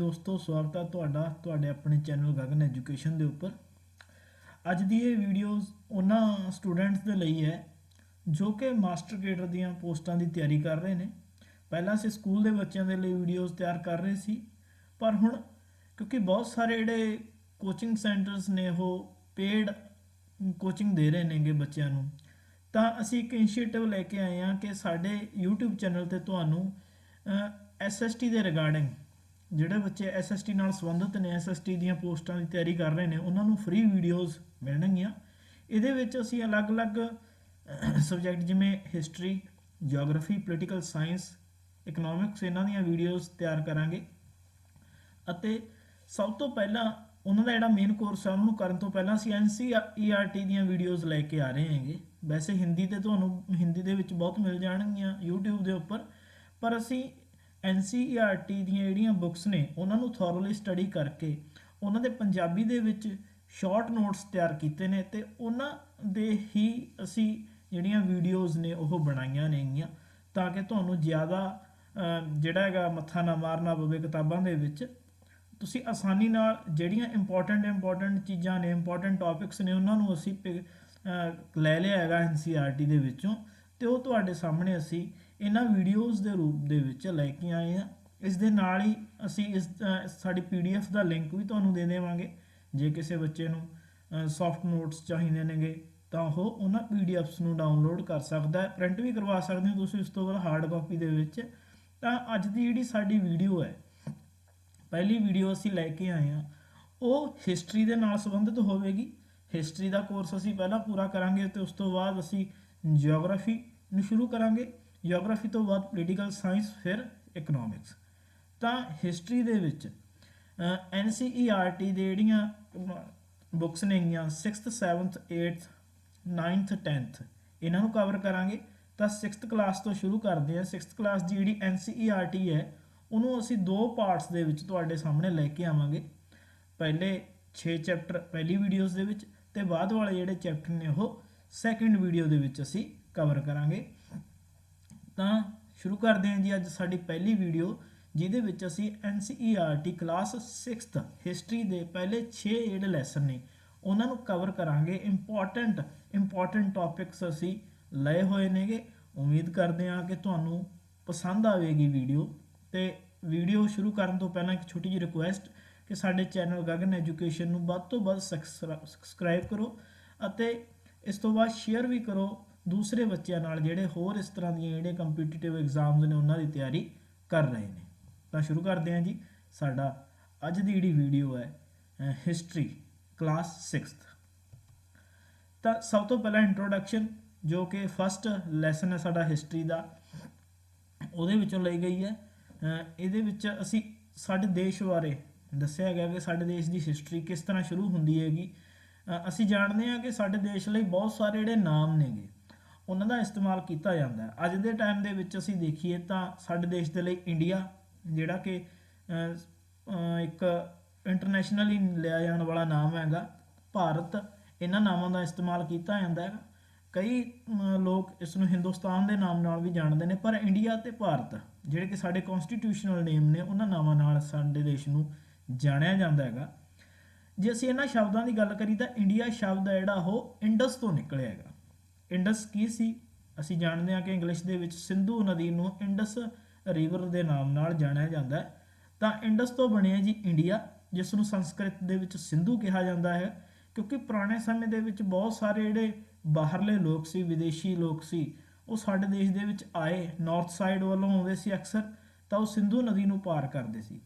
दोस्तों, स्वागत है ਤੁਹਾਡੇ ਆਪਣੇ ਚੈਨਲ ਗਗਨ ਐਜੂਕੇਸ਼ਨ ਦੇ ਉੱਪਰ। ਅੱਜ ਦੀ ਇਹ ਵੀਡੀਓਜ਼ ਉਹਨਾਂ ਸਟੂਡੈਂਟਸ ਦੇ ਲਈ ਹੈ ਜੋ ਕਿ ਮਾਸਟਰ ਕੇਡਰ ਦੀਆਂ ਪੋਸਟਾਂ ਦੀ ਤਿਆਰੀ ਕਰ ਰਹੇ ਨੇ। ਪਹਿਲਾਂ ਅਸੀਂ ਸਕੂਲ ਦੇ ਬੱਚਿਆਂ ਦੇ ਲਈ ਵੀਡੀਓਜ਼ ਤਿਆਰ ਕਰ ਰਹੇ ਸੀ, ਪਰ ਹੁਣ ਕਿਉਂਕਿ ਬਹੁਤ ਸਾਰੇ ਜਿਹੜੇ ਕੋਚਿੰਗ ਸੈਂਟਰਸ ਨੇ ਉਹ ਪੇਡ ਕੋਚਿੰਗ ਦੇ ਰਹੇ ਨੇਗੇ ਬੱਚਿਆਂ ਨੂੰ, ਤਾਂ ਅਸੀਂ ਇੱਕ ਇਨੀਸ਼ੀਏਟਿਵ ਲੈ ਕੇ ਆਏ ਹਾਂ ਕਿ ਸਾਡੇ YouTube ਚੈਨਲ ਤੇ ਤੁਹਾਨੂੰ SST ਦੇ ਰਿਗਾਰਡਿੰਗ ਜਿਹੜੇ ਬੱਚੇ SST ਨਾਲ ਸੰਬੰਧਿਤ ਨੇ, SST ਦੀਆਂ ਪੋਸਟਾਂ ਦੀ ਤਿਆਰੀ ਕਰ ਰਹੇ ਨੇ, ਉਹਨਾਂ ਨੂੰ ਫ੍ਰੀ ਵੀਡੀਓਜ਼ ਮਿਲਣਗੀਆਂ। ਇਹਦੇ ਵਿੱਚ ਅਸੀਂ ਅਲੱਗ-ਅਲੱਗ ਸਬਜੈਕਟ ਜਿਵੇਂ history, geography, political science, economics, ਇਹਨਾਂ ਦੀਆਂ ਵੀਡੀਓਜ਼ ਤਿਆਰ ਕਰਾਂਗੇ। ਅਤੇ ਸਭ ਤੋਂ ਪਹਿਲਾਂ ਉਹਨਾਂ ਦਾ ਜਿਹੜਾ ਮੇਨ ਕੋਰਸ ਹੈ ਉਹਨੂੰ ਕਰਨ ਤੋਂ ਪਹਿਲਾਂ ਅਸੀਂ NCERT ਦੀਆਂ ਵੀਡੀਓਜ਼ ਲੈ ਕੇ ਆ ਰਹੇ ਹੈਗੇ। ਵੈਸੇ ਹਿੰਦੀ ਤੇ ਤੁਹਾਨੂੰ ਹਿੰਦੀ ਦੇ ਵਿੱਚ ਬਹੁਤ ਮਿਲ ਜਾਣਗੀਆਂ YouTube ਦੇ ਉੱਪਰ, ਪਰ ਅਸੀਂ NCERT ਦੀਆਂ ਜਿਹੜੀਆਂ ਬੁੱਕਸ ਨੇ ਉਹਨਾਂ ਨੂੰ ਥੋਰਲੀ ਸਟੱਡੀ ਕਰਕੇ ਉਹਨਾਂ ਦੇ ਪੰਜਾਬੀ ਦੇ ਵਿੱਚ ਸ਼ਾਰਟ ਨੋਟਸ ਤਿਆਰ ਕੀਤੇ ਨੇ ਅਤੇ ਉਹਨਾਂ ਦੇ ਹੀ ਅਸੀਂ ਜਿਹੜੀਆਂ ਵੀਡੀਓਜ਼ ਨੇ ਉਹ ਬਣਾਈਆਂ ਨੇਗੀਆਂ, ਤਾਂ ਕਿ ਤੁਹਾਨੂੰ ਜ਼ਿਆਦਾ ਜਿਹੜਾ ਹੈਗਾ ਮੱਥਾ ਨਾ ਮਾਰਨਾ ਪਵੇ ਕਿਤਾਬਾਂ ਦੇ ਵਿੱਚ। ਤੁਸੀਂ ਆਸਾਨੀ ਨਾਲ ਜਿਹੜੀਆਂ ਇੰਪੋਰਟੈਂਟ ਚੀਜ਼ਾਂ ਨੇ, ਇੰਪੋਰਟੈਂਟ ਟੌਪਿਕਸ ਨੇ, ਉਹਨਾਂ ਨੂੰ ਅਸੀਂ ਲੈ ਲਿਆ ਹੈਗਾ NCERT ਦੇ ਵਿੱਚੋਂ, ਅਤੇ ਉਹ ਤੁਹਾਡੇ ਸਾਹਮਣੇ ਅਸੀਂ ਇਹਨਾਂ ਵੀਡੀਓਜ਼ ਦੇ ਰੂਪ ਦੇ ਵਿੱਚ ਲੈ ਕੇ ਆਏ ਹਾਂ। ਇਸ ਦੇ ਨਾਲ ਹੀ ਅਸੀਂ ਸਾਡੀ PDF ਦਾ ਲਿੰਕ ਵੀ ਤੁਹਾਨੂੰ ਦੇ ਦੇਵਾਂਗੇ। ਜੇ ਕਿਸੇ ਬੱਚੇ ਨੂੰ ਸੌਫਟ ਨੋਟਸ ਚਾਹੀਦੇ ਨੇਗੇ ਤਾਂ ਉਹ ਉਹਨਾਂ PDFs ਨੂੰ ਡਾਊਨਲੋਡ ਕਰ ਸਕਦਾ ਹੈ, ਪ੍ਰਿੰਟ ਵੀ ਕਰਵਾ ਸਕਦੇ ਹੋ ਤੁਸੀਂ ਉਸ ਤੋਂ ਬਾਅਦ ਹਾਰਡ ਕਾਪੀ ਦੇ ਵਿੱਚ। ਤਾਂ ਅੱਜ ਦੀ ਜਿਹੜੀ ਸਾਡੀ ਵੀਡੀਓ ਹੈ, ਪਹਿਲੀ ਵੀਡੀਓ ਅਸੀਂ ਲੈ ਕੇ ਆਏ ਹਾਂ, ਉਹ ਹਿਸਟਰੀ ਦੇ ਨਾਲ ਸੰਬੰਧਿਤ ਹੋਵੇਗੀ। ਹਿਸਟਰੀ ਦਾ ਕੋਰਸ ਅਸੀਂ ਪਹਿਲਾਂ ਪੂਰਾ ਕਰਾਂਗੇ ਅਤੇ ਉਸ ਤੋਂ ਬਾਅਦ ਅਸੀਂ ਜਿਓਗ੍ਰਾਫੀ ਨੂੰ ਸ਼ੁਰੂ ਕਰਾਂਗੇ। ਜਿਓਗ੍ਰਾਫੀ ਤੋਂ ਬਾਅਦ ਪੋਲੀਟੀਕਲ ਸਾਇੰਸ, ਫਿਰ ਇਕਨੋਮਿਕਸ। ਤਾਂ ਹਿਸਟਰੀ ਦੇ ਵਿੱਚ NCERT ਦੇ ਜਿਹੜੀਆਂ ਬੁੱਕਸ ਨੇਗੀਆਂ 6th 7th 8th 9th 10th ਇਹਨਾਂ ਨੂੰ ਕਵਰ ਕਰਾਂਗੇ। ਤਾਂ 6th ਕਲਾਸ ਤੋਂ ਸ਼ੁਰੂ ਕਰਦੇ ਹਾਂ। 6th ਕਲਾਸ ਦੀ ਜਿਹੜੀ NCERT ਹੈ ਉਹਨੂੰ ਅਸੀਂ 2 ਪਾਰਟਸ ਦੇ ਵਿੱਚ ਤੁਹਾਡੇ ਸਾਹਮਣੇ ਲੈ ਕੇ ਆਵਾਂਗੇ। ਪਹਿਲੇ 6 ਚੈਪਟਰ ਪਹਿਲੀ ਵੀਡੀਓਜ਼ ਦੇ ਵਿੱਚ ਅਤੇ ਬਾਅਦ ਵਾਲੇ ਜਿਹੜੇ ਚੈਪਟਰ ਨੇ ਉਹ ਸੈਕਿੰਡ ਵੀਡੀਓ ਦੇ ਵਿੱਚ ਅਸੀਂ ਕਵਰ ਕਰਾਂਗੇ। ਤਾਂ ਸ਼ੁਰੂ ਕਰਦੇ ਹਾਂ ਜੀ ਅੱਜ ਸਾਡੀ ਪਹਿਲੀ ਵੀਡੀਓ, ਜਿਹਦੇ ਵਿੱਚ ਅਸੀਂ NCERT ਕਲਾਸ 6th ਹਿਸਟਰੀ ਦੇ ਪਹਿਲੇ 6 ਜਿਹੜੇ ਲੈਸਨ ਨੇ ਉਹਨਾਂ ਨੂੰ ਕਵਰ ਕਰਾਂਗੇ। ਇੰਪੋਰਟੈਂਟ ਟੌਪਿਕਸ ਅਸੀਂ ਲਏ ਹੋਏ ਨੇਗੇ। ਉਮੀਦ ਕਰਦੇ ਹਾਂ ਕਿ ਤੁਹਾਨੂੰ ਪਸੰਦ ਆਵੇਗੀ ਵੀਡੀਓ। ਅਤੇ ਵੀਡੀਓ ਸ਼ੁਰੂ ਕਰਨ ਤੋਂ ਪਹਿਲਾਂ ਇੱਕ ਛੋਟੀ ਜਿਹੀ ਰਿਕੁਐਸਟ ਕਿ ਸਾਡੇ ਚੈਨਲ ਗਗਨ ਐਜੂਕੇਸ਼ਨ ਨੂੰ ਵੱਧ ਤੋਂ ਵੱਧ ਸਬਸਕ੍ਰਾਈਬ ਕਰੋ ਅਤੇ ਇਸ ਤੋਂ ਬਾਅਦ ਸ਼ੇਅਰ ਵੀ ਕਰੋ ਦੂਸਰੇ ਬੱਚਿਆਂ ਨਾਲ ਜਿਹੜੇ ਹੋਰ ਇਸ ਤਰ੍ਹਾਂ ਦੀਆਂ ਜਿਹੜੇ ਕੰਪੀਟੀਟਿਵ ਐਗਜ਼ਾਮਸ ਨੇ ਉਹਨਾਂ ਦੀ ਤਿਆਰੀ ਕਰ ਰਹੇ ਨੇ। ਤਾਂ ਸ਼ੁਰੂ ਕਰਦੇ ਹਾਂ ਜੀ। ਸਾਡਾ ਅੱਜ ਦੀ ਜਿਹੜੀ ਵੀਡੀਓ ਹੈ ਹਿਸਟਰੀ ਕਲਾਸ 6th। ਤਾਂ ਸਭ ਤੋਂ ਪਹਿਲਾਂ ਇੰਟਰੋਡਕਸ਼ਨ, ਜੋ ਕਿ ਫਸਟ ਲੈਸਨ ਹੈ ਸਾਡਾ ਹਿਸਟਰੀ ਦਾ, ਉਹਦੇ ਵਿੱਚੋਂ ਲਈ ਗਈ ਹੈ। ਇਹਦੇ ਵਿੱਚ ਅਸੀਂ ਸਾਡੇ ਦੇਸ਼ ਬਾਰੇ ਦੱਸਿਆ ਗਿਆ ਕਿ ਸਾਡੇ ਦੇਸ਼ ਦੀ ਹਿਸਟਰੀ ਕਿਸ ਤਰ੍ਹਾਂ ਸ਼ੁਰੂ ਹੁੰਦੀ ਹੈਗੀ। ਅਸੀਂ ਜਾਣਦੇ ਹਾਂ ਕਿ ਸਾਡੇ ਦੇਸ਼ ਲਈ ਬਹੁਤ ਸਾਰੇ ਜਿਹੜੇ ਨਾਮ ਨੇਗੇ ਉਹਨਾਂ ਦਾ ਇਸਤੇਮਾਲ ਕੀਤਾ ਜਾਂਦਾ ਹੈ। ਅੱਜ ਦੇ ਟਾਈਮ ਦੇ ਵਿੱਚ ਅਸੀਂ ਦੇਖੀਏ ਤਾਂ ਸਾਡੇ ਦੇਸ਼ ਦੇ ਲਈ ਇੰਡੀਆ, ਜਿਹੜਾ ਕਿ ਇੱਕ ਇੰਟਰਨੈਸ਼ਨਲੀ ਲਿਆ ਜਾਣ ਵਾਲਾ ਨਾਮ ਹੈਗਾ, ਭਾਰਤ, ਇਹਨਾਂ ਨਾਮਾਂ ਦਾ ਇਸਤੇਮਾਲ ਕੀਤਾ ਜਾਂਦਾ ਹੈ। ਕਈ ਲੋਕ ਇਸ ਨੂੰ ਹਿੰਦੁਸਤਾਨ ਦੇ ਨਾਮ ਨਾਲ ਵੀ ਜਾਣਦੇ ਨੇ, ਪਰ ਇੰਡੀਆ ਅਤੇ ਭਾਰਤ ਜਿਹੜੇ ਕਿ ਸਾਡੇ ਕੌਨਸਟੀਟਿਊਸ਼ਨਲ ਨੇਮ ਨੇ ਉਹਨਾਂ ਨਾਮਾਂ ਨਾਲ ਸਾਡੇ ਦੇਸ਼ ਨੂੰ ਜਾਣਿਆ ਜਾਂਦਾ ਹੈਗਾ। ਜੇ ਅਸੀਂ ਇਹਨਾਂ ਸ਼ਬਦਾਂ ਦੀ ਗੱਲ ਕਰੀਏ ਤਾਂ ਇੰਡੀਆ ਸ਼ਬਦ ਹੈ ਜਿਹੜਾ ਉਹ ਇੰਡਸ ਤੋਂ ਨਿਕਲਿਆ ਹੈਗਾ। ਇੰਡਸ ਕੀ ਸੀ? ਅਸੀਂ ਜਾਣਦੇ ਹਾਂ ਕਿ ਇੰਗਲਿਸ਼ ਦੇ ਵਿੱਚ ਸਿੰਧੂ ਨਦੀ ਨੂੰ ਇੰਡਸ ਰਿਵਰ ਦੇ ਨਾਮ ਨਾਲ ਜਾਣਿਆ ਜਾਂਦਾ ਹੈ। ਤਾਂ ਇੰਡਸ ਤੋਂ ਬਣਿਆ ਜੀ ਇੰਡੀਆ, ਜਿਸ ਨੂੰ ਸੰਸਕ੍ਰਿਤ ਦੇ ਵਿੱਚ ਸਿੰਧੂ ਕਿਹਾ ਜਾਂਦਾ ਹੈ, ਕਿਉਂਕਿ ਪੁਰਾਣੇ ਸਮੇਂ ਦੇ ਵਿੱਚ ਬਹੁਤ ਸਾਰੇ ਜਿਹੜੇ ਬਾਹਰਲੇ ਲੋਕ ਸੀ, ਵਿਦੇਸ਼ੀ ਲੋਕ ਸੀ, ਉਹ ਸਾਡੇ ਦੇਸ਼ ਦੇ ਵਿੱਚ ਆਏ, ਨਾਰਥ ਸਾਈਡ ਵੱਲੋਂ ਆਉਂਦੇ ਸੀ ਅਕਸਰ, ਤਾਂ ਉਹ ਸਿੰਧੂ ਨਦੀ ਨੂੰ ਪਾਰ ਕਰਦੇ ਸੀ।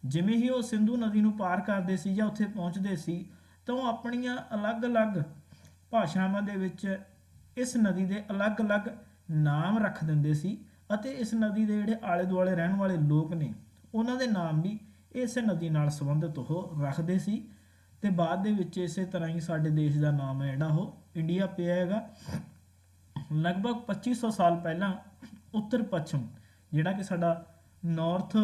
ਜਿਵੇਂ ਹੀ ਉਹ ਸਿੰਧੂ ਨਦੀ ਨੂੰ ਪਾਰ ਕਰਦੇ ਸੀ ਜਾਂ ਉੱਥੇ ਪਹੁੰਚਦੇ ਸੀ ਤਾਂ ਉਹ ਆਪਣੀਆਂ ਅਲੱਗ-ਅਲੱਗ ਭਾਸ਼ਾਵਾਂ ਦੇ ਵਿੱਚ ਇਸ ਨਦੀ ਦੇ ਅਲੱਗ-ਅਲੱਗ ਨਾਮ ਰੱਖ ਦਿੰਦੇ ਸੀ ਅਤੇ ਇਸ ਨਦੀ ਦੇ ਜਿਹੜੇ ਆਲੇ ਦੁਆਲੇ ਰਹਿਣ ਵਾਲੇ ਲੋਕ ਨੇ ਉਹਨਾਂ ਦੇ ਨਾਮ ਵੀ ਇਸ ਨਦੀ ਨਾਲ ਸੰਬੰਧਿਤ ਉਹ ਰੱਖਦੇ ਸੀ। ਅਤੇ ਬਾਅਦ ਦੇ ਵਿੱਚ ਇਸੇ ਤਰ੍ਹਾਂ ਹੀ ਸਾਡੇ ਦੇਸ਼ ਦਾ ਨਾਮ ਹੈ ਜਿਹੜਾ ਉਹ ਇੰਡੀਆ ਪਿਆ ਹੈਗਾ। ਲਗਭਗ 2500 ਸਾਲ ਪਹਿਲਾਂ ਉੱਤਰ ਪੱਛਮ, ਜਿਹੜਾ ਕਿ ਸਾਡਾ ਨਾਰਥ,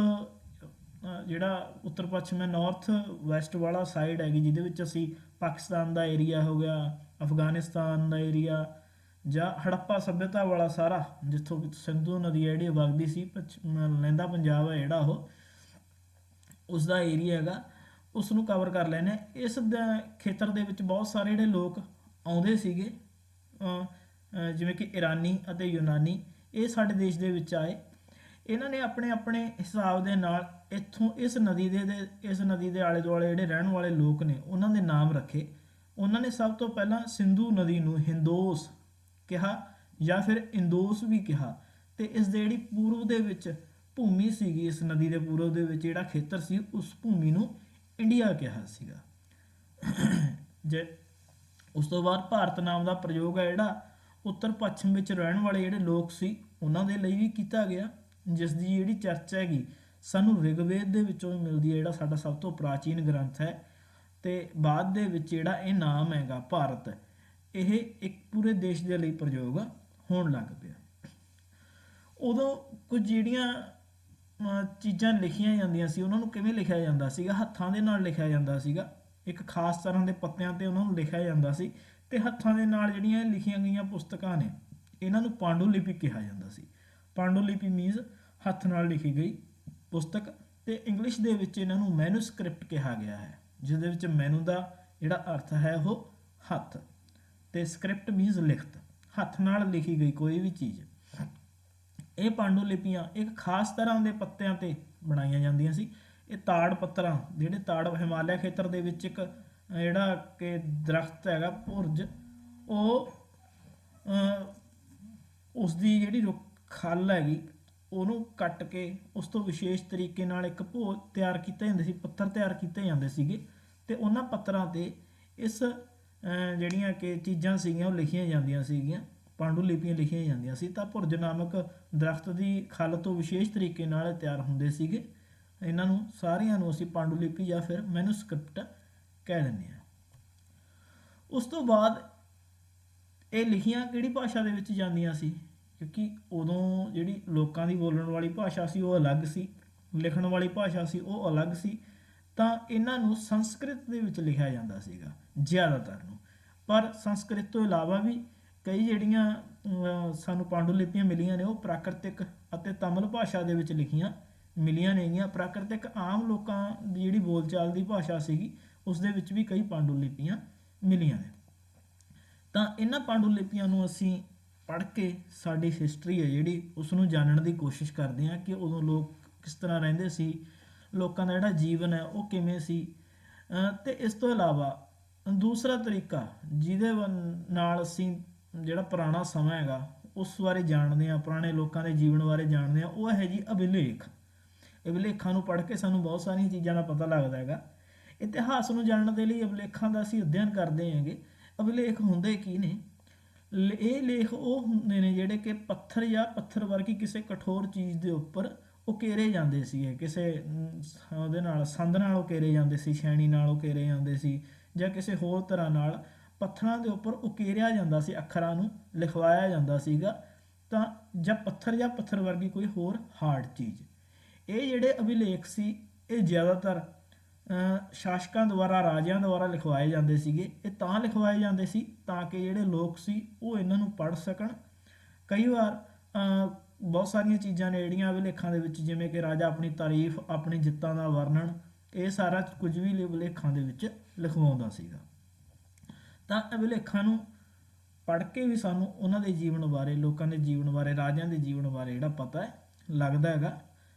ਜਿਹੜਾ ਉੱਤਰ ਪੱਛਮ ਹੈ, ਨਾਰਥ ਵੈਸਟ ਵਾਲਾ ਸਾਈਡ ਹੈਗੀ, ਜਿਹਦੇ ਵਿੱਚ ਅਸੀਂ ਪਾਕਿਸਤਾਨ ਦਾ ਏਰੀਆ ਹੋ ਗਿਆ, ਅਫਗਾਨਿਸਤਾਨ ਦਾ ਏਰੀਆ ਜਾਂ ਹੜੱਪਾ ਸੱਭਿਅਤਾ ਵਾਲਾ ਸਾਰਾ, ਜਿੱਥੋਂ ਸਿੰਧੂ ਨਦੀ ਹੈ ਜਿਹੜੀ ਵਗਦੀ ਸੀ, ਲਹਿੰਦਾ ਪੰਜਾਬ ਹੈ ਜਿਹੜਾ ਉਸ ਦਾ ਏਰੀਆ ਹੈਗਾ ਉਸ ਨੂੰ ਕਵਰ ਕਰ ਲੈਂਦੇ ਹਾਂ। ਇਸ ਖੇਤਰ ਦੇ ਵਿੱਚ ਬਹੁਤ ਸਾਰੇ ਜਿਹੜੇ ਲੋਕ ਆਉਂਦੇ ਸੀਗੇ, ਜਿਵੇਂ ਕਿ ਈਰਾਨੀ ਅਤੇ ਯੂਨਾਨੀ, ਇਹ ਸਾਡੇ ਦੇਸ਼ ਦੇ ਵਿੱਚ ਆਏ। ਇਹਨਾਂ ਨੇ ਆਪਣੇ ਆਪਣੇ ਹਿਸਾਬ ਦੇ ਨਾਲ ਇੱਥੋਂ ਇਸ ਨਦੀ ਦੇ ਆਲੇ ਦੁਆਲੇ ਜਿਹੜੇ ਰਹਿਣ ਵਾਲੇ ਲੋਕ ਨੇ ਉਹਨਾਂ ਦੇ ਨਾਮ ਰੱਖੇ। ਉਹਨਾਂ ਨੇ ਸਭ ਤੋਂ ਪਹਿਲਾਂ ਸਿੰਧੂ ਨਦੀ ਨੂੰ ਹਿੰਦੋਸ ਕਿਹਾ ਜਾਂ ਫਿਰ ਇੰਦੋਸ ਵੀ ਕਿਹਾ, ਤੇ ਇਸ ਦੇ ਜਿਹੜੀ ਪੂਰਬ ਦੇ ਵਿੱਚ ਭੂਮੀ ਸੀਗੀ, ਇਸ ਨਦੀ ਦੇ ਪੂਰਬ ਦੇ ਵਿੱਚ ਜਿਹੜਾ ਖੇਤਰ ਸੀ ਉਸ ਭੂਮੀ ਨੂੰ ਇੰਡੀਆ ਕਿਹਾ ਸੀਗਾ। ਜੇ ਉਸ ਤੋਂ ਬਾਅਦ ਭਾਰਤ ਨਾਮ ਦਾ ਪ੍ਰਯੋਗ ਹੈ ਜਿਹੜਾ ਉੱਤਰ ਪੱਛਮ ਵਿੱਚ ਰਹਿਣ ਵਾਲੇ ਜਿਹੜੇ ਲੋਕ ਸੀ ਉਹਨਾਂ ਦੇ ਲਈ ਵੀ ਕੀਤਾ ਗਿਆ, ਜਿਸ ਦੀ ਜਿਹੜੀ ਚਰਚਾ ਹੈਗੀ ਸਾਨੂੰ ਰਿਗਵੇਦ ਦੇ ਵਿੱਚੋਂ ਵੀ ਮਿਲਦੀ ਹੈ, ਜਿਹੜਾ ਸਾਡਾ ਸਭ ਤੋਂ ਪ੍ਰਾਚੀਨ ਗ੍ਰੰਥ ਹੈ। ਤੇ ਬਾਅਦ ਦੇ ਵਿੱਚ ਜਿਹੜਾ ਇਹ ਨਾਮ ਹੈਗਾ ਭਾਰਤ, ਇਹ ਇੱਕ ਪੂਰੇ ਦੇਸ਼ ਦੇ ਲਈ ਪ੍ਰਯੋਗ ਹੋਣ ਲੱਗ ਪਿਆ। ਉਦੋਂ ਕੁਝ ਜਿਹੜੀਆਂ ਚੀਜ਼ਾਂ ਲਿਖੀਆਂ ਜਾਂਦੀਆਂ ਸੀ ਉਹਨਾਂ ਨੂੰ ਕਿਵੇਂ ਲਿਖਿਆ ਜਾਂਦਾ ਸੀਗਾ, ਹੱਥਾਂ ਦੇ ਨਾਲ ਲਿਖਿਆ ਜਾਂਦਾ ਸੀਗਾ। ਇੱਕ ਖਾਸ ਤਰ੍ਹਾਂ ਦੇ ਪੱਤਿਆਂ ਤੇ ਉਹਨਾਂ ਨੂੰ ਲਿਖਿਆ ਜਾਂਦਾ ਸੀ, ਤੇ ਹੱਥਾਂ ਦੇ ਨਾਲ ਜਿਹੜੀਆਂ ਲਿਖੀਆਂ ਗਈਆਂ ਪੁਸਤਕਾਂ ਨੇ ਇਹਨਾਂ ਨੂੰ ਪਾਂਡੂਲਿਪੀ ਕਿਹਾ ਜਾਂਦਾ ਸੀ। ਪਾਂਡੂਲਿਪੀ ਮੀਨਸ ਹੱਥ ਨਾਲ ਲਿਖੀ ਗਈ ਪੁਸਤਕ, ਤੇ ਇੰਗਲਿਸ਼ ਦੇ ਵਿੱਚ ਇਹਨਾਂ ਨੂੰ ਮੈਨੂਸਕ੍ਰਿਪਟ ਕਿਹਾ ਗਿਆ ਹੈ, ਜਿਸ ਦੇ ਵਿੱਚ ਮੈਨੂ ਦਾ ਜਿਹੜਾ ਅਰਥ ਹੈ ਉਹ ਹੱਥ, ਤੇ ਸਕ੍ਰਿਪਟ ਮੀਨਸ ਲਿਖਤ, ਹੱਥ ਨਾਲ ਲਿਖੀ ਗਈ ਕੋਈ ਵੀ ਚੀਜ਼। ਇਹ ਪਾਂਡੂਲਿਪੀਆਂ ਇੱਕ ਖਾਸ ਤਰ੍ਹਾਂ ਦੇ ਪੱਤਿਆਂ ਤੇ ਬਣਾਈਆਂ ਜਾਂਦੀਆਂ ਸੀ। ਇਹ ਤਾੜ ਪੱਤਰਾਂ, ਜਿਹੜੇ ਤਾੜ ਹਿਮਾਲਿਆ ਖੇਤਰ ਦੇ ਵਿੱਚ ਇੱਕ ਜਿਹੜਾ ਕਿ ਦਰਖਤ ਹੈਗਾ ਭੁਰਜ, ਉਹ ਉਸ ਦੀ ਜਿਹੜੀ ਖੱਲ ਹੈਗੀ ਉਹਨੂੰ ਕੱਟ ਕੇ ਉਸ ਤੋਂ ਵਿਸ਼ੇਸ਼ ਤਰੀਕੇ ਨਾਲ ਇੱਕ ਭੋਜ ਤਿਆਰ ਕੀਤੇ ਜਾਂਦੇ ਸੀ, ਪੱਤਰ ਤਿਆਰ ਕੀਤੇ ਜਾਂਦੇ ਸੀਗੇ, ਤੇ ਉਹਨਾਂ ਪੱਤਰਾਂ ਤੇ ਇਸ ਜਿਹੜੀਆਂ ਕਿ ਚੀਜ਼ਾਂ ਸੀਗੀਆਂ ਉਹ ਲਿਖੀਆਂ ਜਾਂਦੀਆਂ ਸੀਗੀਆਂ, ਪਾਂਡੂਲਿਪੀਆਂ ਲਿਖੀਆਂ ਜਾਂਦੀਆਂ ਸੀ। ਤਾਂ ਭੁਰਜ ਨਾਮਕ ਦਰਖਤ ਦੀ ਖੱਲ ਤੋਂ ਵਿਸ਼ੇਸ਼ ਤਰੀਕੇ ਨਾਲ ਤਿਆਰ ਹੁੰਦੇ ਸੀਗੇ। ਇਹਨਾਂ ਨੂੰ ਸਾਰਿਆਂ ਨੂੰ ਅਸੀਂ ਪਾਂਡੂਲਿਪੀ ਜਾਂ ਫਿਰ ਮੈਨੂਸਕ੍ਰਿਪਟ ਕਹਿ ਦਿੰਦੇ ਹਾਂ। ਉਸ ਤੋਂ ਬਾਅਦ ਇਹ ਲਿਖੀਆਂ ਕਿਹੜੀ ਭਾਸ਼ਾ ਦੇ ਵਿੱਚ ਜਾਂਦੀਆਂ ਸੀ, ਕਿਉਂਕਿ ਉਦੋਂ ਜਿਹੜੀ ਲੋਕਾਂ ਦੀ ਬੋਲਣ ਵਾਲੀ ਭਾਸ਼ਾ ਸੀ ਉਹ ਅਲੱਗ ਸੀ, ਲਿਖਣ ਵਾਲੀ ਭਾਸ਼ਾ ਸੀ ਉਹ ਅਲੱਗ ਸੀ। ਤਾਂ ਇਹਨਾਂ ਨੂੰ ਸੰਸਕ੍ਰਿਤ ਦੇ ਵਿੱਚ ਲਿਖਿਆ ਜਾਂਦਾ ਸੀਗਾ ਜ਼ਿਆਦਾਤਰ ਨੂੰ, ਪਰ ਸੰਸਕ੍ਰਿਤ ਤੋਂ ਇਲਾਵਾ ਵੀ ਕਈ ਜਿਹੜੀਆਂ ਸਾਨੂੰ ਪਾਂਡੂਲਿਪੀਆਂ ਮਿਲੀਆਂ ਨੇ ਉਹ ਪ੍ਰਾਕ੍ਰਿਤਿਕ ਅਤੇ ਤਮਿਲ ਭਾਸ਼ਾ ਦੇ ਵਿੱਚ ਲਿਖੀਆਂ ਮਿਲੀਆਂ ਨੇਗੀਆਂ। ਪ੍ਰਾਕ੍ਰਿਤਿਕ ਆਮ ਲੋਕਾਂ ਦੀ ਜਿਹੜੀ ਬੋਲਚਾਲ ਦੀ ਭਾਸ਼ਾ ਸੀਗੀ ਉਸ ਦੇ ਵਿੱਚ ਵੀ ਕਈ ਪਾਂਡੂਲਿਪੀਆਂ ਮਿਲੀਆਂ ਨੇ। ਤਾਂ ਇਹਨਾਂ ਪਾਂਡੂਲਿਪੀਆਂ ਨੂੰ ਅਸੀਂ ਪੜ੍ਹ ਕੇ ਸਾਡੀ ਹਿਸਟਰੀ ਹੈ ਜਿਹੜੀ ਉਸ ਨੂੰ ਜਾਣਨ ਦੀ ਕੋਸ਼ਿਸ਼ ਕਰਦੇ ਹਾਂ ਕਿ ਉਦੋਂ ਲੋਕ ਕਿਸ ਤਰ੍ਹਾਂ ਰਹਿੰਦੇ ਸੀ, ਲੋਕਾਂ ਦਾ ਜਿਹੜਾ ਜੀਵਨ ਹੈ ਉਹ ਕਿਵੇਂ ਸੀ। ਤੇ ਇਸ ਤੋਂ ਇਲਾਵਾ ਦੂਸਰਾ ਤਰੀਕਾ ਜਿਹਦੇ ਨਾਲ ਅਸੀਂ ਜਿਹੜਾ ਪੁਰਾਣਾ ਸਮਾਂ ਹੈਗਾ ਉਸ ਬਾਰੇ ਜਾਣਦੇ ਹਾਂ, ਪੁਰਾਣੇ ਲੋਕਾਂ ਦੇ ਜੀਵਨ ਬਾਰੇ ਜਾਣਦੇ ਹਾਂ, ਉਹ ਹੈ ਜੀ ਅਭਿਲੇਖ। ਅਭਿਲੇਖਾਂ ਨੂੰ ਪੜ੍ਹ ਕੇ ਸਾਨੂੰ ਬਹੁਤ ਸਾਰੀਆਂ ਚੀਜ਼ਾਂ ਦਾ ਪਤਾ ਲੱਗਦਾ ਹੈਗਾ। ਇਤਿਹਾਸ ਨੂੰ ਜਾਣਨ ਦੇ ਲਈ ਅਭਿਲੇਖਾਂ ਦਾ ਅਸੀਂ ਅਧਿਐਨ ਕਰਦੇ ਹੈਗੇ। ਅਭਿਲੇਖ ਹੁੰਦੇ ਕੀ ਨੇ? ਇਹ ਲੇਖ ਉਹ ਹੁੰਦੇ ਨੇ ਜਿਹੜੇ ਕਿ ਪੱਥਰ ਜਾਂ ਪੱਥਰ ਵਰਗੀ ਕਿਸੇ ਕਠੋਰ ਚੀਜ਼ ਦੇ ਉੱਪਰ ਉਕੇਰੇ ਜਾਂਦੇ ਸੀਗੇ, ਕਿਸੇ ਉਹਦੇ ਨਾਲ ਸੰਦ ਨਾਲ ਉਕੇਰੇ ਜਾਂਦੇ ਸੀ, ਛੈਣੀ ਨਾਲ ਉਕੇਰੇ ਜਾਂਦੇ ਸੀ, ਜਾਂ ਕਿਸੇ ਹੋਰ ਤਰ੍ਹਾਂ ਨਾਲ ਪੱਥਰਾਂ ਦੇ ਉੱਪਰ ਉਕੇਰਿਆ ਜਾਂਦਾ ਸੀ, ਅੱਖਰਾਂ ਨੂੰ ਲਿਖਵਾਇਆ ਜਾਂਦਾ ਸੀਗਾ। ਤਾਂ ਜਾਂ ਪੱਥਰ ਵਰਗੀ ਕੋਈ ਹੋਰ ਹਾਰਡ ਚੀਜ਼। ਇਹ ਜਿਹੜੇ ਅਭਿਲੇਖ ਸੀ ਇਹ ਜ਼ਿਆਦਾਤਰ ਸ਼ਾਸਕਾਂ ਦੁਆਰਾ, ਰਾਜਿਆਂ ਦੁਆਰਾ ਲਿਖਵਾਏ ਜਾਂਦੇ ਸੀਗੇ। ਇਹ ਤਾਂ ਲਿਖਵਾਏ ਜਾਂਦੇ ਸੀ ਤਾਂ ਕਿ ਜਿਹੜੇ ਲੋਕ ਸੀ ਉਹ ਇਹਨਾਂ ਨੂੰ ਪੜ੍ਹ ਸਕਣ। ਕਈ ਵਾਰ ਬਹੁਤ ਸਾਰੀਆਂ ਚੀਜ਼ਾਂ ਨੇ ਜਿਹੜੀਆਂ ਅਭਿਲੇਖਾਂ ਦੇ ਵਿੱਚ, ਜਿਵੇਂ ਕਿ ਰਾਜਾ ਆਪਣੀ ਤਾਰੀਫ, ਆਪਣੀ ਜਿੱਤਾਂ ਦਾ ਵਰਣਨ, ਇਹ ਸਾਰਾ ਕੁਝ ਵੀ ਅਭਿਲੇਖਾਂ ਦੇ ਵਿੱਚ ਲਿਖਵਾਉਂਦਾ ਸੀਗਾ। ਤਾਂ ਅਭਿਲੇਖਾਂ ਨੂੰ ਪੜ੍ਹ ਕੇ ਵੀ ਸਾਨੂੰ ਉਹਨਾਂ ਦੇ ਜੀਵਨ ਬਾਰੇ, ਲੋਕਾਂ ਦੇ ਜੀਵਨ ਬਾਰੇ, ਰਾਜਿਆਂ ਦੇ ਜੀਵਨ ਬਾਰੇ ਜਿਹੜਾ ਪਤਾ ਲੱਗਦਾ ਹੈਗਾ।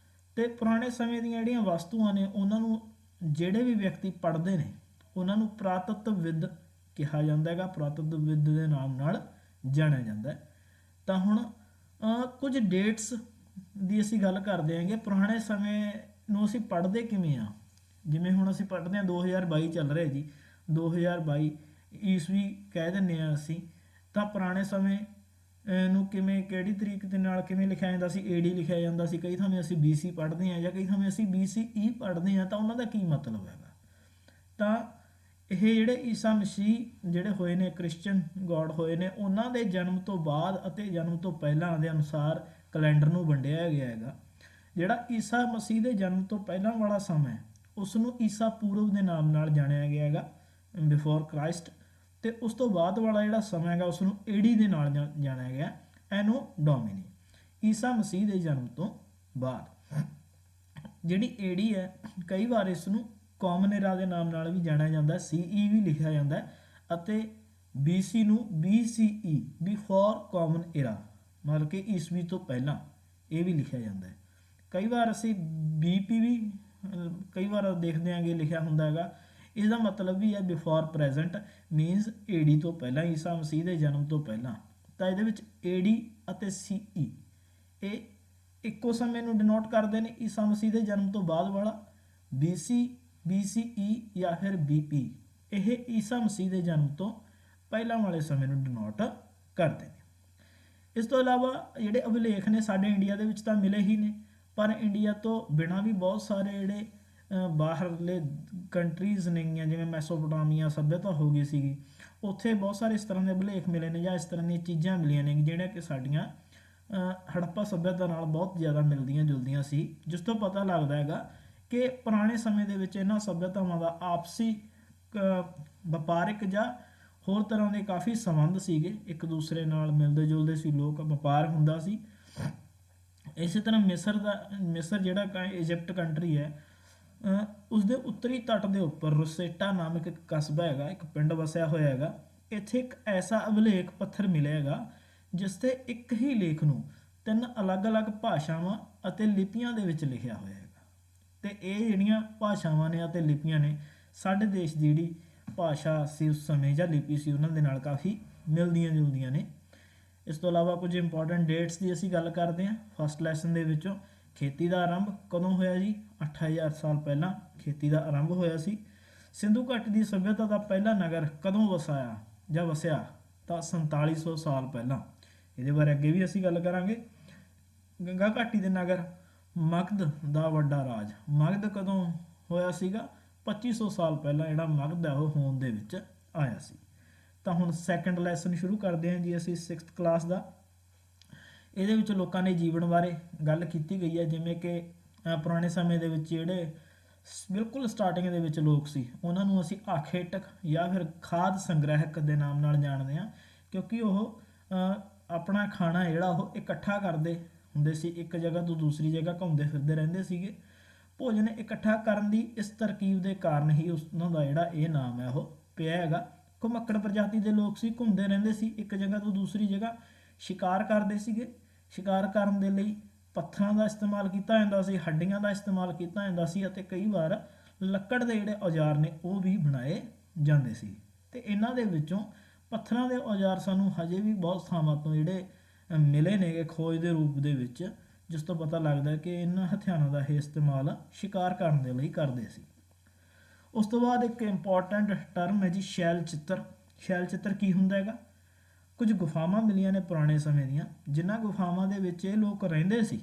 ਤੇ ਪੁਰਾਣੇ ਸਮੇਂ ਦੀਆਂ ਜਿਹੜੀਆਂ ਵਸਤੂਆਂ ਨੇ ਉਹਨਾਂ ਨੂੰ ਜਿਹੜੇ ਵੀ ਵਿਅਕਤੀ ਪੜ੍ਹਦੇ ਨੇ ਉਹਨਾਂ ਨੂੰ ਪੁਰਾਤੱਤਵਵਿਦ ਕਿਹਾ ਜਾਂਦਾ ਹੈਗਾ, ਪੁਰਾਤੱਤਵਵਿਦ ਦੇ ਨਾਮ ਨਾਲ ਜਾਣਿਆ ਜਾਂਦਾ। ਤਾਂ ਹੁਣ ਕੁਝ ਡੇਟਸ ਦੀ ਅਸੀਂ ਗੱਲ ਕਰਦੇ ਹਾਂਗੇ। ਪੁਰਾਣੇ ਸਮੇਂ ਨੂੰ ਅਸੀਂ ਪੜ੍ਹਦੇ ਕਿਵੇਂ ਆ? ਜਿਵੇਂ ਹੁਣ ਅਸੀਂ ਪੜ੍ਹਦੇ ਹਾਂ 2022 ਚੱਲ ਰਿਹਾ ਜੀ, 2022 ਈਸਵੀ ਕਹਿ ਦਿੰਦੇ ਹਾਂ ਅਸੀਂ। ਤਾਂ ਪੁਰਾਣੇ ਸਮੇਂ ਨੂੰ ਕਿਵੇਂ, ਕਿਹੜੀ ਤਰੀਕ ਦੇ ਨਾਲ ਕਿਵੇਂ ਲਿਖਿਆ ਜਾਂਦਾ ਸੀ? AD ਲਿਖਿਆ ਜਾਂਦਾ ਸੀ। ਕਈ ਥਾਵੇਂ ਅਸੀਂ BC ਪੜ੍ਹਦੇ ਹਾਂ ਜਾਂ ਕਈ ਥਾਵੇਂ ਅਸੀਂ BCE ਪੜ੍ਹਦੇ ਹਾਂ। ਤਾਂ ਉਹਨਾਂ ਦਾ ਕੀ ਮਤਲਬ ਹੈਗਾ? ਤਾਂ ਇਹ ਜਿਹੜੇ ਈਸਾ ਮਸੀਹ ਜਿਹੜੇ ਹੋਏ ਨੇ, ਕ੍ਰਿਸਚਨ ਗੋਡ ਹੋਏ ਨੇ, ਉਹਨਾਂ ਦੇ ਜਨਮ ਤੋਂ ਬਾਅਦ ਅਤੇ ਜਨਮ ਤੋਂ ਪਹਿਲਾਂ ਦੇ ਅਨੁਸਾਰ ਕੈਲੰਡਰ ਨੂੰ ਵੰਡਿਆ ਗਿਆ ਹੈਗਾ। ਜਿਹੜਾ ਈਸਾ ਮਸੀਹ ਦੇ ਜਨਮ ਤੋਂ ਪਹਿਲਾਂ ਵਾਲਾ ਸਮਾਂ ਉਸ ਨੂੰ ਈਸਾ ਪੂਰਵ ਦੇ ਨਾਮ ਨਾਲ ਜਾਣਿਆ ਗਿਆ ਹੈਗਾ, ਬਿਫੋਰ ਕ੍ਰਾਈਸਟ। ਤੇ ਉਸ ਤੋਂ ਬਾਅਦ ਵਾਲਾ ਜਿਹੜਾ ਸਮਾਂ ਹੈਗਾ ਉਸ ਨੂੰ AD ਦੇ ਨਾਲ ਜਾਣਿਆ ਗਿਆ, ਐਨੋ ਡੋਮਿਨੀ, ਈਸਾ ਮਸੀਹ ਦੇ ਜਨਮ ਤੋਂ ਬਾਅਦ। ਜਿਹੜੀ ਏਡੀ ਹੈ ਕਈ ਵਾਰ ਇਸ ਨੂੰ ਕਾਮਨ ਏਰਾ ਦੇ ਨਾਮ ਨਾਲ ਵੀ ਜਾਣਿਆ ਜਾਂਦਾ, ਸੀਈ ਵੀ ਲਿਖਿਆ ਜਾਂਦਾ ਅਤੇ BC ਨੂੰ BCE ਬਿਫੋਰ ਕਾਮਨ ਏਰਾ ਮਤਲਬ ਕਿ ਈਸਵੀ ਤੋਂ ਪਹਿਲਾਂ ਇਹ ਵੀ ਲਿਖਿਆ ਜਾਂਦਾ ਹੈ। ਕਈ ਵਾਰ ਅਸੀਂ BP ਵੀ ਕਈ ਵਾਰ ਦੇਖਦੇ ਆਂਗੇ ਲਿਖਿਆ ਹੁੰਦਾ ਹੈਗਾ, इसका मतलब भी है बिफोर प्रेजेंट मीनस AD तो पहला, ईसा मसीह के जन्म तो पहला। तो ये AD और CE ये इक्को समय में डिनोट करते हैं, ईसा मसीह के जन्म तो बाद वाला BC BCE या फिर BP यह ईसा मसीह के जन्म तो पहला वाले समय में डिनोट करते हैं। इस तो इलावा जोड़े अभिलेख ने साढ़े इंडिया के तो मिले ही ने, पर इंडिया तो बिना भी बहुत सारे जोड़े बाहरले कंट्रीज़ ने जिवें मैसोपोटामिया सभ्यता हो गई सी, उत्थे बहुत सारे इस तरह के अभिलेख मिले ने या इस तरह दी चीज़ां मिलियां ने जिहड़ियां कि साडियां हड़प्पा सभ्यता नाल बहुत ज़्यादा मिलदियां जुलदियां सी, जिस तो पता लगदा हैगा कि पुराने समय दे विच इन्हां सभ्यतावां दा आपसी वपारिक जां होर तरह के काफ़ी संबंध सीगे, एक दूसरे नाल मिलदे जुलदे सी लोग, वपार हुंदा सी। इस तरह मिस्र जिहड़ा इजिप्ट कंट्री है उसके उत्तरी तट के उपर रोसेटा नामक एक कस्बा है, एक पिंड वसिया होया है। इत्थे एक ऐसा अभिलेख पत्थर मिलेगा जिसते एक ही लेख नूं 3 अलग अलग भाषावां अते लिपियां दे विच लिखिया होया है। ते ये जिहड़ियां भाषावां ने अते लिपियां ने साडे देश दी जिहड़ी भाषा सी उस समय जां लिपि सी उन्हां दे नाल काफ़ी मिलदियां जुलदियां ने। इस तो इलावा कुछ इंपॉर्टेंट डेट्स की असीं गल करते हैं। फस्ट लैसन दे विचों खेती का आरंभ कदों होया जी? 8000 साल पहला खेती का आरंभ होया सी। सिंधु घाटी की सभ्यता का पहला नगर कदों वसाया जां वसिया? तो 4700 साल पहला। ये बारे अगे भी असीं गल करांगे। गंगा घाटी के नगर मगध का वड्डा राज, मगध कदों होया सीगा? 2500 साल पहला जिहड़ा मगध है वो होंद दे विच आया सी। तो हुण सैकेंड लैसन शुरू करते हैं जी असीं 6th क्लास का। ਇਹਦੇ ਵਿੱਚ ਲੋਕਾਂ ਦੇ ਜੀਵਨ ਬਾਰੇ ਗੱਲ ਕੀਤੀ ਗਈ ਹੈ, ਜਿਵੇਂ ਕਿ ਪੁਰਾਣੇ ਸਮੇਂ ਦੇ ਵਿੱਚ ਜਿਹੜੇ ਬਿਲਕੁਲ ਸਟਾਰਟਿੰਗ ਦੇ ਵਿੱਚ ਲੋਕ ਸੀ ਉਹਨਾਂ ਨੂੰ ਅਸੀਂ ਆਖੇਟਕ ਜਾਂ ਫਿਰ ਖਾਦ ਸੰਗ੍ਰਹਿਕ ਦੇ ਨਾਮ ਨਾਲ ਜਾਣਦੇ ਹਾਂ, ਕਿਉਂਕਿ ਉਹ ਆਪਣਾ ਖਾਣਾ ਜਿਹੜਾ ਉਹ ਇਕੱਠਾ ਕਰਦੇ ਹੁੰਦੇ ਸੀ, ਇੱਕ ਜਗ੍ਹਾ ਤੋਂ ਦੂਸਰੀ ਜਗ੍ਹਾ ਘੁੰਮਦੇ ਫਿਰਦੇ ਰਹਿੰਦੇ ਸੀਗੇ। ਭੋਜਨ ਇਕੱਠਾ ਕਰਨ ਦੀ ਇਸ ਤਰਕੀਬ ਦੇ ਕਾਰਨ ਹੀ ਉਹਨਾਂ ਦਾ ਜਿਹੜਾ ਇਹ ਨਾਮ ਹੈ ਉਹ ਪਿਆ ਹੈਗਾ। ਘੁਮੱਕੜ ਪ੍ਰਜਾਤੀ ਦੇ ਲੋਕ ਸੀ, ਘੁੰਮਦੇ ਰਹਿੰਦੇ ਸੀ ਇੱਕ ਜਗ੍ਹਾ ਤੋਂ ਦੂਸਰੀ ਜਗ੍ਹਾ, शिकार करते ਸੀਗੇ। शिकार ਕਰਨ ਦੇ ਲਈ ਪੱਥਰਾਂ ਦਾ ਇਸਤੇਮਾਲ ਕੀਤਾ ਜਾਂਦਾ ਸੀ, ਹੱਡੀਆਂ ਦਾ ਇਸਤੇਮਾਲ ਕੀਤਾ ਜਾਂਦਾ ਸੀ ਅਤੇ ਕਈ ਵਾਰ ਲੱਕੜ ਦੇ ਜਿਹੜੇ ਔਜ਼ਾਰ ਨੇ ਉਹ ਵੀ ਬਣਾਏ ਜਾਂਦੇ ਸੀ। ਤੇ ਇਹਨਾਂ ਦੇ ਵਿੱਚੋਂ ਪੱਥਰਾਂ ਦੇ ਔਜ਼ਾਰ ਸਾਨੂੰ ਹਜੇ ਵੀ ਬਹੁਤ ਥਾਵਾਂ ਤੋਂ ਜਿਹੜੇ ਮਿਲੇ ਨੇ ਖੋਜ ਦੇ ਰੂਪ ਦੇ ਵਿੱਚ, ਜਿਸ ਤੋਂ ਪਤਾ ਲੱਗਦਾ ਕਿ ਇਹਨਾਂ ਹਥਿਆਰਾਂ ਦਾ ਇਹ ਇਸਤੇਮਾਲ ਸ਼ਿਕਾਰ ਕਰਨ ਦੇ ਲਈ ਕਰਦੇ ਸੀ। ਉਸ ਤੋਂ ਬਾਅਦ ਇੱਕ ਇੰਪੋਰਟੈਂਟ ਟਰਮ ਹੈ ਜੀ ਸ਼ੈਲ ਚਿੱਤਰ। ਸ਼ੈਲ ਚਿੱਤਰ ਕੀ ਹੁੰਦਾ ਹੈਗਾ? कुछ गुफावां मिलियां ने पुराने समय दियां, जिन्हां गुफावां दे विच ये लोग रहिंदे सी,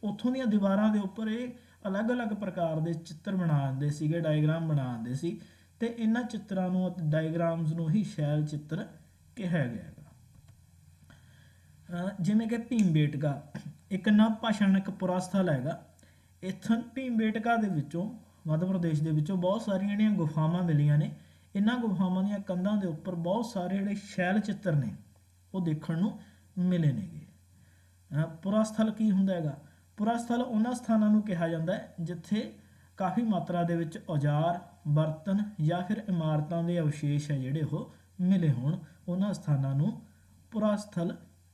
उत्थों दीयां दीवारां दे उपर ये अलग अलग प्रकार दे चित्र बनाते सीगे, डायग्राम बनाते सी, ते इन्हां चित्रां नूं डायग्राम्स नूं ही शैल चित्र कहा गया। जिवें कि भीमबेटका एक नव भाषणक पुरा स्थल हैगा। इत्थों भीमबेटका दे विचों मध्य प्रदेश दे विचों बहुत सारियां जिहड़ियां गुफावां मिलियां ने। इन्हां गुफावां दीयां कंधां दे उपर बहुत सारे जिहड़े शैल चित्र ने वो देखण नूं मिले नेगे। पुरा स्थल की हुंदा हैगा? पुरा स्थल उन्हां स्थानां नूं कहा जांदा है जिथे काफ़ी मात्रा दे विच औजार, बर्तन या फिर इमारतां दे अवशेष है जिहड़े वो मिले होण, उन्हां स्थानां नूं पुरा स्थल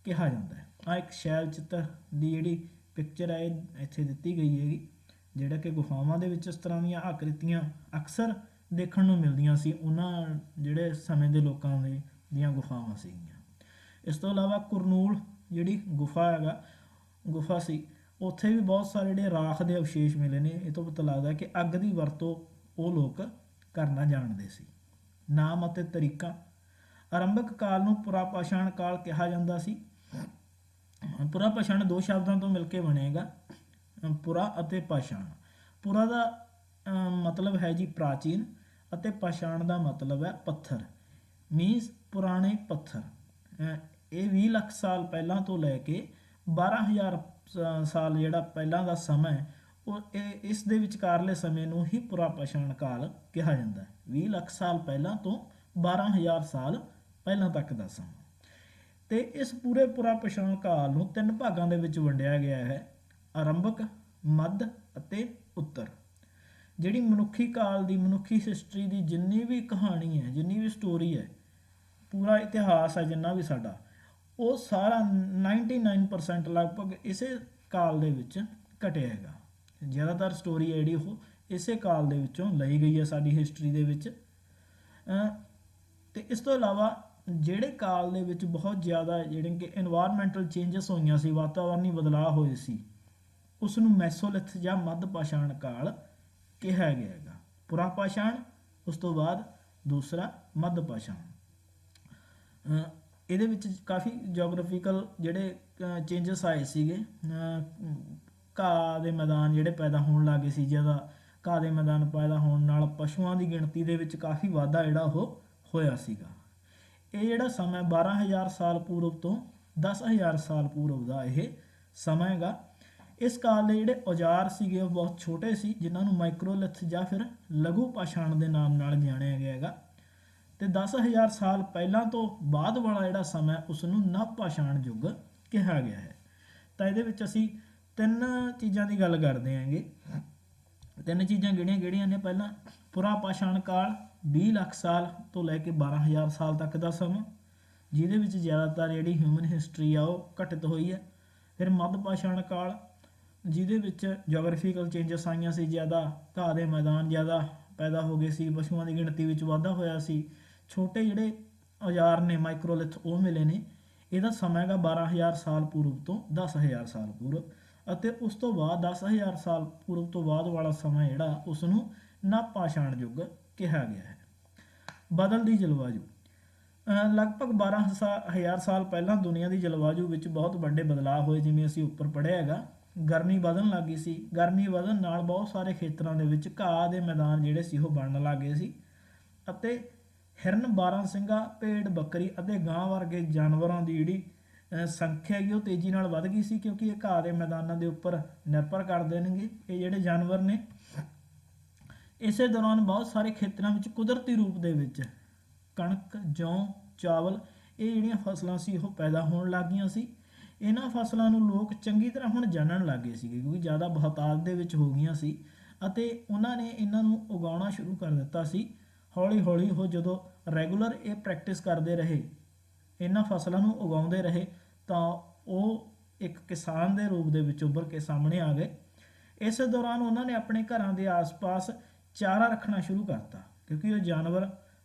कहा जांदा है। आ एक शैल चित्र दी जिहड़ी पिक्चर है इत्थे दित्ती गई हैगी, जिहड़ा कि गुफावां दे विच इस तरह दीयां आकृतियां अक्सर देखण नूं मिलदियां सी उन्हां जिहड़े समय दे लोकां दीयां गुफावां सीगीआं। इस तो इलावा कुरनूल जिहड़ी गुफा हैगा गुफा सी, उत्थे भी बहुत सारे जिहड़े राख दे अवशेष मिले ने। इह तों पता लगदा कि अग दी वरतों ਉਹ ਲੋਕ ਕਰਨਾ ਜਾਣਦੇ ਸੀ। ਨਾਮ ਅਤੇ ਤਰੀਕਾ। ਆਰੰਭਕ ਕਾਲ ਨੂੰ ਪੁਰਾਪਾਸ਼ਾਣ ਕਾਲ ਕਿਹਾ ਜਾਂਦਾ ਸੀ। ਪੁਰਾਪਾਸ਼ਾਣ ਦੋ ਸ਼ਬਦਾਂ ਤੋਂ ਮਿਲ ਕੇ ਬਣੇਗਾ, ਪੁਰਾ ਅਤੇ ਪਾਸ਼ਾਣ। ਪੁਰਾ ਦਾ मतलब है जी प्राचीन ਅਤੇ ਪਾਸ਼ਾਣ ਦਾ मतलब है पत्थर, मीनस पुराने पत्थर। ਇਹ 20 ਲੱਖ ਸਾਲ ਪਹਿਲਾਂ ਤੋਂ ਲੈ ਕੇ 12000 ਸਾਲ ਜਿਹੜਾ ਪਹਿਲਾਂ ਦਾ ਸਮਾਂ ਹੈ ਉਹ ਇਸ ਦੇ ਵਿਚਕਾਰਲੇ ਸਮੇਂ ਨੂੰ ਹੀ ਪੁਰਾਪਾਸ਼ਾਣ ਕਾਲ ਕਿਹਾ ਜਾਂਦਾ ਹੈ। 20 ਲੱਖ ਸਾਲ ਪਹਿਲਾਂ ਤੋਂ 12000 ਸਾਲ ਪਹਿਲਾਂ ਤੱਕ ਦਾ ਸਮਾਂ। ਤੇ ਇਸ ਪੂਰੇ ਪੁਰਾਪਾਸ਼ਾਣ ਕਾਲ ਨੂੰ 3 ਭਾਗਾਂ ਦੇ ਵਿੱਚ ਵੰਡਿਆ ਗਿਆ ਹੈ। ਆਰੰਭਕ ਮੱਧ ਅਤੇ ਉੱਤਰ। ਜਿਹੜੀ ਮਨੁੱਖੀ ਕਾਲ ਦੀ, ਮਨੁੱਖੀ ਹਿਸਟਰੀ ਦੀ ਜਿੰਨੀ ਵੀ ਕਹਾਣੀ ਹੈ, ਜਿੰਨੀ ਵੀ ਸਟੋਰੀ ਹੈ, ਪੂਰਾ ਇਤਿਹਾਸ ਹੈ ਜਿੰਨਾ ਵੀ ਸਾਡਾ, ਉਹ ਸਾਰਾ 99% ਲਗਭਗ ਇਸੇ ਕਾਲ ਦੇ ਵਿੱਚ ਘਟਿਆ ਹੈਗਾ। ਜ਼ਿਆਦਾਤਰ ਸਟੋਰੀ ਹੈ ਜਿਹੜੀ ਉਹ ਇਸੇ ਕਾਲ ਦੇ ਵਿੱਚੋਂ ਲਈ ਗਈ ਹੈ ਸਾਡੀ ਹਿਸਟਰੀ ਦੇ ਵਿੱਚ। ਅਤੇ ਇਸ ਤੋਂ ਇਲਾਵਾ ਜਿਹੜੇ ਕਾਲ ਦੇ ਵਿੱਚ ਬਹੁਤ ਜ਼ਿਆਦਾ ਜਿਹੜੇ ਕਿ ਇਨਵਾਇਰਮੈਂਟਲ ਚੇਂਜਸ ਹੋਈਆਂ ਸੀ, ਵਾਤਾਵਰਣੀ ਬਦਲਾਅ ਹੋਏ ਸੀ, ਉਸ ਨੂੰ ਮੈਸੋਲਿਥ ਜਾਂ ਮੱਧ ਪਾਸ਼ਾਣ ਕਾਲ ਕਿਹਾ ਗਿਆ ਹੈਗਾ। ਪੁਰਾ ਪਾਸ਼ਾਣ, ਉਸ ਤੋਂ ਬਾਅਦ ਦੂਸਰਾ ਮੱਧ ਪਾਸ਼ਾਣ। ਇਹਦੇ ਵਿੱਚ ਕਾਫੀ ਜੋਗ੍ਰਾਫੀਕਲ ਜਿਹੜੇ ਚੇਂਜਸ ਆਏ ਸੀਗੇ। ਘਾਹ ਦੇ ਮੈਦਾਨ ਜਿਹੜੇ ਪੈਦਾ ਹੋਣ ਲੱਗੇ ਸੀ, ਜ਼ਿਆਦਾ ਘਾਹ ਦੇ ਮੈਦਾਨ ਪੈਦਾ ਹੋਣ ਨਾਲ ਪਸ਼ੂਆਂ ਦੀ ਗਿਣਤੀ ਦੇ ਵਿੱਚ ਕਾਫੀ ਵਾਧਾ ਜਿਹੜਾ ਉਹ ਹੋਇਆ ਸੀਗਾ। ਇਹ ਜਿਹੜਾ ਸਮਾਂ 12,000 ਸਾਲ ਪੂਰਵ ਤੋਂ 10,000 ਸਾਲ ਪੂਰਵ ਦਾ ਇਹ ਸਮਾਂ ਹੈਗਾ। ਇਸ ਕਾਲ ਦੇ ਜਿਹੜੇ ਔਜ਼ਾਰ ਸੀਗੇ ਉਹ ਬਹੁਤ ਛੋਟੇ ਸੀ, ਜਿਨ੍ਹਾਂ ਨੂੰ ਮਾਈਕਰੋਲਿਥ ਜਾਂ ਫਿਰ ਲਘੂ ਪਾਸ਼ਾਣ ਦੇ ਨਾਮ ਨਾਲ ਜਾਣਿਆ ਗਿਆ ਹੈਗਾ। ਅਤੇ 10,000 ਸਾਲ ਪਹਿਲਾਂ ਤੋਂ ਬਾਅਦ ਵਾਲਾ ਜਿਹੜਾ ਸਮਾਂ ਉਸ ਨੂੰ ਨਵ ਪਾਸ਼ਾਣ ਯੁੱਗ ਕਿਹਾ ਗਿਆ ਹੈ। ਤਾਂ ਇਹਦੇ ਵਿੱਚ ਅਸੀਂ ਤਿੰਨ ਚੀਜ਼ਾਂ ਦੀ ਗੱਲ ਕਰਦੇ ਹਾਂਗੇ। ਤਿੰਨ ਚੀਜ਼ਾਂ ਕਿਹੜੀਆਂ ਨੇ? ਪਹਿਲਾਂ ਪੁਰਾ ਪਾਸ਼ਾਣ ਕਾਲ 20 ਲੱਖ ਸਾਲ ਤੋਂ ਲੈ ਕੇ 12,000 ਸਾਲ ਤੱਕ ਦਾ ਸਮਾਂ, ਜਿਹਦੇ ਵਿੱਚ ਜ਼ਿਆਦਾਤਰ ਜਿਹੜੀ ਹਿਊਮਨ ਹਿਸਟਰੀ ਆ ਉਹ ਘਟਿਤ ਹੋਈ ਹੈ। ਫਿਰ ਮੱਧ ਪਾਸ਼ਾਣ ਕਾਲ, ਜਿਹਦੇ ਵਿੱਚ ਜੋਗ੍ਰਾਫੀਕਲ ਚੇਂਜਸ ਆਈਆਂ ਸੀ, ਜ਼ਿਆਦਾ ਘਾਹ ਦੇ ਮੈਦਾਨ ਜ਼ਿਆਦਾ ਪੈਦਾ ਹੋ ਗਏ ਸੀ, ਪਸ਼ੂਆਂ ਦੀ ਗਿਣਤੀ ਵਿੱਚ ਵਾਧਾ ਹੋਇਆ ਸੀ, ਛੋਟੇ ਜਿਹੜੇ ਔਜ਼ਾਰ ਨੇ ਮਾਈਕਰੋਲਿਥ ਉਹ ਮਿਲੇ ਨੇ। ਇਹਦਾ ਸਮਾਂ ਹੈਗਾ 12,000 ਸਾਲ ਪੂਰਵ ਤੋਂ 10,000 ਸਾਲ ਪੂਰਵ। ਅਤੇ ਉਸ ਤੋਂ ਬਾਅਦ 10,000 ਸਾਲ ਪੂਰਵ ਤੋਂ ਬਾਅਦ ਵਾਲਾ ਸਮਾਂ ਜਿਹੜਾ ਉਸ ਨੂੰ ਨਵ ਪਾਸ਼ਾਣ ਯੁੱਗ ਕਿਹਾ ਗਿਆ ਹੈ। ਬਦਲਦੀ ਜਲਵਾਯੂ, ਲਗਭਗ 12,000 ਸਾਲ ਪਹਿਲਾਂ ਦੁਨੀਆ ਦੀ ਜਲਵਾਯੂ ਵਿੱਚ ਬਹੁਤ ਵੱਡੇ ਬਦਲਾਅ ਹੋਏ। ਜਿਵੇਂ ਅਸੀਂ ਉੱਪਰ ਪੜ੍ਹਿਆ ਹੈਗਾ, ਗਰਮੀ ਵਧਣ ਲੱਗ ਗਈ ਸੀ। ਗਰਮੀ ਵਧਣ ਨਾਲ ਬਹੁਤ ਸਾਰੇ ਖੇਤਰਾਂ ਦੇ ਵਿੱਚ ਘਾਹ ਦੇ ਮੈਦਾਨ ਜਿਹੜੇ ਸੀ ਉਹ ਬਣਨ ਲੱਗ ਗਏ ਸੀ, ਅਤੇ ਹਿਰਨ, ਬਾਰਾਂਸਿੰਗਾ, ਭੇਡ, ਬੱਕਰੀ ਅਤੇ ਗਾਂ ਵਰਗੇ ਜਾਨਵਰਾਂ ਦੀ ਜਿਹੜੀ ਸੰਖਿਆ ਹੈਗੀ ਉਹ ਤੇਜ਼ੀ ਨਾਲ ਵੱਧ ਗਈ ਸੀ, ਕਿਉਂਕਿ ਇਹ ਘਾਹ ਦੇ ਮੈਦਾਨਾਂ ਦੇ ਉੱਪਰ ਨਿਰਭਰ ਕਰਦੇ ਨੇਗੇ ਇਹ ਜਿਹੜੇ ਜਾਨਵਰ ਨੇ। ਇਸੇ ਦੌਰਾਨ ਬਹੁਤ ਸਾਰੇ ਖੇਤਰਾਂ ਵਿੱਚ ਕੁਦਰਤੀ ਰੂਪ ਦੇ ਵਿੱਚ ਕਣਕ, ਜੌਂ, ਚਾਵਲ, ਇਹ ਜਿਹੜੀਆਂ ਫਸਲਾਂ ਸੀ ਉਹ ਪੈਦਾ ਹੋਣ ਲੱਗ ਗਈਆਂ ਸੀ। ਇਹਨਾਂ ਫਸਲਾਂ ਨੂੰ ਲੋਕ ਚੰਗੀ ਤਰ੍ਹਾਂ ਹੁਣ ਜਾਣਨ ਲੱਗ ਗਏ ਸੀਗੇ, ਕਿਉਂਕਿ ਜ਼ਿਆਦਾ ਬਹੁਤਾਤ ਦੇ ਵਿੱਚ ਹੋ ਗਈਆਂ ਸੀ, ਅਤੇ ਉਹਨਾਂ ਨੇ ਇਹਨਾਂ ਨੂੰ ਉਗਾਉਣਾ ਸ਼ੁਰੂ ਕਰ ਦਿੱਤਾ ਸੀ। ਹੌਲੀ ਹੌਲੀ ਉਹ ਜਦੋਂ ਰੈਗੂਲਰ ਇਹ ਪ੍ਰੈਕਟਿਸ ਕਰਦੇ ਰਹੇ, ਇਹਨਾਂ ਫਸਲਾਂ ਨੂੰ ਉਗਾਉਂਦੇ ਰਹੇ, ਤਾਂ ਉਹ ਇੱਕ ਕਿਸਾਨ ਦੇ ਰੂਪ ਦੇ ਵਿੱਚ ਉੱਭਰ ਕੇ ਸਾਹਮਣੇ ਆ ਗਏ। ਇਸ ਦੌਰਾਨ ਉਹਨਾਂ ਨੇ ਆਪਣੇ ਘਰਾਂ ਦੇ ਆਸ-ਪਾਸ ਚਾਰਾ ਰੱਖਣਾ ਸ਼ੁਰੂ ਕਰਤਾ, ਕਿਉਂਕਿ ਉਹ ਜਾਨਵਰ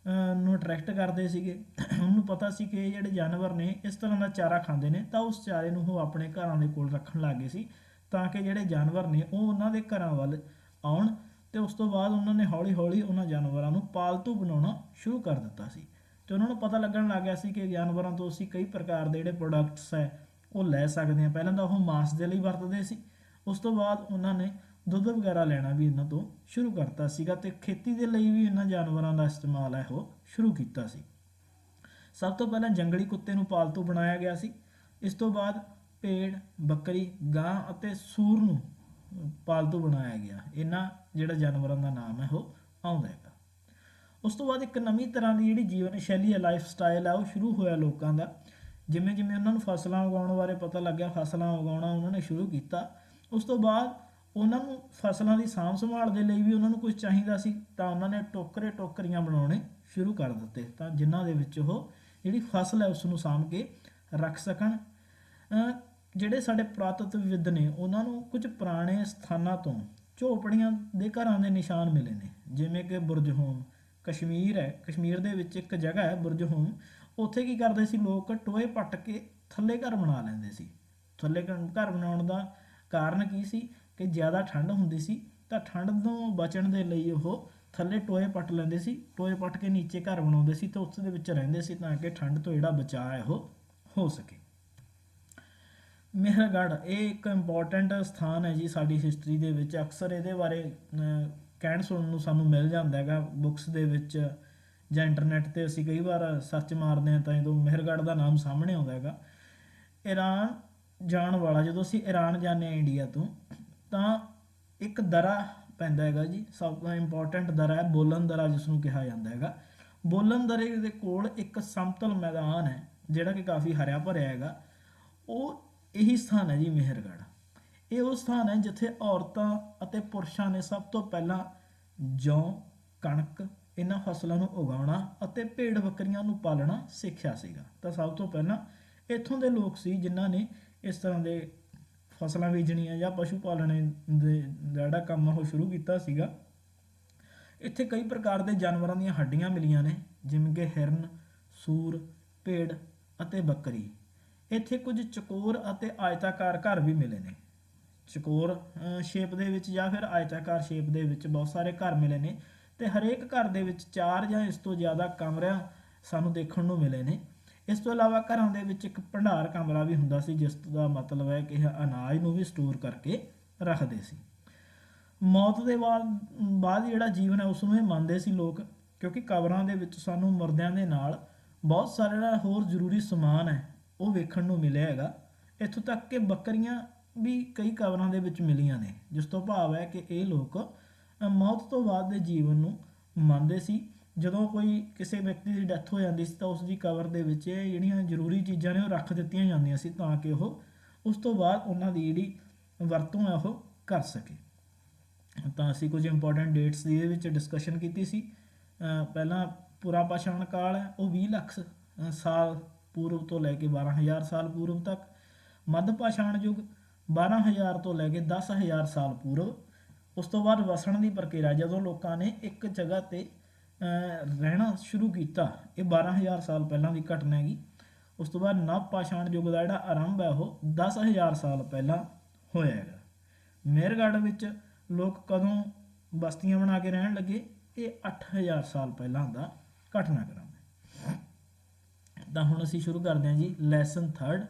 ਨੂੰ ਅਟਰੈਕਟ ਕਰਦੇ ਸੀਗੇ। ਉਹਨੂੰ ਪਤਾ ਸੀ ਕਿ ਇਹ ਜਿਹੜੇ ਜਾਨਵਰ ਨੇ ਇਸ ਤਰ੍ਹਾਂ ਦਾ ਚਾਰਾ ਖਾਂਦੇ ਨੇ, ਤਾਂ ਉਸ ਚਾਰੇ ਨੂੰ ਉਹ ਆਪਣੇ ਘਰਾਂ ਦੇ ਕੋਲ ਰੱਖਣ ਲੱਗ ਗਏ ਸੀ, ਤਾਂ ਕਿ ਜਿਹੜੇ ਜਾਨਵਰ ਨੇ ਉਹ ਉਹਨਾਂ ਦੇ ਘਰਾਂ ਵੱਲ ਆਉਣ। ਅਤੇ ਉਸ ਤੋਂ ਬਾਅਦ ਉਹਨਾਂ ਨੇ ਹੌਲੀ ਹੌਲੀ ਉਹਨਾਂ ਜਾਨਵਰਾਂ ਨੂੰ ਪਾਲਤੂ ਬਣਾਉਣਾ ਸ਼ੁਰੂ ਕਰ ਦਿੱਤਾ ਸੀ, ਅਤੇ ਉਹਨਾਂ ਨੂੰ ਪਤਾ ਲੱਗਣ ਲੱਗ ਗਿਆ ਸੀ ਕਿ ਜਾਨਵਰਾਂ ਤੋਂ ਅਸੀਂ ਕਈ ਪ੍ਰਕਾਰ ਦੇ ਜਿਹੜੇ ਪ੍ਰੋਡਕਟਸ ਹੈ ਉਹ ਲੈ ਸਕਦੇ ਹਾਂ। ਪਹਿਲਾਂ ਤਾਂ ਉਹ ਮਾਂਸ ਦੇ ਲਈ ਵਰਤਦੇ ਸੀ, ਉਸ ਤੋਂ ਬਾਅਦ ਉਹਨਾਂ ਨੇ ਦੁੱਧ ਵਗੈਰਾ ਲੈਣਾ ਵੀ ਇਹਨਾਂ ਤੋਂ ਸ਼ੁਰੂ ਕਰਤਾ ਸੀਗਾ, ਅਤੇ ਖੇਤੀ ਦੇ ਲਈ ਵੀ ਇਹਨਾਂ ਜਾਨਵਰਾਂ ਦਾ ਇਸਤੇਮਾਲ ਹੈ ਉਹ ਸ਼ੁਰੂ ਕੀਤਾ ਸੀ। ਸਭ ਤੋਂ ਪਹਿਲਾਂ ਜੰਗਲੀ ਕੁੱਤੇ ਨੂੰ ਪਾਲਤੂ ਬਣਾਇਆ ਗਿਆ ਸੀ। ਇਸ ਤੋਂ ਬਾਅਦ ਭੇਡ, ਬੱਕਰੀ, ਗਾਂ ਅਤੇ ਸੂਰ ਨੂੰ ਪਾਲਤੂ ਬਣਾਇਆ ਗਿਆ। ਇਹਨਾਂ ਜਿਹੜਾ ਜਾਨਵਰਾਂ ਦਾ ਨਾਮ ਹੈ ਉਹ ਆਉਂਦਾ ਹੈਗਾ। ਉਸ ਤੋਂ ਬਾਅਦ ਇੱਕ ਨਵੀਂ ਤਰ੍ਹਾਂ ਦੀ ਜਿਹੜੀ ਜੀਵਨ ਸ਼ੈਲੀ ਹੈ, ਲਾਈਫ ਸਟਾਈਲ ਹੈ, ਉਹ ਸ਼ੁਰੂ ਹੋਇਆ ਲੋਕਾਂ ਦਾ। ਜਿਵੇਂ ਜਿਵੇਂ ਉਹਨਾਂ ਨੂੰ ਫਸਲਾਂ ਉਗਾਉਣ ਬਾਰੇ ਪਤਾ ਲੱਗਿਆ, ਫਸਲਾਂ ਉਗਾਉਣਾ ਉਹਨਾਂ ਨੇ ਸ਼ੁਰੂ ਕੀਤਾ। ਉਸ ਤੋਂ ਬਾਅਦ ਉਹਨਾਂ ਨੂੰ ਫਸਲਾਂ ਦੀ ਸਾਂਭ ਸੰਭਾਲ ਦੇ ਲਈ ਵੀ ਉਹਨਾਂ ਨੂੰ ਕੁਝ ਚਾਹੀਦਾ ਸੀ, ਤਾਂ ਉਹਨਾਂ ਨੇ ਟੋਕਰੀਆਂ ਬਣਾਉਣੇ ਸ਼ੁਰੂ ਕਰ ਦਿੱਤੇ, ਤਾਂ ਜਿਨ੍ਹਾਂ ਦੇ ਵਿੱਚ ਉਹ ਜਿਹੜੀ ਫਸਲ ਹੈ ਉਸ ਨੂੰ ਸਾਂਭ ਕੇ ਰੱਖ ਸਕਣ। ਜਿਹੜੇ ਸਾਡੇ ਪੁਰਾਤਤਵਵਿਦ ਨੇ ਉਹਨਾਂ ਨੂੰ ਕੁਝ ਪੁਰਾਣੇ ਸਥਾਨਾਂ ਤੋਂ ਝੋਪੜੀਆਂ ਦੇ ਘਰਾਂ ਦੇ ਨਿਸ਼ਾਨ ਮਿਲੇ ਨੇ, ਜਿਵੇਂ ਕਿ ਬੁਰਜਹੋਮ ਕਸ਼ਮੀਰ ਹੈ। ਕਸ਼ਮੀਰ ਦੇ ਵਿੱਚ ਇੱਕ ਜਗ੍ਹਾ ਹੈ ਬੁਰਜਹੋਮ, ਉੱਥੇ ਕੀ ਕਰਦੇ ਸੀ ਲੋਕ? ਟੋਏ ਪੱਟ ਕੇ ਥੱਲੇ ਘਰ ਬਣਾ ਲੈਂਦੇ ਸੀ। ਥੱਲੇ ਘਰ ਬਣਾਉਣ ਦਾ ਕਾਰਨ ਕੀ ਸੀ ਕਿ ਜ਼ਿਆਦਾ ਠੰਡ ਹੁੰਦੀ ਸੀ, ਤਾਂ ਠੰਡ ਤੋਂ ਬਚਣ ਦੇ ਲਈ ਉਹ ਥੱਲੇ ਟੋਏ ਪੱਟ ਲੈਂਦੇ ਸੀ। ਟੋਏ ਪੱਟ ਕੇ ਨੀਚੇ ਘਰ ਬਣਾਉਂਦੇ ਸੀ, ਤਾਂ ਉਸ ਦੇ ਵਿੱਚ ਰਹਿੰਦੇ ਸੀ, ਤਾਂ ਕਿ ਠੰਡ ਤੋਂ ਜਿਹੜਾ ਬਚਾਅ ਹੈ ਉਹ ਹੋ ਸਕੇ। ਮੇਹਰਗੜ੍ਹ ਇਹ ਇੱਕ ਇੰਪੋਰਟੈਂਟ ਸਥਾਨ ਹੈ ਜੀ ਸਾਡੀ ਹਿਸਟਰੀ ਦੇ ਵਿੱਚ। ਅਕਸਰ ਇਹਦੇ ਬਾਰੇ ਕਹਿਣ ਸੁਣਨ ਨੂੰ ਸਾਨੂੰ ਮਿਲ ਜਾਂਦਾ ਹੈਗਾ ਬੁੱਕਸ ਦੇ ਵਿੱਚ ਜਾਂ ਇੰਟਰਨੈਟ 'ਤੇ। ਅਸੀਂ ਕਈ ਵਾਰ ਸਰਚ ਮਾਰਦੇ ਹਾਂ ਤਾਂ ਜਦੋਂ ਮੇਹਰਗੜ੍ਹ ਦਾ ਨਾਮ ਸਾਹਮਣੇ ਆਉਂਦਾ ਹੈਗਾ। ਈਰਾਨ ਜਾਣ ਵਾਲਾ, ਜਦੋਂ ਅਸੀਂ ਈਰਾਨ ਜਾਂਦੇ ਹਾਂ ਇੰਡੀਆ ਤੋਂ, ਤਾਂ ਇੱਕ ਦਰਾ ਪੈਂਦਾ ਹੈਗਾ ਜੀ, ਸਭ ਤੋਂ ਇੰਪੋਰਟੈਂਟ ਦਰਾ ਹੈ ਬੋਲਨ ਦਰਾ, ਜਿਸ ਨੂੰ ਕਿਹਾ ਜਾਂਦਾ ਹੈਗਾ। ਬੋਲਨ ਦਰੇ ਦੇ ਕੋਲ ਇੱਕ ਸਮਤਲ ਮੈਦਾਨ ਹੈ ਜਿਹੜਾ ਕਿ ਕਾਫੀ ਹਰਿਆ ਭਰਿਆ ਹੈਗਾ। ਉਹ ਇਹੀ ਸਥਾਨ ਹੈ ਜੀ ਮੇਹਰਗੜ੍ਹ। ਇਹ ਉਹ ਸਥਾਨ ਹੈ ਜਿੱਥੇ ਔਰਤਾਂ ਅਤੇ ਪੁਰਸ਼ਾਂ ਨੇ ਸਭ ਤੋਂ ਪਹਿਲਾਂ ਜੌਂ, ਕਣਕ, ਇਹਨਾਂ ਫਸਲਾਂ ਨੂੰ ਉਗਾਉਣਾ ਅਤੇ ਭੇਡ ਬੱਕਰੀਆਂ ਨੂੰ ਪਾਲਣਾ ਸਿੱਖਿਆ ਸੀਗਾ। ਤਾਂ ਸਭ ਤੋਂ ਪਹਿਲਾਂ ਇੱਥੋਂ ਦੇ ਲੋਕ ਸੀ ਜਿਨ੍ਹਾਂ ਨੇ ਇਸ ਤਰ੍ਹਾਂ ਦੇ ਫਸਲਾਂ ਬੀਜਣੀਆਂ ਜਾਂ ਪਸ਼ੂ ਪਾਲਣੇ ਦੇ ਜਿਹੜਾ ਕੰਮ ਉਹ ਸ਼ੁਰੂ ਕੀਤਾ ਸੀਗਾ। ਇੱਥੇ ਕਈ ਪ੍ਰਕਾਰ ਦੇ ਜਾਨਵਰਾਂ ਦੀਆਂ ਹੱਡੀਆਂ ਮਿਲੀਆਂ ਨੇ, ਜਿਵੇਂ ਕਿ ਹਿਰਨ, ਸੂਰ, ਭੇਡ ਅਤੇ ਬੱਕਰੀ। ਇੱਥੇ ਕੁਝ ਚਕੋਰ ਅਤੇ ਆਇਤਾਕਾਰ ਘਰ ਵੀ ਮਿਲੇ ਨੇ। ਚਕੋਰ ਸ਼ੇਪ ਦੇ ਵਿੱਚ ਜਾਂ ਫਿਰ ਆਇਤਾਕਾਰ ਸ਼ੇਪ ਦੇ ਵਿੱਚ ਬਹੁਤ ਸਾਰੇ ਘਰ ਮਿਲੇ ਨੇ, ਤੇ ਹਰੇਕ ਘਰ ਦੇ ਵਿੱਚ 4 ਜਾਂ ਇਸ ਤੋਂ ਜ਼ਿਆਦਾ ਕਮਰੇ ਸਾਨੂੰ ਦੇਖਣ ਨੂੰ ਮਿਲੇ ਨੇ। ਇਸ ਤੋਂ ਇਲਾਵਾ ਘਰਾਂ ਦੇ ਵਿੱਚ ਇੱਕ ਭੰਡਾਰ ਕਮਰਾ ਵੀ ਹੁੰਦਾ ਸੀ, ਜਿਸ ਦਾ ਮਤਲਬ ਹੈ ਕਿ ਅਨਾਜ ਨੂੰ ਵੀ ਸਟੋਰ ਕਰਕੇ ਰੱਖਦੇ ਸੀ। ਮੌਤ ਦੇ ਬਾਅਦ ਜਿਹੜਾ ਜੀਵਨ ਹੈ ਉਸ ਨੂੰ ਇਹ ਮੰਨਦੇ ਸੀ ਲੋਕ, ਕਿਉਂਕਿ ਕਬਰਾਂ ਦੇ ਵਿੱਚ ਸਾਨੂੰ ਮੁਰਦਿਆਂ ਦੇ ਨਾਲ ਬਹੁਤ ਸਾਰਾ ਜਿਹੜਾ ਹੋਰ ਜ਼ਰੂਰੀ ਸਮਾਨ ਹੈ ਉਹ ਵੇਖਣ ਨੂੰ ਮਿਲਿਆ ਹੈਗਾ। ਇੱਥੋਂ ਤੱਕ ਕਿ ਬੱਕਰੀਆਂ ਵੀ ਕਈ ਕਬਰਾਂ ਦੇ ਵਿੱਚ ਮਿਲੀਆਂ ਨੇ, ਜਿਸ ਤੋਂ ਭਾਵ ਹੈ ਕਿ ਇਹ ਲੋਕ ਮੌਤ ਤੋਂ ਬਾਅਦ ਦੇ ਜੀਵਨ ਨੂੰ ਮੰਨਦੇ ਸੀ। ਜਦੋਂ ਕੋਈ ਕਿਸੇ ਵਿਅਕਤੀ ਦੀ ਡੈਥ ਹੋ ਜਾਂਦੀ ਸੀ ਤਾਂ ਉਸ ਦੀ ਕਬਰ ਦੇ ਵਿੱਚ ਇਹ ਜਿਹੜੀਆਂ ਜ਼ਰੂਰੀ ਚੀਜ਼ਾਂ ਨੇ ਉਹ ਰੱਖ ਦਿੱਤੀਆਂ ਜਾਂਦੀਆਂ ਸੀ, ਤਾਂ ਕਿ ਉਹ ਉਸ ਤੋਂ ਬਾਅਦ ਉਹਨਾਂ ਦੀ ਜਿਹੜੀ ਵਰਤੋਂ ਹੈ ਉਹ ਕਰ ਸਕੇ। ਤਾਂ ਅਸੀਂ ਕੁਝ ਇੰਪੋਰਟੈਂਟ ਡੇਟਸ ਦੀ ਇਹਦੇ ਵਿੱਚ ਡਿਸਕਸ਼ਨ ਕੀਤੀ ਸੀ। ਪਹਿਲਾਂ ਪੁਰਾ ਪਾਸ਼ਾਣ ਕਾਲ ਹੈ, ਉਹ 20 ਲੱਖ ਸਾਲ ਪੂਰਵ ਤੋਂ ਲੈ ਕੇ 12,000 ਸਾਲ ਪੂਰਵ ਤੱਕ। ਮੱਧ ਪਾਸ਼ਾਣ ਯੁੱਗ 12,000 ਤੋਂ ਲੈ ਕੇ 10,000 ਸਾਲ ਪੂਰਵ। ਉਸ ਤੋਂ ਬਾਅਦ ਵਸਣ ਦੀ ਪ੍ਰਕਿਰਿਆ, ਜਦੋਂ ਲੋਕਾਂ ਨੇ ਇੱਕ ਜਗ੍ਹਾ 'ਤੇ ਰਹਿਣਾ ਸ਼ੁਰੂ ਕੀਤਾ, ਇਹ 12,000 ਸਾਲ ਪਹਿਲਾਂ ਦੀ ਘਟਨਾ ਹੈਗੀ। ਉਸ ਤੋਂ ਬਾਅਦ ਨਵ ਪਾਸ਼ਾਣ ਯੁੱਗ ਦਾ ਜਿਹੜਾ ਆਰੰਭ ਹੈ ਉਹ 10,000 ਸਾਲ ਪਹਿਲਾਂ ਹੋਇਆ ਹੈਗਾ। ਮੇਹਰਗੜ੍ਹ ਵਿੱਚ ਲੋਕ ਕਦੋਂ ਬਸਤੀਆਂ ਬਣਾ ਕੇ ਰਹਿਣ ਲੱਗੇ? ਇਹ 8,000 ਸਾਲ ਪਹਿਲਾਂ ਦਾ ਘਟਨਾਕ੍ਰਮ ਹੈ। ਤਾਂ ਹੁਣ ਅਸੀਂ ਸ਼ੁਰੂ ਕਰਦੇ ਹਾਂ ਜੀ ਲੈਸਨ 3,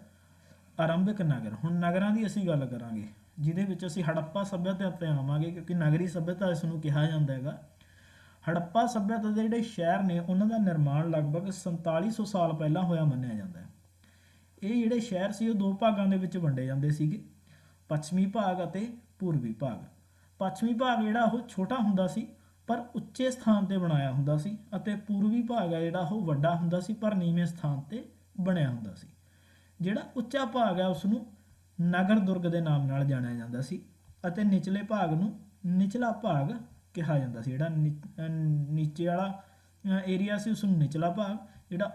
ਆਰੰਭਿਕ ਨਗਰ। ਹੁਣ ਨਗਰਾਂ ਦੀ ਅਸੀਂ ਗੱਲ ਕਰਾਂਗੇ, ਜਿਹਦੇ ਵਿੱਚ ਅਸੀਂ ਹੜੱਪਾ ਸੱਭਿਅਤਾ 'ਤੇ ਆਵਾਂਗੇ, ਕਿਉਂਕਿ ਨਗਰੀ ਸੱਭਿਅਤਾ ਇਸ ਨੂੰ ਕਿਹਾ ਜਾਂਦਾ ਹੈਗਾ। ਹੜੱਪਾ ਸੱਭਿਅਤਾ ਦੇ ਜਿਹੜੇ ਸ਼ਹਿਰ ਨੇ ਉਹਨਾਂ ਦਾ ਨਿਰਮਾਣ ਲਗਭਗ 4700 ਸਾਲ ਪਹਿਲਾਂ ਹੋਇਆ ਮੰਨਿਆ ਜਾਂਦਾ ਹੈ। ਇਹ ਜਿਹੜੇ ਸ਼ਹਿਰ ਸੀ ਉਹ 2 ਭਾਗਾਂ ਦੇ ਵਿੱਚ ਵੰਡੇ ਜਾਂਦੇ ਸੀਗੇ, ਪੱਛਮੀ ਭਾਗ ਅਤੇ ਪੂਰਬੀ ਭਾਗ। ਪੱਛਮੀ ਭਾਗ ਜਿਹੜਾ ਉਹ ਛੋਟਾ ਹੁੰਦਾ ਸੀ ਪਰ ਉੱਚੇ ਸਥਾਨ 'ਤੇ ਬਣਾਇਆ ਹੁੰਦਾ ਸੀ, ਅਤੇ ਪੂਰਬੀ ਭਾਗ ਹੈ ਜਿਹੜਾ ਉਹ ਵੱਡਾ ਹੁੰਦਾ ਸੀ ਪਰ ਨੀਵੇਂ ਸਥਾਨ 'ਤੇ ਬਣਿਆ ਹੁੰਦਾ ਸੀ। ਜਿਹੜਾ ਉੱਚਾ ਭਾਗ ਹੈ ਉਸ ਨੂੰ ਨਗਰ ਦੁਰਗ ਦੇ ਨਾਮ ਨਾਲ ਜਾਣਿਆ ਜਾਂਦਾ ਸੀ, ਅਤੇ ਨਿਚਲੇ ਭਾਗ ਨੂੰ ਨਿਚਲਾ ਭਾਗ ਕਿਹਾ ਜਾਂਦਾ ਸੀ। ਜਿਹੜਾ ਨੀਚੇ ਵਾਲਾ ਏਰੀਆ ਸੀ ਉਸ ਨੂੰ ਨਿਚਲਾ ਭਾਗ, ਜਿਹੜਾ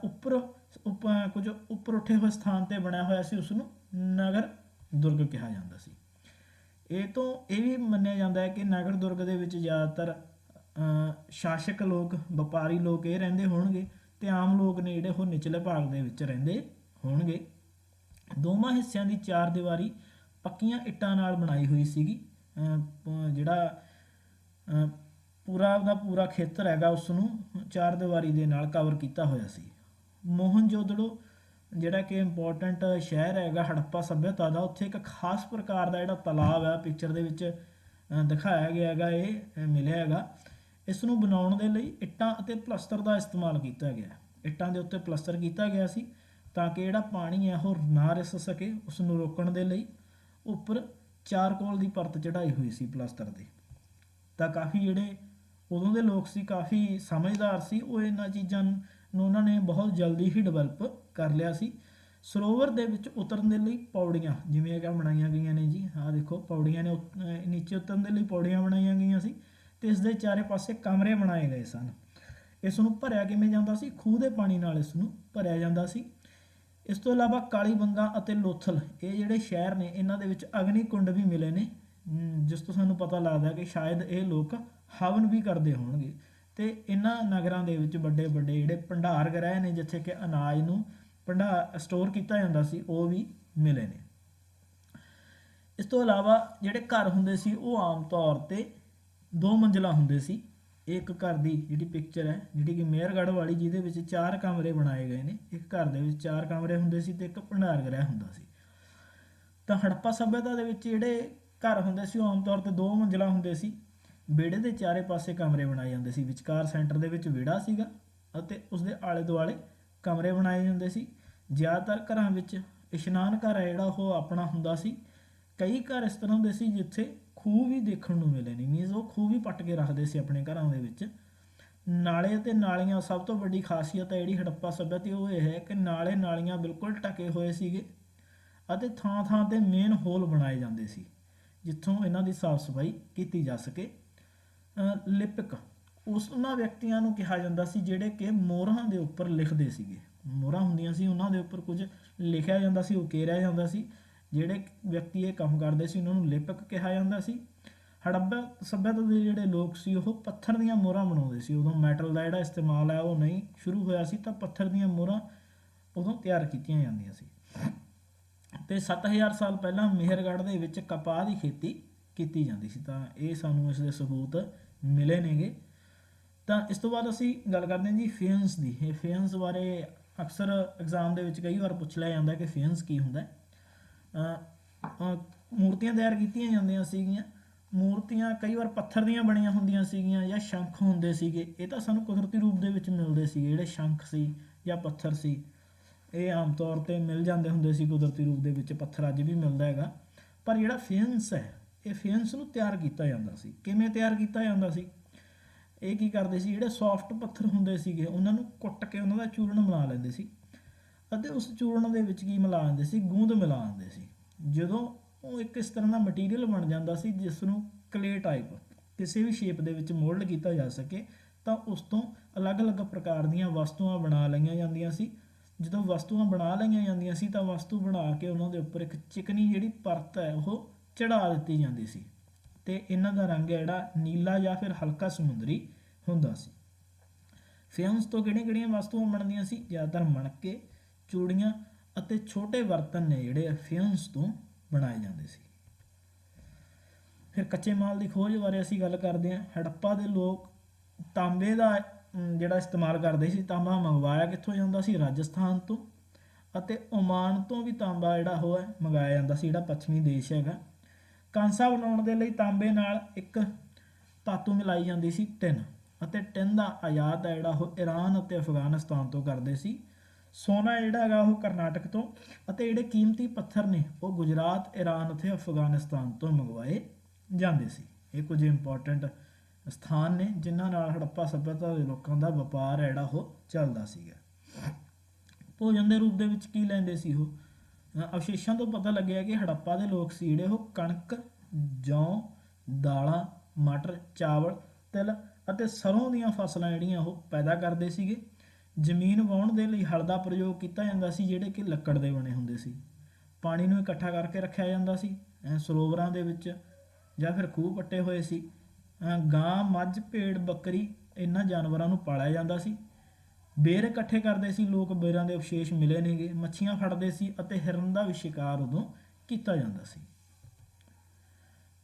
ਕੁਝ ਉੱਪਰ ਉੱਠੇ ਹੋਏ ਸਥਾਨ 'ਤੇ ਬਣਿਆ ਹੋਇਆ ਸੀ ਉਸ ਨੂੰ ਨਗਰ ਦੁਰਗ ਕਿਹਾ ਜਾਂਦਾ ਸੀ। ਇਹ ਵੀ ਮੰਨਿਆ ਜਾਂਦਾ ਹੈ ਕਿ ਨਗਰ ਦੁਰਗ ਦੇ ਵਿੱਚ ਜ਼ਿਆਦਾਤਰ ਸ਼ਾਸਕ ਲੋਕ, ਵਪਾਰੀ ਲੋਕ ਇਹ ਰਹਿੰਦੇ ਹੋਣਗੇ, ਤੇ ਆਮ ਲੋਕ ਨੇ ਜਿਹੜੇ ਉਹ ਨਿਚਲੇ ਭਾਗ ਦੇ ਵਿੱਚ ਰਹਿੰਦੇ ਹੋਣਗੇ। ਦੋਵਾਂ ਹਿੱਸਿਆਂ ਦੀ 4 ਦੀਵਾਰੀ ਪੱਕੀਆਂ ਇੱਟਾਂ ਨਾਲ ਬਣਾਈ ਹੋਈ ਸੀਗੀ। ਜਿਹੜਾ ਪੂਰਾ ਦਾ ਪੂਰਾ ਖੇਤਰ ਹੈਗਾ ਉਸ ਨੂੰ 4 ਦੀਵਾਰੀ ਦੇ ਨਾਲ ਕਵਰ ਕੀਤਾ ਹੋਇਆ ਸੀ। ਮੋਹਨਜੋਦੜੋ ਜਿਹੜਾ ਕਿ ਇੰਪੋਰਟੈਂਟ ਸ਼ਹਿਰ ਹੈਗਾ ਹੜੱਪਾ ਸੱਭਿਅਤਾ ਦਾ, ਉੱਥੇ ਇੱਕ ਖਾਸ ਪ੍ਰਕਾਰ ਦਾ ਜਿਹੜਾ ਤਲਾਬ ਹੈ ਪਿਕਚਰ ਦੇ ਵਿੱਚ ਦਿਖਾਇਆ ਗਿਆ ਹੈਗਾ, ਇਹ ਮਿਲਿਆ ਹੈਗਾ। ਇਸ ਨੂੰ ਬਣਾਉਣ ਦੇ ਲਈ ਇੱਟਾਂ ਅਤੇ ਪਲਸਤਰ ਦਾ ਇਸਤੇਮਾਲ ਕੀਤਾ ਗਿਆ। ਇੱਟਾਂ ਦੇ ਉੱਤੇ ਪਲਸਤਰ ਕੀਤਾ ਗਿਆ ਸੀ ਤਾਂ ਕਿ ਜਿਹੜਾ ਪਾਣੀ ਹੈ ਉਹ ਨਾ ਰਿਸ ਸਕੇ। ਉਸ ਨੂੰ ਰੋਕਣ ਦੇ ਲਈ ਉੱਪਰ ਚਾਰਕੋਲ ਦੀ ਪਰਤ ਚੜਾਈ ਹੋਈ ਸੀ ਪਲਸਤਰ ਦੇ। ਤਾਂ ਕਾਫੀ ਜਿਹੜੇ ਉਦੋਂ ਦੇ ਲੋਕ ਸੀ ਕਾਫੀ ਸਮਝਦਾਰ ਸੀ, ਉਹ ਇਹਨਾਂ ਚੀਜ਼ਾਂ ਨੂੰ ਉਹਨਾਂ ਨੇ ਬਹੁਤ ਜਲਦੀ ਹੀ ਡਿਵੈਲਪ ਕਰ ਲਿਆ ਸੀ। ਸਰੋਵਰ ਦੇ ਵਿੱਚ ਉਤਰਨ ਦੇ ਲਈ ਪੌੜੀਆਂ ਜਿਵੇਂ ਕਿ ਬਣਾਈਆਂ ਗਈਆਂ ਨੇ ਜੀ, ਆਹ ਦੇਖੋ ਪੌੜੀਆਂ ਨੇ, ਨੀਚੇ ਉਤਰਨ ਦੇ ਲਈ ਪੌੜੀਆਂ ਬਣਾਈਆਂ ਗਈਆਂ ਸੀ, ਤੇ ਇਸ ਦੇ ਚਾਰੇ ਪਾਸੇ ਕਮਰੇ ਬਣਾਏ ਗਏ ਸਨ। ਇਸ ਨੂੰ ਭਰਿਆ ਕਿਵੇਂ ਜਾਂਦਾ ਸੀ? ਖੂਹ ਦੇ ਪਾਣੀ ਨਾਲ ਇਸ ਨੂੰ ਭਰਿਆ ਜਾਂਦਾ ਸੀ। ਇਸ ਤੋਂ ਇਲਾਵਾ ਕਾਲੀਬੰਗਾ ਅਤੇ ਲੋਥਲ, ਇਹ ਜਿਹੜੇ ਸ਼ਹਿਰ ਨੇ ਇਹਨਾਂ ਦੇ ਵਿੱਚ ਅਗਨੀ ਕੁੰਡ ਵੀ ਮਿਲੇ ਨੇ, ਜਿਸ ਤੋਂ ਸਾਨੂੰ ਪਤਾ ਲੱਗਦਾ ਕਿ ਸ਼ਾਇਦ ਇਹ ਲੋਕ ਹਵਨ ਵੀ ਕਰਦੇ ਹੋਣਗੇ। ਤੇ ਇਹਨਾਂ ਨਗਰਾਂ ਦੇ ਵਿੱਚ ਵੱਡੇ ਵੱਡੇ ਜਿਹੜੇ ਭੰਡਾਰ ਗ੍ਰਹਿ ਨੇ, ਜਿੱਥੇ ਕਿ ਅਨਾਜ ਨੂੰ ਸਟੋਰ ਕੀਤਾ ਜਾਂਦਾ ਸੀ, ਉਹ ਵੀ ਮਿਲੇ ਨੇ। ਇਸ ਤੋਂ ਇਲਾਵਾ ਜਿਹੜੇ ਘਰ ਹੁੰਦੇ ਸੀ ਉਹ ਆਮ ਤੌਰ 'ਤੇ 2 ਮੰਜ਼ਿਲਾ ਹੁੰਦੇ ਸੀ। ਇੱਕ ਘਰ ਦੀ ਜਿਹੜੀ ਪਿਕਚਰ ਹੈ, ਜਿਹੜੀ ਕਿ ਮੇਹਰਗੜ੍ਹ ਵਾਲੀ, ਜਿਹਦੇ ਵਿੱਚ 4 ਕਮਰੇ ਬਣਾਏ ਗਏ ਨੇ। ਇੱਕ ਘਰ ਦੇ ਵਿੱਚ 4 ਕਮਰੇ ਹੁੰਦੇ ਸੀ ਤੇ ਇੱਕ ਭੰਡਾਰ ਗ੍ਰਹਿ ਹੁੰਦਾ ਸੀ। ਤਾਂ ਹੜੱਪਾ ਸੱਭਿਅਤਾ ਦੇ ਵਿੱਚ ਜਿਹੜੇ ਘਰ ਹੁੰਦੇ ਸੀ ਉਹ ਆਮ ਤੌਰ 'ਤੇ 2 ਮੰਜ਼ਿਲਾ ਹੁੰਦੇ ਸੀ। ਵਿਹੜੇ ਦੇ ਚਾਰੇ ਪਾਸੇ ਕਮਰੇ ਬਣਾਏ ਜਾਂਦੇ ਸੀ, ਵਿਚਕਾਰ ਸੈਂਟਰ ਦੇ ਵਿੱਚ ਵਿਹੜਾ ਸੀਗਾ ਅਤੇ ਉਸਦੇ ਆਲੇ ਦੁਆਲੇ ਕਮਰੇ ਬਣਾਏ ਜਾਂਦੇ ਸੀ। ਜ਼ਿਆਦਾਤਰ ਘਰਾਂ ਵਿੱਚ ਇਸ਼ਨਾਨ ਘਰ ਹੈ ਜਿਹੜਾ ਉਹ ਆਪਣਾ ਹੁੰਦਾ ਸੀ। ਕਈ ਘਰ ਇਸ ਤਰ੍ਹਾਂ ਦੇ ਸੀ ਜਿੱਥੇ ਖੂਹ ਵੀ ਦੇਖਣ ਨੂੰ ਮਿਲੇ ਨੇ, ਮੀਨਜ਼ ਉਹ ਖੂਹ ਵੀ ਪੱਟ ਕੇ ਰੱਖਦੇ ਸੀ ਆਪਣੇ ਘਰਾਂ ਦੇ ਵਿੱਚ। ਨਾਲੇ ਅਤੇ ਨਾਲੀਆਂ, ਸਭ ਤੋਂ ਵੱਡੀ ਖਾਸੀਅਤ ਹੈ ਜਿਹੜੀ ਹੜੱਪਾ ਸੱਭਿਅਤਾ ਉਹ ਇਹ ਹੈ ਕਿ ਨਾਲੇ ਨਾਲੀਆਂ ਬਿਲਕੁਲ ਢਕੇ ਹੋਏ ਸੀਗੇ ਅਤੇ ਥਾਂ ਥਾਂ 'ਤੇ ਮੇਨ ਹੋਲ ਬਣਾਏ ਜਾਂਦੇ ਸੀ। ਜਿੱਥੋਂ ਇਹਨਾਂ ਦੀ ਸਾਫ਼ ਸਫਾਈ ਕੀਤੀ ਜਾ ਸਕੇ। ਲਿਪਿਕ ਉਹਨਾਂ ਵਿਅਕਤੀਆਂ ਨੂੰ ਕਿਹਾ ਜਾਂਦਾ ਸੀ ਜਿਹੜੇ ਕਿ ਮੋਹਰਾਂ ਦੇ ਉੱਪਰ ਲਿਖਦੇ ਸੀਗੇ। ਮੋਹਰਾਂ ਹੁੰਦੀਆਂ ਸੀ, ਉਹਨਾਂ ਦੇ ਉੱਪਰ ਕੁਝ ਲਿਖਿਆ ਜਾਂਦਾ ਸੀ, ਉਕੇਰਿਆ ਜਾਂਦਾ ਸੀ। ਜਿਹੜੇ ਵਿਅਕਤੀ ਇਹ ਕੰਮ ਕਰਦੇ ਸੀ ਉਹਨਾਂ ਨੂੰ ਲਿਪਿਕ ਕਿਹਾ ਜਾਂਦਾ ਸੀ। ਹੜੱਪਾ ਸੱਭਿਅਤਾ ਦੇ ਜਿਹੜੇ ਲੋਕ ਸੀ ਉਹ ਪੱਥਰ ਦੀਆਂ ਮੋਹਰਾਂ ਬਣਾਉਂਦੇ ਸੀ। ਉਦੋਂ ਮੈਟਲ ਦਾ ਜਿਹੜਾ ਇਸਤੇਮਾਲ ਹੈ ਉਹ ਨਹੀਂ ਸ਼ੁਰੂ ਹੋਇਆ ਸੀ, ਤਾਂ ਪੱਥਰ ਦੀਆਂ ਮੋਹਰਾਂ ਉਦੋਂ ਤਿਆਰ ਕੀਤੀਆਂ ਜਾਂਦੀਆਂ ਸੀ। ਤੇ 7000 ਸਾਲ ਪਹਿਲਾਂ ਮੇਹਰਗੜ੍ਹ ਦੇ ਵਿੱਚ ਕਪਾਹ ਦੀ ਖੇਤੀ ਕੀਤੀ ਜਾਂਦੀ ਸੀ। ਤਾਂ ਇਹ ਸਾਨੂੰ ਇਸ ਦੇ ਸਬੂਤ ਮਿਲੇ ਨੇਗੇ। ਤਾਂ ਇਸ ਤੋਂ ਬਾਅਦ ਅਸੀਂ ਗੱਲ ਕਰਦੇ ਹਾਂ ਜੀ ਫੇਨਸ ਦੀ। ਇਹ ਫੇਨਸ ਬਾਰੇ ਅਕਸਰ ਐਗਜ਼ਾਮ ਦੇ ਵਿੱਚ ਕਈ ਵਾਰ ਪੁੱਛ ਲਿਆ ਜਾਂਦਾ ਕਿ ਫੇਨਸ ਕੀ ਹੁੰਦਾ। ਮੂਰਤੀਆਂ ਤਿਆਰ ਕੀਤੀਆਂ ਜਾਂਦੀਆਂ ਸੀਗੀਆਂ। ਮੂਰਤੀਆਂ ਕਈ ਵਾਰ ਪੱਥਰ ਦੀਆਂ ਬਣੀਆਂ ਹੁੰਦੀਆਂ ਸੀਗੀਆਂ ਜਾਂ ਸ਼ੰਖ ਹੁੰਦੇ ਸੀਗੇ। ਇਹ ਤਾਂ ਸਾਨੂੰ ਕੁਦਰਤੀ ਰੂਪ ਦੇ ਵਿੱਚ ਮਿਲਦੇ ਸੀਗੇ। ਜਿਹੜੇ ਸ਼ੰਖ ਸੀ ਜਾਂ ਪੱਥਰ ਸੀ ਇਹ ਆਮ ਤੌਰ 'ਤੇ ਮਿਲ ਜਾਂਦੇ ਹੁੰਦੇ ਸੀ ਕੁਦਰਤੀ ਰੂਪ ਦੇ ਵਿੱਚ। ਪੱਥਰ ਅੱਜ ਵੀ ਮਿਲਦਾ ਹੈਗਾ। ਪਰ ਜਿਹੜਾ ਫੇਨਸ ਹੈ ਇਹ ਫੇਨਸ ਨੂੰ ਤਿਆਰ ਕੀਤਾ ਜਾਂਦਾ ਸੀ। ਕਿਵੇਂ ਤਿਆਰ ਕੀਤਾ ਜਾਂਦਾ ਸੀ? ਇਹ ਕੀ ਕਰਦੇ ਸੀ, ਜਿਹੜੇ ਸੌਫਟ ਪੱਥਰ ਹੁੰਦੇ ਸੀਗੇ ਉਹਨਾਂ ਨੂੰ ਕੁੱਟ ਕੇ ਉਹਨਾਂ ਦਾ ਚੂਰਨ ਬਣਾ ਲੈਂਦੇ ਸੀ ਅਤੇ ਉਸ ਚੂਰਨ ਦੇ ਵਿੱਚ ਕੀ ਮਿਲਾ ਦਿੰਦੇ ਸੀ, ਗੂੰਦ ਮਿਲਾ ਦਿੰਦੇ ਸੀ। ਜਦੋਂ ਉਹ ਇੱਕ ਇਸ ਤਰ੍ਹਾਂ ਦਾ ਮਟੀਰੀਅਲ ਬਣ ਜਾਂਦਾ ਸੀ ਜਿਸ ਨੂੰ ਕਲੇ ਟਾਈਪ ਕਿਸੇ ਵੀ ਸ਼ੇਪ ਦੇ ਵਿੱਚ ਮੋਲਡ ਕੀਤਾ ਜਾ ਸਕੇ, ਤਾਂ ਉਸ ਤੋਂ ਅਲੱਗ-ਅਲੱਗ ਪ੍ਰਕਾਰ ਦੀਆਂ ਵਸਤੂਆਂ ਬਣਾ ਲਈਆਂ ਜਾਂਦੀਆਂ ਸੀ। ਜਦੋਂ ਵਸਤੂਆਂ ਬਣਾ ਲਈਆਂ ਜਾਂਦੀਆਂ ਸੀ ਤਾਂ ਵਸਤੂ ਬਣਾ ਕੇ ਉਹਨਾਂ ਦੇ ਉੱਪਰ ਇੱਕ ਚਿਕਨੀ ਜਿਹੜੀ ਪਰਤ ਹੈ ਉਹ ਚੜਾ ਦਿੱਤੀ ਜਾਂਦੀ ਸੀ ਤੇ ਇਹਨਾਂ ਦਾ ਰੰਗ ਹੈ ਜਿਹੜਾ ਨੀਲਾ ਜਾਂ ਫਿਰ ਹਲਕਾ ਸਮੁੰਦਰੀ ਹੁੰਦਾ ਸੀ। ਫੇਨਸ ਤੋਂ ਕਿਹੜੀਆਂ ਵਸਤੂਆਂ ਬਣਦੀਆਂ ਸੀ? ਜ਼ਿਆਦਾਤਰ ਮਣਕੇ, ਚੂੜੀਆਂ ਅਤੇ ਛੋਟੇ ਬਰਤਨ ਨੇ ਜਿਹੜੇ ਫੇਨਸ ਤੋਂ ਬਣਾਏ ਜਾਂਦੇ ਸੀ। ਫਿਰ ਕੱਚੇ ਮਾਲ ਦੀ ਖੋਜ ਬਾਰੇ ਅਸੀਂ ਗੱਲ ਕਰਦੇ ਹਾਂ। ਹੜੱਪਾ ਦੇ ਲੋਕ ਤਾਂਬੇ ਦਾ ਜਿਹੜਾ ਇਸਤੇਮਾਲ ਕਰਦੇ ਸੀ। ਤਾਂਬਾ ਮੰਗਵਾਇਆ ਕਿੱਥੋਂ ਜਾਂਦਾ ਸੀ? ਰਾਜਸਥਾਨ ਤੋਂ, ਅਤੇ ਓਮਾਨ ਤੋਂ ਵੀ ਤਾਂਬਾ ਜਿਹੜਾ ਉਹ ਹੈ ਮੰਗਾਇਆ ਜਾਂਦਾ ਸੀ, ਜਿਹੜਾ ਪੱਛਮੀ ਦੇਸ਼ ਹੈਗਾ। ਕਾਂਸਾ ਬਣਾਉਣ ਦੇ ਲਈ ਤਾਂਬੇ ਨਾਲ ਇੱਕ ਧਾਤੂ ਮਿਲਾਈ ਜਾਂਦੀ ਸੀ, ਟਿਨ, ਅਤੇ ਟਿਨ ਦਾ ਆਯਾਤ ਹੈ ਜਿਹੜਾ ਉਹ ਈਰਾਨ ਅਤੇ ਅਫਗਾਨਿਸਤਾਨ ਤੋਂ ਕਰਦੇ ਸੀ। ਸੋਨਾ ਜਿਹੜਾ ਹੈਗਾ ਉਹ ਕਰਨਾਟਕ ਤੋਂ, ਅਤੇ ਜਿਹੜੇ ਕੀਮਤੀ ਪੱਥਰ ਨੇ ਉਹ ਗੁਜਰਾਤ, ਈਰਾਨ ਅਤੇ ਅਫਗਾਨਿਸਤਾਨ ਤੋਂ ਮੰਗਵਾਏ ਜਾਂਦੇ ਸੀ। ਇਹ ਕੁਝ ਇੰਪੋਰਟੈਂਟ ਸਥਾਨ ਨੇ ਜਿਨ੍ਹਾਂ ਨਾਲ ਹੜੱਪਾ ਸੱਭਿਅਤਾ ਦੇ ਲੋਕਾਂ ਦਾ ਵਪਾਰ ਹੈ ਜਿਹੜਾ ਉਹ ਚੱਲਦਾ ਸੀਗਾ। ਭੋਜਨ ਦੇ ਰੂਪ ਦੇ ਵਿੱਚ ਕੀ ਲੈਂਦੇ ਸੀ ਉਹ? ਅਵਸ਼ੇਸ਼ਾਂ ਤੋਂ ਪਤਾ ਲੱਗਿਆ ਕਿ ਹੜੱਪਾ ਦੇ ਲੋਕ ਸੀ ਜਿਹੜੇ ਉਹ ਕਣਕ, ਜੌਂ, ਦਾਲਾਂ, ਮਟਰ, ਚਾਵਲ, ਤਿਲ ਅਤੇ ਸਰੋਂ ਦੀਆਂ ਫਸਲਾਂ ਜਿਹੜੀਆਂ ਉਹ ਪੈਦਾ ਕਰਦੇ ਸੀਗੇ। ਜ਼ਮੀਨ ਵਾਹੁਣ ਦੇ ਲਈ ਹਲ ਦਾ ਪ੍ਰਯੋਗ ਕੀਤਾ ਜਾਂਦਾ ਸੀ ਜਿਹੜੇ ਕਿ ਲੱਕੜ ਦੇ ਬਣੇ ਹੁੰਦੇ ਸੀ। ਪਾਣੀ ਨੂੰ ਇਕੱਠਾ ਕਰਕੇ ਰੱਖਿਆ ਜਾਂਦਾ ਸੀ ਸਰੋਵਰਾਂ ਦੇ ਵਿੱਚ ਜਾਂ ਫਿਰ ਖੂਹ ਪੱਟੇ ਹੋਏ ਸੀ। ਗਾਂ, ਮੱਝ, ਭੇਡ, ਬੱਕਰੀ ਇਹਨਾਂ ਜਾਨਵਰਾਂ ਨੂੰ ਪਾਲਿਆ ਜਾਂਦਾ ਸੀ। ਬੇਰ ਇਕੱਠੇ ਕਰਦੇ ਸੀ ਲੋਕ, ਬੇਰਾਂ ਦੇ ਅਵਸ਼ੇਸ਼ ਮਿਲੇ ਨੇਗੇ। ਮੱਛੀਆਂ ਫੜਦੇ ਸੀ ਅਤੇ ਹਿਰਨ ਦਾ ਵੀ ਸ਼ਿਕਾਰ ਉਦੋਂ ਕੀਤਾ ਜਾਂਦਾ ਸੀ।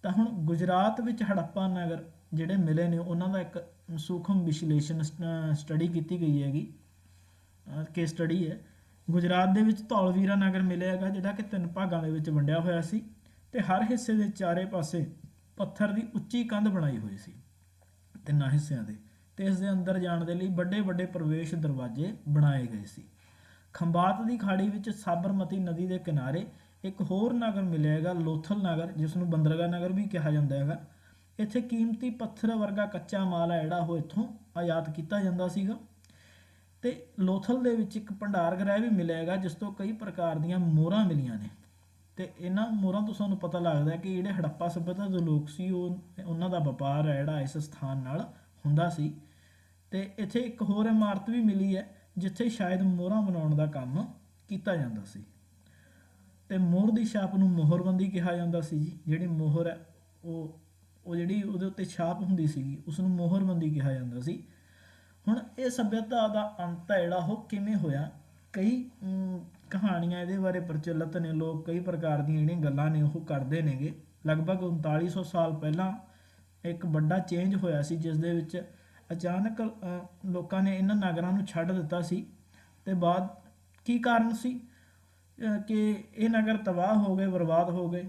ਤਾਂ ਹੁਣ ਗੁਜਰਾਤ ਵਿੱਚ ਹੜੱਪਾ ਨਗਰ ਜਿਹੜੇ ਮਿਲੇ ਨੇ ਉਹਨਾਂ ਦਾ ਇੱਕ ਸੂਖਮ ਵਿਸ਼ਲੇਸ਼ਣ ਸਟੱਡੀ ਕੀਤੀ ਗਈ ਹੈਗੀ, ਕੇਸ ਸਟੱਡੀ ਹੈ। ਗੁਜਰਾਤ ਦੇ ਵਿੱਚ ਧੌਲਵੀਰਾ ਨਗਰ ਮਿਲਿਆ ਹੈਗਾ ਜਿਹੜਾ ਕਿ 3 ਭਾਗਾਂ ਦੇ ਵਿੱਚ ਵੰਡਿਆ ਹੋਇਆ ਸੀ ਤੇ ਹਰ ਹਿੱਸੇ ਦੇ ਚਾਰੇ ਪਾਸੇ ਪੱਥਰ ਦੀ ਉੱਚੀ ਕੰਧ ਬਣਾਈ ਹੋਈ ਸੀ 3 ਹਿੱਸਿਆਂ ਦੇ, ਤੇ ਇਸ ਦੇ ਅੰਦਰ ਜਾਣ ਦੇ ਲਈ ਵੱਡੇ ਵੱਡੇ ਪ੍ਰਵੇਸ਼ ਦਰਵਾਜ਼ੇ ਬਣਾਏ ਗਏ ਸੀ। ਖੰਬਾਤ ਦੀ ਖਾੜੀ ਵਿੱਚ ਸਾਬਰਮਤੀ ਨਦੀ ਦੇ ਕਿਨਾਰੇ ਇੱਕ ਹੋਰ ਨਗਰ ਮਿਲਿਆ ਹੈਗਾ, ਲੋਥਲ ਨਗਰ, ਜਿਸ ਨੂੰ ਬੰਦਰਗਾਹ ਨਗਰ ਵੀ ਕਿਹਾ ਜਾਂਦਾ ਹੈਗਾ। ਇੱਥੇ ਕੀਮਤੀ ਪੱਥਰ ਵਰਗਾ ਕੱਚਾ ਮਾਲ ਹੈ ਜਿਹੜਾ ਉਹ ਇੱਥੋਂ ਆਯਾਤ ਕੀਤਾ ਜਾਂਦਾ ਸੀਗਾ। ਤੇ ਲੋਥਲ ਦੇ ਵਿੱਚ ਇੱਕ ਭੰਡਾਰ ਗ੍ਰਹਿ ਵੀ ਮਿਲਿਆ ਹੈਗਾ ਜਿਸ ਤੋਂ ਕਈ ਪ੍ਰਕਾਰ ਦੀਆਂ ਮੋਹਰਾਂ ਮਿਲੀਆਂ ਨੇ। ਤੇ ਇਹਨਾਂ ਮੋਹਰਾਂ ਤੋਂ ਸਾਨੂੰ ਪਤਾ ਲੱਗਦਾ ਕਿ ਜਿਹੜੇ ਹੜੱਪਾ ਸੱਭਿਅਤਾ ਦੇ ਲੋਕ ਸੀ ਉਹਨਾਂ ਦਾ ਵਪਾਰ ਹੈ ਜਿਹੜਾ ਇਸ ਸਥਾਨ ਨਾਲ ਹੁੰਦਾ ਸੀ। ਤੇ ਇੱਥੇ ਇੱਕ ਹੋਰ ਇਮਾਰਤ ਵੀ ਮਿਲੀ ਹੈ ਜਿੱਥੇ ਸ਼ਾਇਦ ਮੋਹਰਾਂ ਬਣਾਉਣ ਦਾ ਕੰਮ ਕੀਤਾ ਜਾਂਦਾ ਸੀ। ਤੇ ਮੋਹਰ ਦੀ ਛਾਪ ਨੂੰ ਮੋਹਰਬੰਦੀ ਕਿਹਾ ਜਾਂਦਾ ਸੀ ਜੀ। ਜਿਹੜੀ ਮੋਹਰ ਹੈ ਉਹ ਜਿਹੜੀ ਉਹਦੇ ਉੱਤੇ ਛਾਪ ਹੁੰਦੀ ਸੀਗੀ ਉਸ ਨੂੰ ਮੋਹਰਬੰਦੀ ਕਿਹਾ ਜਾਂਦਾ ਸੀ। ਹੁਣ ਇਹ ਸੱਭਿਅਤਾ ਦਾ ਅੰਤ ਹੈ ਜਿਹੜਾ ਉਹ ਕਿਵੇਂ ਹੋਇਆ, ਕਈ ਕਹਾਣੀਆਂ ਇਹਦੇ ਬਾਰੇ ਪ੍ਰਚਲਿਤ ਨੇ। ਲੋਕ ਕਈ ਪ੍ਰਕਾਰ ਦੀਆਂ ਜਿਹੜੀਆਂ ਗੱਲਾਂ ਨੇ ਉਹ ਕਰਦੇ ਨੇਗੇ। ਲਗਭਗ 3900 ਸਾਲ ਪਹਿਲਾਂ ਇੱਕ ਵੱਡਾ ਚੇਂਜ ਹੋਇਆ ਸੀ ਜਿਸ ਦੇ ਵਿੱਚ ਅਚਾਨਕ ਲੋਕਾਂ ਨੇ ਇਹਨਾਂ ਨਗਰਾਂ ਨੂੰ ਛੱਡ ਦਿੱਤਾ ਸੀ। ਤੇ ਬਾਅਦ ਕੀ ਕਾਰਨ ਸੀ ਕਿ ਇਹ ਨਗਰ ਤਬਾਹ ਹੋ ਗਏ, ਬਰਬਾਦ ਹੋ ਗਏ।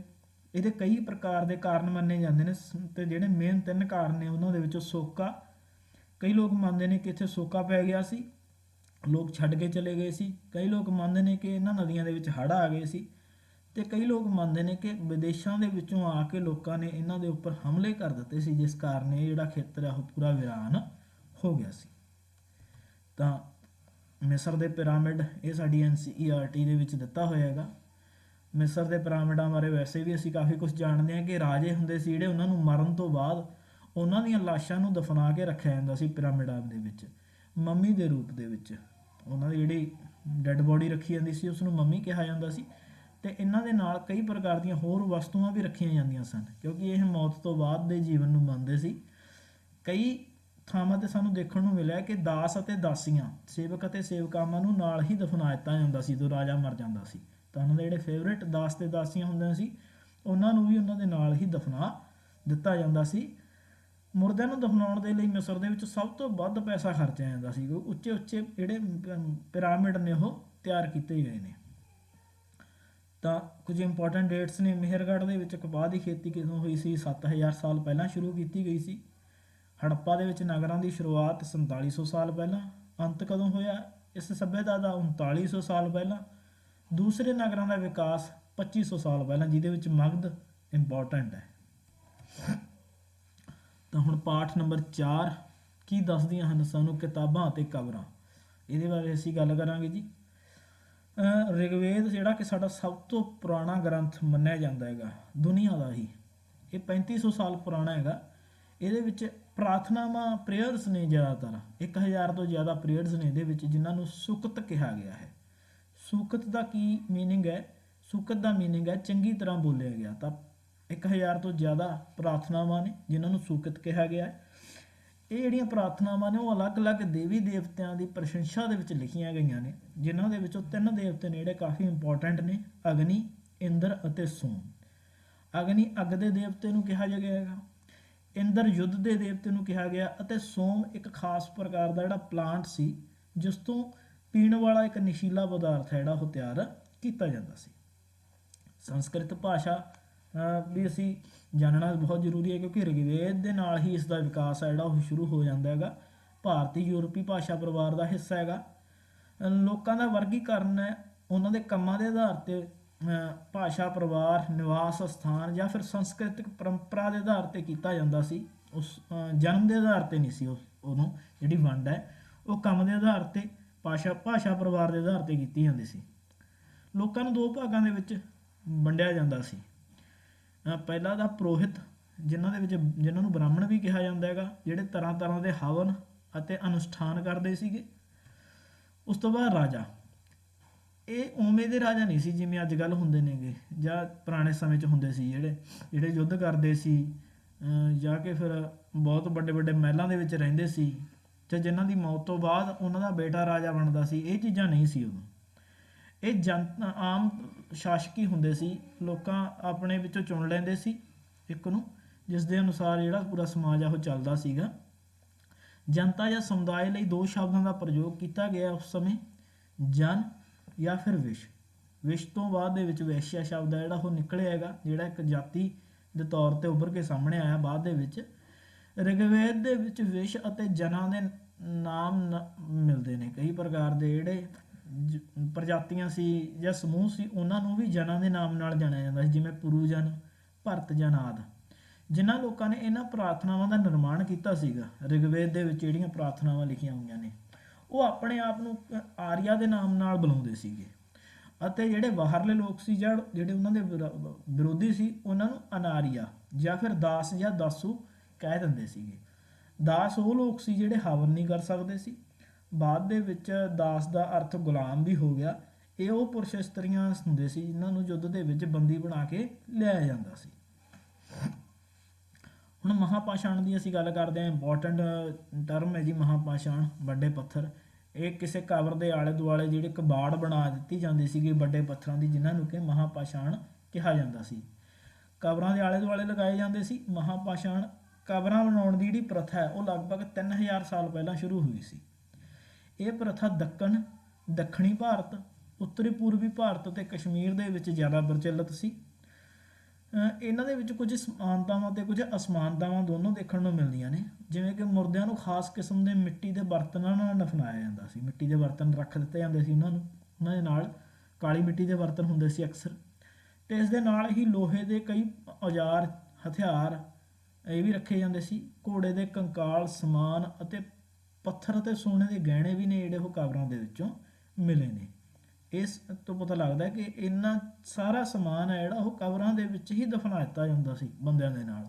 ਇਹਦੇ ਕਈ ਪ੍ਰਕਾਰ ਦੇ ਕਾਰਨ ਮੰਨੇ ਜਾਂਦੇ ਨੇ ਤੇ ਜਿਹੜੇ ਮੇਨ 3 ਕਾਰਨ ਨੇ ਉਹਨਾਂ ਦੇ ਵਿੱਚੋਂ ਸੋਕਾ, ਕਈ ਲੋਕ ਮੰਨਦੇ ਨੇ ਕਿ ਇੱਥੇ ਸੋਕਾ ਪੈ ਗਿਆ ਸੀ, ਲੋਕ ਛੱਡ ਕੇ ਚਲੇ ਗਏ ਸੀ। ਕਈ ਲੋਕ ਮੰਨਦੇ ਨੇ ਕਿ ਇਹਨਾਂ ਨਦੀਆਂ ਦੇ ਵਿੱਚ ਹੜ੍ਹ ਆ ਗਏ ਸੀ ਤੇ ਕਈ ਲੋਕ ਮੰਨਦੇ ਨੇ ਕਿ ਵਿਦੇਸ਼ਾਂ ਦੇ ਵਿੱਚੋਂ ਆ ਕੇ ਲੋਕਾਂ ਨੇ ਇਹਨਾਂ ਦੇ ਉੱਪਰ ਹਮਲੇ ਕਰ ਦਿੱਤੇ ਸੀ ਜਿਸ ਕਾਰਨ ਇਹ ਜਿਹੜਾ ਖੇਤਰ ਹੈ ਉਹ ਪੂਰਾ ਵੀਰਾਨ ਹੋ ਗਿਆ ਸੀ। ਤਾਂ ਮਿਸਰ ਦੇ ਪਿਰਾਮਿਡ ਇਹ ਸਾਡੀ NCERT ਦੇ ਵਿੱਚ ਦਿੱਤਾ ਹੋਇਆ ਹੈਗਾ। ਮਿਸਰ ਦੇ ਪਿਰਾਮਿਡਾਂ ਬਾਰੇ ਵੈਸੇ ਵੀ ਅਸੀਂ ਕਾਫੀ ਕੁਝ ਜਾਣਦੇ ਹਾਂ ਕਿ ਰਾਜੇ ਹੁੰਦੇ ਸੀ ਜਿਹੜੇ ਉਹਨਾਂ ਨੂੰ ਮਰਨ ਤੋਂ ਬਾਅਦ ਉਹਨਾਂ ਦੀਆਂ ਲਾਸ਼ਾਂ ਨੂੰ ਦਫਨਾ ਕੇ ਰੱਖਿਆ ਜਾਂਦਾ ਸੀ ਪਿਰਾਮਿਡਾਂ ਦੇ ਵਿੱਚ ਮੰਮੀ ਦੇ ਰੂਪ ਦੇ ਵਿੱਚ। ਉਹਨਾਂ ਦੀ ਜਿਹੜੀ ਡੈੱਡ ਬੋਡੀ ਰੱਖੀ ਜਾਂਦੀ ਸੀ ਉਸ ਨੂੰ ਮੰਮੀ ਕਿਹਾ ਜਾਂਦਾ ਸੀ। ਤੇ ਇਹਨਾਂ ਦੇ ਨਾਲ ਕਈ ਪ੍ਰਕਾਰ ਦੀਆਂ ਹੋਰ ਵਸਤੂਆਂ ਵੀ ਰੱਖੀਆਂ ਜਾਂਦੀਆਂ ਸਨ ਕਿਉਂਕਿ ਇਹ ਮੌਤ ਤੋਂ ਬਾਅਦ ਦੇ ਜੀਵਨ ਨੂੰ ਮੰਨਦੇ ਸੀ। ਕਈ ਥਾਵਾਂ ਤੇ ਸਾਨੂੰ ਦੇਖਣ ਨੂੰ ਮਿਲਿਆ ਕਿ ਦਾਸ ਅਤੇ ਦਾਸੀਆਂ, ਸੇਵਕ ਅਤੇ ਸੇਵਕਾਵਾਂ ਨੂੰ ਨਾਲ ਹੀ ਦਫਨਾ ਦਿੱਤਾ ਜਾਂਦਾ ਸੀ ਜਦੋਂ ਰਾਜਾ ਮਰ ਜਾਂਦਾ ਸੀ। ਤਾਂ ਉਹਨਾਂ ਦੇ ਜਿਹੜੇ ਫੇਵਰੇਟ ਦਾਸ ਤੇ ਦਾਸੀਆਂ ਹੁੰਦੇ ਸੀ ਉਹਨਾਂ ਨੂੰ ਵੀ ਉਹਨਾਂ ਦੇ ਨਾਲ ਹੀ ਦਫਨਾ ਦਿੱਤਾ ਜਾਂਦਾ ਸੀ। ਮੁਰਦਿਆਂ ਨੂੰ ਦਫਨਾਉਣ ਦੇ ਲਈ ਮਿਸਰ ਦੇ ਵਿੱਚ ਸਭ ਤੋਂ ਵੱਧ ਪੈਸਾ ਖਰਚਿਆ ਜਾਂਦਾ ਸੀ ਕਿਉਂਕਿ ਉੱਚੇ ਉੱਚੇ ਜਿਹੜੇ ਪਿਰਾਮਿਡ ਨੇ ਉਹ ਤਿਆਰ ਕੀਤੇ ਗਏ ਨੇ। ਤਾਂ ਕੁਝ ਇੰਪੋਰਟੈਂਟ ਡੇਟਸ ਨੇ। ਮਿਹਰਗੜ੍ਹ ਦੇ ਵਿੱਚ ਕਪਾਹ ਦੀ ਖੇਤੀ ਕਦੋਂ ਹੋਈ ਸੀ? 7000 ਸਾਲ ਪਹਿਲਾਂ ਸ਼ੁਰੂ ਕੀਤੀ ਗਈ ਸੀ। ਹੜੱਪਾ ਦੇ ਵਿੱਚ ਨਗਰਾਂ ਦੀ ਸ਼ੁਰੂਆਤ 4700 ਸਾਲ ਪਹਿਲਾਂ। ਅੰਤ ਕਦੋਂ ਹੋਇਆ ਇਸ ਸੱਭਿਅਤਾ ਦਾ? 3900 ਸਾਲ ਪਹਿਲਾਂ। ਦੂਸਰੇ ਨਗਰਾਂ ਦਾ ਵਿਕਾਸ 2500 ਸਾਲ ਪਹਿਲਾਂ, ਜਿਹਦੇ ਵਿੱਚ ਮਗਧ ਇੰਪੋਰਟੈਂਟ ਹੈ। ਤਾਂ ਹੁਣ ਪਾਠ ਨੰਬਰ 4 ਕੀ ਦੱਸਦੀਆਂ ਹਨ ਸਾਨੂੰ ਕਿਤਾਬਾਂ ਅਤੇ ਕਬਰਾਂ, ਇਹਦੇ ਬਾਰੇ ਅਸੀਂ ਗੱਲ ਕਰਾਂਗੇ ਜੀ। ਰਿਗਵੇਦ ਜਿਹੜਾ ਕਿ ਸਾਡਾ ਸਭ ਤੋਂ ਪੁਰਾਣਾ ਗ੍ਰੰਥ ਮੰਨਿਆ ਜਾਂਦਾ ਹੈਗਾ ਦੁਨੀਆ ਦਾ ਹੀ, ਇਹ 3500 ਸਾਲ ਪੁਰਾਣਾ ਹੈਗਾ। ਇਹਦੇ ਵਿੱਚ ਪ੍ਰਾਰਥਨਾਵਾਂ, ਪ੍ਰੇਅਰਸ ਨੇ ਜ਼ਿਆਦਾਤਰ 1000 ਤੋਂ ਜ਼ਿਆਦਾ ਪ੍ਰੇਅਰਸ ਨੇ ਇਹਦੇ ਵਿੱਚ, ਜਿਨ੍ਹਾਂ ਨੂੰ ਸੁਕਤ ਕਿਹਾ ਗਿਆ ਹੈ। ਸੁਕਤ ਦਾ ਕੀ ਮੀਨਿੰਗ ਹੈ? ਸੁਕਤ ਦਾ ਮੀਨਿੰਗ ਹੈ ਚੰਗੀ ਤਰ੍ਹਾਂ ਬੋਲਿਆ ਗਿਆ। ਤਾਂ 1000 ਤੋਂ ਜ਼ਿਆਦਾ ਪ੍ਰਾਰਥਨਾਵਾਂ ਨੇ ਜਿਨ੍ਹਾਂ ਨੂੰ ਸੁਕਤ ਕਿਹਾ ਗਿਆ ਹੈ। ਇਹ ਜਿਹੜੀਆਂ ਪ੍ਰਾਰਥਨਾਵਾਂ ਨੇ ਉਹ ਅਲੱਗ-ਅਲੱਗ ਦੇਵੀ ਦੇਵਤਿਆਂ ਦੀ ਪ੍ਰਸ਼ੰਸਾ ਦੇ ਵਿੱਚ ਲਿਖੀਆਂ ਗਈਆਂ ਨੇ, ਜਿਨ੍ਹਾਂ ਦੇ ਵਿੱਚੋਂ 3 ਦੇਵਤੇ ਨੇ ਜਿਹੜੇ ਕਾਫੀ ਇੰਪੋਰਟੈਂਟ ਨੇ, ਅਗਨੀ, ਇੰਦਰ ਅਤੇ ਸੋਮ। ਅਗਨੀ ਅੱਗ ਦੇ ਦੇਵਤੇ ਨੂੰ ਕਿਹਾ ਗਿਆ ਹੈਗਾ, ਇੰਦਰ ਯੁੱਧ ਦੇ ਦੇਵਤੇ ਨੂੰ ਕਿਹਾ ਗਿਆ ਅਤੇ ਸੋਮ ਇੱਕ ਖਾਸ ਪ੍ਰਕਾਰ ਦਾ ਜਿਹੜਾ ਪਲਾਂਟ ਸੀ ਜਿਸ ਤੋਂ ਪੀਣ ਵਾਲਾ ਇੱਕ ਨਸ਼ੀਲਾ ਪਦਾਰਥ ਹੈ ਜਿਹੜਾ ਉਹ ਤਿਆਰ ਕੀਤਾ ਜਾਂਦਾ ਸੀ। ਸੰਸਕ੍ਰਿਤ ਭਾਸ਼ਾ ਵੀ ਅਸੀਂ ਜਾਣਨਾ ਬਹੁਤ ਜ਼ਰੂਰੀ ਹੈ ਕਿਉਂਕਿ ਰਿਗਵੇਦ ਦੇ ਨਾਲ ਹੀ ਇਸ ਦਾ ਵਿਕਾਸ ਹੈ ਜਿਹੜਾ ਉਹ ਸ਼ੁਰੂ ਹੋ ਜਾਂਦਾ ਹੈਗਾ। ਭਾਰਤੀ ਯੂਰਪੀ ਭਾਸ਼ਾ ਪਰਿਵਾਰ ਦਾ ਹਿੱਸਾ ਹੈਗਾ। ਲੋਕਾਂ ਦਾ ਵਰਗੀਕਰਨ ਹੈ ਉਹਨਾਂ ਦੇ ਕੰਮਾਂ ਦੇ ਆਧਾਰ 'ਤੇ, ਭਾਸ਼ਾ, ਪਰਿਵਾਰ, ਨਿਵਾਸ ਸਥਾਨ ਜਾਂ ਫਿਰ ਸੰਸਕ੍ਰਿਤਿਕ ਪਰੰਪਰਾ ਦੇ ਆਧਾਰ 'ਤੇ ਕੀਤਾ ਜਾਂਦਾ ਸੀ। ਉਸ ਜਨਮ ਦੇ ਆਧਾਰ 'ਤੇ ਨਹੀਂ ਸੀ ਉਹਨੂੰ ਜਿਹੜੀ ਵੰਡ ਹੈ ਉਹ ਕੰਮ ਦੇ ਆਧਾਰ 'ਤੇ, ਭਾਸ਼ਾ ਪਰਿਵਾਰ ਦੇ ਆਧਾਰ 'ਤੇ ਕੀਤੀ ਜਾਂਦੀ ਸੀ। ਲੋਕਾਂ ਨੂੰ 2 ਭਾਗਾਂ ਦੇ ਵਿੱਚ ਵੰਡਿਆ ਜਾਂਦਾ ਸੀ। ਪਹਿਲਾ ਦਾ ਪੁਰੋਹਿਤ, ਜਿਨ੍ਹਾਂ ਨੂੰ ਬ੍ਰਾਹਮਣ ਵੀ ਕਿਹਾ ਜਾਂਦਾ ਹੈਗਾ, ਜਿਹੜੇ ਤਰ੍ਹਾਂ ਦੇ ਹਵਨ ਅਤੇ ਅਨੁਸ਼ਠਾਨ ਕਰਦੇ ਸੀਗੇ। ਉਸ ਤੋਂ ਬਾਅਦ ਰਾਜਾ। ਇਹ ਉਵੇਂ ਦੇ ਰਾਜਾ ਨਹੀਂ ਸੀ ਜਿਵੇਂ ਅੱਜ ਕੱਲ੍ਹ ਹੁੰਦੇ ਨੇਗੇ ਜਾਂ ਪੁਰਾਣੇ ਸਮੇਂ 'ਚ ਹੁੰਦੇ ਸੀ, ਜਿਹੜੇ ਯੁੱਧ ਕਰਦੇ ਸੀ ਜਾਂ ਕਿ ਫਿਰ ਬਹੁਤ ਵੱਡੇ ਵੱਡੇ ਮਹਿਲਾਂ ਦੇ ਵਿੱਚ ਰਹਿੰਦੇ ਸੀ, ਜਾਂ ਜਿਨ੍ਹਾਂ ਦੀ ਮੌਤ ਤੋਂ ਬਾਅਦ ਉਹਨਾਂ ਦਾ ਬੇਟਾ ਰਾਜਾ ਬਣਦਾ ਸੀ। ਇਹ ਚੀਜ਼ਾਂ ਨਹੀਂ ਸੀ ਉਦੋਂ। ਇਹ ਆਮ ਸ਼ਾਸਕ ਹੀ ਹੁੰਦੇ ਸੀ। ਲੋਕਾਂ ਆਪਣੇ ਵਿੱਚੋਂ ਚੁਣ ਲੈਂਦੇ ਸੀ ਇੱਕ ਨੂੰ, ਜਿਸ ਦੇ ਅਨੁਸਾਰ ਜਿਹੜਾ ਪੂਰਾ ਸਮਾਜ ਆ ਉਹ ਚੱਲਦਾ ਸੀਗਾ। ਜਨਤਾ ਜਾਂ ਸਮੁਦਾਇ ਲਈ 2 ਸ਼ਬਦਾਂ ਦਾ ਪ੍ਰਯੋਗ ਕੀਤਾ ਗਿਆ ਉਸ ਸਮੇਂ, ਜਨ ਜਾਂ ਫਿਰ ਵਿਸ਼। ਵਿਸ਼ ਤੋਂ ਬਾਅਦ ਦੇ ਵਿੱਚ ਵੈਸ਼ਿਆ ਸ਼ਬਦ ਹੈ ਜਿਹੜਾ ਉਹ ਨਿਕਲਿਆ ਹੈਗਾ, ਜਿਹੜਾ ਇੱਕ ਜਾਤੀ ਦੇ ਤੌਰ 'ਤੇ ਉੱਭਰ ਕੇ ਸਾਹਮਣੇ ਆਇਆ ਬਾਅਦ ਦੇ ਵਿੱਚ। ਰਿਗਵੇਦ ਦੇ ਵਿੱਚ ਵਿਸ਼ ਅਤੇ ਜਨਾਂ ਦੇ ਨਾਮ ਮਿਲਦੇ ਨੇ। ਕਈ ਪ੍ਰਕਾਰ ਦੇ ਜਿਹੜੇ ਪ੍ਰਜਾਤੀਆਂ ਸੀ ਜਾਂ ਸਮੂਹ ਸੀ ਉਹਨਾਂ ਨੂੰ ਵੀ ਜਨਾਂ ਦੇ ਨਾਮ ਨਾਲ ਜਾਣਿਆ ਜਾਂਦਾ ਸੀ, ਜਿਵੇਂ ਪੁਰੂਜਨ, ਭਰਤ ਜਨ ਆਦਿ। ਜਿਨ੍ਹਾਂ ਲੋਕਾਂ ਨੇ ਇਹਨਾਂ ਪ੍ਰਾਰਥਨਾਵਾਂ ਦਾ ਨਿਰਮਾਣ ਕੀਤਾ ਸੀਗਾ, ਰਿਗਵੇਦ ਦੇ ਵਿੱਚ ਜਿਹੜੀਆਂ ਪ੍ਰਾਰਥਨਾਵਾਂ ਲਿਖੀਆਂ ਹੋਈਆਂ ਨੇ, ਉਹ ਆਪਣੇ ਆਪ ਨੂੰ ਆਰੀਆ ਦੇ ਨਾਮ ਨਾਲ ਬੁਲਾਉਂਦੇ ਸੀਗੇ ਅਤੇ ਜਿਹੜੇ ਬਾਹਰਲੇ ਲੋਕ ਸੀ ਜਾਂ ਜਿਹੜੇ ਉਹਨਾਂ ਦੇ ਵਿਰੋਧੀ ਸੀ ਉਹਨਾਂ ਨੂੰ ਅਨਾਰੀਆ ਜਾਂ ਫਿਰ ਦਾਸ ਜਾਂ ਦਾਸੂ ਕਹਿ ਦਿੰਦੇ ਸੀਗੇ। ਦਾਸ ਉਹ ਲੋਕ ਸੀ ਜਿਹੜੇ ਹਵਨ ਨਹੀਂ ਕਰ ਸਕਦੇ ਸੀ। ਬਾਅਦ ਦੇ ਵਿੱਚ ਦਾਸ ਦਾ ਅਰਥ ਗੁਲਾਮ ਵੀ ਹੋ ਗਿਆ। ਇਹ ਉਹ ਪੁਰਸ਼ ਇਸਤਰੀਆਂ ਹੁੰਦੇ ਸੀ ਜਿਨ੍ਹਾਂ ਨੂੰ ਯੁੱਧ ਦੇ ਵਿੱਚ ਬੰਦੀ ਬਣਾ ਕੇ ਲਿਆਇਆ ਜਾਂਦਾ ਸੀ। ਹੁਣ ਮਹਾਪਾਸ਼ਾਣ ਦੀ ਅਸੀਂ ਗੱਲ ਕਰਦੇ ਹਾਂ। ਇੰਪੋਰਟੈਂਟ ਟਰਮ ਹੈ ਜੀ ਮਹਾਪਾਸ਼ਾਣ, ਵੱਡੇ ਪੱਥਰ। ਇਹ ਕਿਸੇ ਕਬਰ ਦੇ ਆਲੇ ਦੁਆਲੇ ਜਿਹੜੀ ਕਬਾੜ ਬਣਾ ਦਿੱਤੀ ਜਾਂਦੀ ਸੀਗੀ ਵੱਡੇ ਪੱਥਰਾਂ ਦੀ, ਜਿਨ੍ਹਾਂ ਨੂੰ ਕਿ ਮਹਾਪਾਸ਼ਾਣ ਕਿਹਾ ਜਾਂਦਾ ਸੀ। ਕਬਰਾਂ ਦੇ ਆਲੇ ਦੁਆਲੇ ਲਗਾਏ ਜਾਂਦੇ ਸੀ ਮਹਾਪਾਸ਼ਾਣ। ਕਬਰਾਂ ਬਣਾਉਣ ਦੀ ਜਿਹੜੀ ਪ੍ਰਥਾ ਹੈ ਉਹ ਲਗਭਗ 3000 ਸਾਲ ਪਹਿਲਾਂ ਸ਼ੁਰੂ ਹੋਈ ਸੀ। ਇਹ ਪ੍ਰਥਾ ਦੱਖਣੀ ਭਾਰਤ, ਉੱਤਰੀ ਪੂਰਬੀ ਭਾਰਤ ਅਤੇ ਕਸ਼ਮੀਰ ਦੇ ਵਿੱਚ ਜ਼ਿਆਦਾ ਪ੍ਰਚਲਿਤ ਸੀ। ਇਹਨਾਂ ਦੇ ਵਿੱਚ ਕੁਝ ਸਮਾਨਤਾਵਾਂ ਅਤੇ ਕੁਝ ਅਸਮਾਨਤਾਵਾਂ ਦੋਨੋਂ ਦੇਖਣ ਨੂੰ ਮਿਲਦੀਆਂ ਨੇ। ਜਿਵੇਂ ਕਿ ਮੁਰਦਿਆਂ ਨੂੰ ਖਾਸ ਕਿਸਮ ਦੇ ਮਿੱਟੀ ਦੇ ਬਰਤਨਾਂ ਨਾਲ ਦਫਨਾਇਆ ਜਾਂਦਾ ਸੀ। ਮਿੱਟੀ ਦੇ ਬਰਤਨ ਰੱਖ ਦਿੱਤੇ ਜਾਂਦੇ ਸੀ ਉਹਨਾਂ ਦੇ ਨਾਲ। ਕਾਲੀ ਮਿੱਟੀ ਦੇ ਬਰਤਨ ਹੁੰਦੇ ਸੀ ਅਕਸਰ। ਅਤੇ ਇਸ ਦੇ ਨਾਲ ਹੀ ਲੋਹੇ ਦੇ ਕਈ ਔਜ਼ਾਰ, ਹਥਿਆਰ ਇਹ ਵੀ ਰੱਖੇ ਜਾਂਦੇ ਸੀ। ਘੋੜੇ ਦੇ ਕੰਕਾਲ, ਸਮਾਨ ਅਤੇ ਪੱਥਰ ਅਤੇ ਸੋਨੇ ਦੇ ਗਹਿਣੇ ਵੀ ਨੇ ਜਿਹੜੇ ਉਹ ਕਬਰਾਂ ਦੇ ਵਿੱਚੋਂ ਮਿਲੇ ਨੇ। ਇਸ ਤੋਂ ਪਤਾ ਲੱਗਦਾ ਕਿ ਇੰਨਾ ਸਾਰਾ ਸਮਾਨ ਹੈ ਜਿਹੜਾ ਉਹ ਕਬਰਾਂ ਦੇ ਵਿੱਚ ਹੀ ਦਫਨਾ ਦਿੱਤਾ ਜਾਂਦਾ ਸੀ ਬੰਦਿਆਂ ਦੇ ਨਾਲ।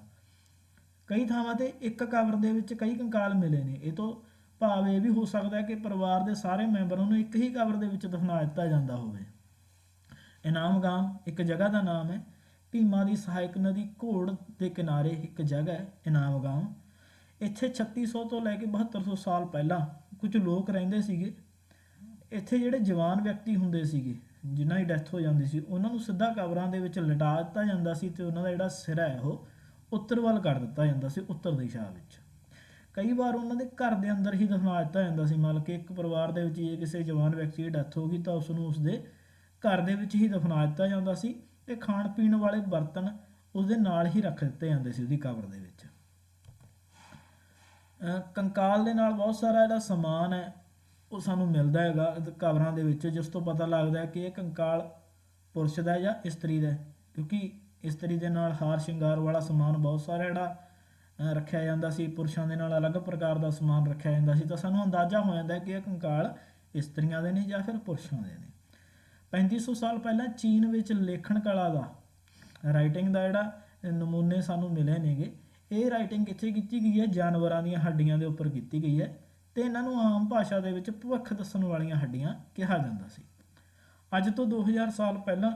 ਕਈ ਥਾਵਾਂ ਤੇ ਇੱਕ ਕਬਰ ਦੇ ਵਿੱਚ ਕਈ ਕੰਕਾਲ ਮਿਲੇ ਨੇ। ਇਹ ਤੋਂ ਭਾਵ ਇਹ ਵੀ ਹੋ ਸਕਦਾ ਹੈ ਕਿ ਪਰਿਵਾਰ ਦੇ ਸਾਰੇ ਮੈਂਬਰਾਂ ਨੂੰ ਇੱਕ ਹੀ ਕਬਰ ਦੇ ਵਿੱਚ ਦਫਨਾ ਦਿੱਤਾ ਜਾਂਦਾ ਹੋਵੇ। ਇਨਾਮਗਾਮ ਇੱਕ ਜਗ੍ਹਾ ਦਾ ਨਾਮ ਹੈ। ਭੀਮਾ ਦੀ ਸਹਾਇਕ ਨਦੀ ਘੋੜ ਦੇ ਕਿਨਾਰੇ ਇੱਕ ਜਗ੍ਹਾ ਹੈ ਇਨਾਮਗਾਮ। ਇੱਥੇ 3600 ਤੋਂ ਲੈ ਕੇ 7200 ਸਾਲ ਪਹਿਲਾਂ ਕੁਝ ਲੋਕ ਰਹਿੰਦੇ ਸੀਗੇ। ਇੱਥੇ ਜਿਹੜੇ ਜਵਾਨ ਵਿਅਕਤੀ ਹੁੰਦੇ ਸੀਗੇ ਜਿਨ੍ਹਾਂ ਦੀ ਡੈਥ ਹੋ ਜਾਂਦੀ ਸੀ ਉਹਨਾਂ ਨੂੰ ਸਿੱਧਾ ਕਬਰਾਂ ਦੇ ਵਿੱਚ ਲਿਟਾ ਦਿੱਤਾ ਜਾਂਦਾ ਸੀ ਅਤੇ ਉਹਨਾਂ ਦਾ ਜਿਹੜਾ ਸਿਰ ਹੈ ਉਹ ਉੱਤਰ ਵੱਲ ਕਰ ਦਿੱਤਾ ਜਾਂਦਾ ਸੀ, ਉੱਤਰ ਦਿਸ਼ਾ ਵਿੱਚ। ਕਈ ਵਾਰ ਉਹਨਾਂ ਦੇ ਘਰ ਦੇ ਅੰਦਰ ਹੀ ਦਫਨਾ ਦਿੱਤਾ ਜਾਂਦਾ ਸੀ। ਮਤਲਬ ਕਿ ਇੱਕ ਪਰਿਵਾਰ ਦੇ ਵਿੱਚ ਜੇ ਕਿਸੇ ਜਵਾਨ ਵਿਅਕਤੀ ਦੀ ਡੈਥ ਹੋ ਗਈ ਤਾਂ ਉਸ ਨੂੰ ਉਸਦੇ ਘਰ ਦੇ ਵਿੱਚ ਹੀ ਦਫਨਾ ਦਿੱਤਾ ਜਾਂਦਾ ਸੀ ਅਤੇ ਖਾਣ ਪੀਣ ਵਾਲੇ ਬਰਤਨ ਉਸਦੇ ਨਾਲ ਹੀ ਰੱਖ ਦਿੱਤੇ ਜਾਂਦੇ ਸੀ ਉਹਦੀ ਕਬਰ ਦੇ ਵਿੱਚ। ਕੰਕਾਲ ਦੇ ਨਾਲ ਬਹੁਤ ਸਾਰਾ ਜਿਹੜਾ ਸਮਾਨ ਹੈ ਉਹ ਸਾਨੂੰ ਮਿਲਦਾ ਹੈਗਾ ਕਬਰਾਂ ਦੇ ਵਿੱਚ, ਜਿਸ ਤੋਂ ਪਤਾ ਲੱਗਦਾ ਹੈ ਕਿ ਇਹ ਕੰਕਾਲ ਪੁਰਸ਼ ਦਾ ਜਾਂ ਇਸਤਰੀ ਦਾ, ਕਿਉਂਕਿ ਇਸਤਰੀ ਦੇ ਨਾਲ ਹਾਰ ਸ਼ਿੰਗਾਰ ਵਾਲਾ ਸਮਾਨ ਬਹੁਤ ਸਾਰਾ ਜਿਹੜਾ ਰੱਖਿਆ ਜਾਂਦਾ ਸੀ, ਪੁਰਸ਼ਾਂ ਦੇ ਨਾਲ ਅਲੱਗ ਪ੍ਰਕਾਰ ਦਾ ਸਮਾਨ ਰੱਖਿਆ ਜਾਂਦਾ ਸੀ। ਤਾਂ ਸਾਨੂੰ ਅੰਦਾਜ਼ਾ ਹੋ ਜਾਂਦਾ ਕਿ ਇਹ ਕੰਕਾਲ ਇਸਤਰੀਆਂ ਦੇ ਨੇ ਜਾਂ ਫਿਰ ਪੁਰਸ਼ਾਂ ਦੇ ਨੇ। 3500 ਸਾਲ ਪਹਿਲਾਂ ਚੀਨ ਵਿੱਚ ਲੇਖਣ ਕਲਾ ਦਾ ਰਾਈਟਿੰਗ ਦਾ ਜਿਹੜਾ ਨਮੂਨੇ ਸਾਨੂੰ ਮਿਲੇ ਨੇਗੇ। ਇਹ ਰਾਈਟਿੰਗ ਕਿੱਥੇ ਕੀਤੀ ਗਈ ਹੈ? ਜਾਨਵਰਾਂ ਦੀਆਂ ਹੱਡੀਆਂ ਦੇ ਉੱਪਰ ਕੀਤੀ ਗਈ ਹੈ ਅਤੇ ਇਹਨਾਂ ਨੂੰ ਆਮ ਭਾਸ਼ਾ ਦੇ ਵਿੱਚ ਭਵਿੱਖ ਦੱਸਣ ਵਾਲੀਆਂ ਹੱਡੀਆਂ ਕਿਹਾ ਜਾਂਦਾ ਸੀ। ਅੱਜ ਤੋਂ 2000 ਸਾਲ ਪਹਿਲਾਂ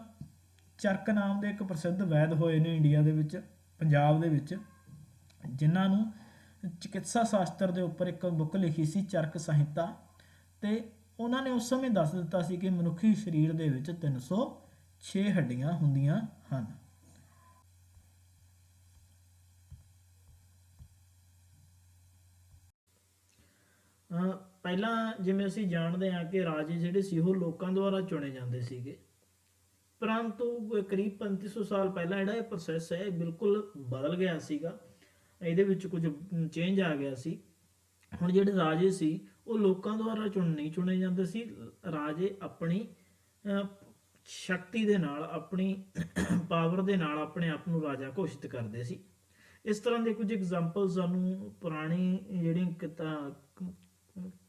ਚਰਕ ਨਾਮ ਦੇ ਇੱਕ ਪ੍ਰਸਿੱਧ ਵੈਦ ਹੋਏ ਨੇ ਇੰਡੀਆ ਦੇ ਵਿੱਚ, ਪੰਜਾਬ ਦੇ ਵਿੱਚ, ਜਿਨ੍ਹਾਂ ਨੂੰ ਚਿਕਿਤਸਾ ਸ਼ਾਸਤਰ ਦੇ ਉੱਪਰ ਇੱਕ ਬੁੱਕ ਲਿਖੀ ਸੀ ਚਰਕ ਸੰਹਿਤਾ। ਅਤੇ ਉਹਨਾਂ ਨੇ ਉਸ ਸਮੇਂ ਦੱਸ ਦਿੱਤਾ ਸੀ ਕਿ ਮਨੁੱਖੀ ਸਰੀਰ ਦੇ ਵਿੱਚ 306 ਹੱਡੀਆਂ ਹੁੰਦੀਆਂ ਹਨ। ਪਹਿਲਾਂ ਜਿਵੇਂ ਅਸੀਂ ਜਾਣਦੇ ਹਾਂ ਕਿ ਰਾਜੇ ਜਿਹੜੇ ਸੀ ਉਹ ਲੋਕਾਂ ਦੁਆਰਾ ਚੁਣੇ ਜਾਂਦੇ ਸੀਗੇ, ਪਰੰਤੂ ਕਰੀਬ 3500 ਸਾਲ ਪਹਿਲਾਂ ਜਿਹੜਾ ਇਹ ਪ੍ਰੋਸੈਸ ਹੈ ਬਿਲਕੁਲ ਬਦਲ ਗਿਆ ਸੀਗਾ। ਇਹਦੇ ਵਿੱਚ ਕੁਝ ਚੇਂਜ ਆ ਗਿਆ ਸੀ। ਹੁਣ ਜਿਹੜੇ ਰਾਜੇ ਸੀ ਉਹ ਲੋਕਾਂ ਦੁਆਰਾ ਨਹੀਂ ਚੁਣੇ ਜਾਂਦੇ ਸੀ। ਰਾਜੇ ਆਪਣੀ ਸ਼ਕਤੀ ਦੇ ਨਾਲ, ਆਪਣੀ ਪਾਵਰ ਦੇ ਨਾਲ ਆਪਣੇ ਆਪ ਨੂੰ ਰਾਜਾ ਘੋਸ਼ਿਤ ਕਰਦੇ ਸੀ। ਇਸ ਤਰ੍ਹਾਂ ਦੇ ਕੁਝ ਐਗਜ਼ਾਮਪਲ ਸਾਨੂੰ ਪੁਰਾਣੀ ਜਿਹੜੀਆਂ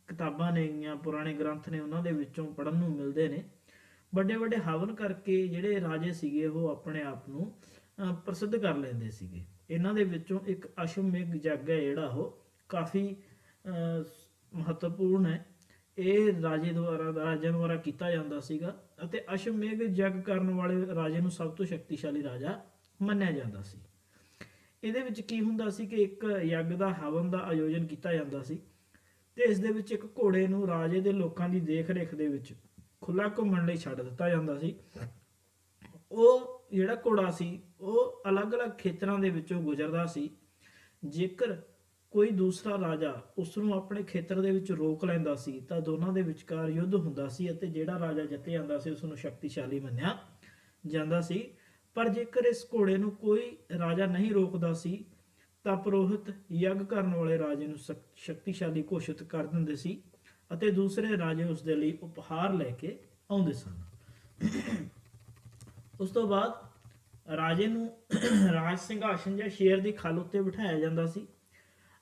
ਕਿਤਾਬਾਂ ਨੇਗੀਆਂ, ਪੁਰਾਣੇ ਗ੍ਰੰਥ ਨੇ, ਉਹਨਾਂ ਦੇ ਵਿੱਚੋਂ ਪੜ੍ਹਨ ਨੂੰ ਮਿਲਦੇ ਨੇ। ਵੱਡੇ ਵੱਡੇ ਹਵਨ ਕਰਕੇ ਜਿਹੜੇ ਰਾਜੇ ਸੀਗੇ ਉਹ ਆਪਣੇ ਆਪ ਨੂੰ ਪ੍ਰਸਿੱਧ ਕਰ ਲੈਂਦੇ ਸੀਗੇ। ਇਹਨਾਂ ਦੇ ਵਿੱਚੋਂ ਇੱਕ ਅਸ਼ਵਮੇਘ ਯੱਗ ਹੈ ਜਿਹੜਾ ਉਹ ਕਾਫੀ ਮਹੱਤਵਪੂਰਨ ਹੈ। ਇਹ ਰਾਜਿਆਂ ਦੁਆਰਾ ਕੀਤਾ ਜਾਂਦਾ ਸੀਗਾ ਅਤੇ ਅਸ਼ਵਮੇਘ ਯੱਗ ਕਰਨ ਵਾਲੇ ਰਾਜੇ ਨੂੰ ਸਭ ਤੋਂ ਸ਼ਕਤੀਸ਼ਾਲੀ ਰਾਜਾ ਮੰਨਿਆ ਜਾਂਦਾ ਸੀ। ਇਹਦੇ ਵਿੱਚ ਕੀ ਹੁੰਦਾ ਸੀ ਕਿ ਇੱਕ ਯੱਗ ਦਾ ਹਵਨ ਦਾ ਆਯੋਜਨ ਕੀਤਾ ਜਾਂਦਾ ਸੀ ਅਤੇ ਇਸ ਦੇ ਵਿੱਚ ਇੱਕ ਘੋੜੇ ਨੂੰ ਰਾਜੇ ਦੇ ਲੋਕਾਂ ਦੀ ਦੇਖ ਰੇਖ ਦੇ ਵਿੱਚ ਖੁੱਲ੍ਹਾ ਘੁੰਮਣ ਲਈ ਛੱਡ ਦਿੱਤਾ ਜਾਂਦਾ ਸੀ। ਉਹ ਜਿਹੜਾ ਘੋੜਾ ਸੀ ਉਹ ਅਲੱਗ-ਅਲੱਗ ਖੇਤਰਾਂ ਦੇ ਵਿੱਚੋਂ ਗੁਜ਼ਰਦਾ ਸੀ। ਜੇਕਰ ਕੋਈ ਦੂਸਰਾ ਰਾਜਾ ਉਸ ਨੂੰ ਆਪਣੇ ਖੇਤਰ ਦੇ ਵਿੱਚ ਰੋਕ ਲੈਂਦਾ ਸੀ ਤਾਂ ਦੋਨਾਂ ਦੇ ਵਿਚਕਾਰ ਯੁੱਧ ਹੁੰਦਾ ਸੀ ਅਤੇ ਜਿਹੜਾ ਰਾਜਾ ਜਿੱਤ ਜਾਂਦਾ ਸੀ ਉਸ ਨੂੰ ਸ਼ਕਤੀਸ਼ਾਲੀ ਮੰਨਿਆ ਜਾਂਦਾ ਸੀ। ਪਰ ਜੇਕਰ ਇਸ ਘੋੜੇ ਨੂੰ ਕੋਈ ਰਾਜਾ ਨਹੀਂ ਰੋਕਦਾ ਸੀ ਤਾਂ ਪੁਰੋਹਿਤ ਯੱਗ ਕਰਨ ਵਾਲੇ ਰਾਜੇ ਨੂੰ ਸ਼ਕਤੀਸ਼ਾਲੀ ਘੋਸ਼ਿਤ ਕਰ ਦਿੰਦੇ ਸੀ ਅਤੇ ਦੂਸਰੇ ਰਾਜੇ ਉਸ ਦੇ ਲਈ ਉਪਹਾਰ ਲੈ ਕੇ ਆਉਂਦੇ ਸਨ। ਉਸ ਤੋਂ ਬਾਅਦ ਰਾਜੇ ਨੂੰ ਰਾਜ ਸਿੰਘਾਸਨ ਜਾਂ ਸ਼ੇਰ ਦੀ ਖੱਲ ਉੱਤੇ ਬਿਠਾਇਆ ਜਾਂਦਾ ਸੀ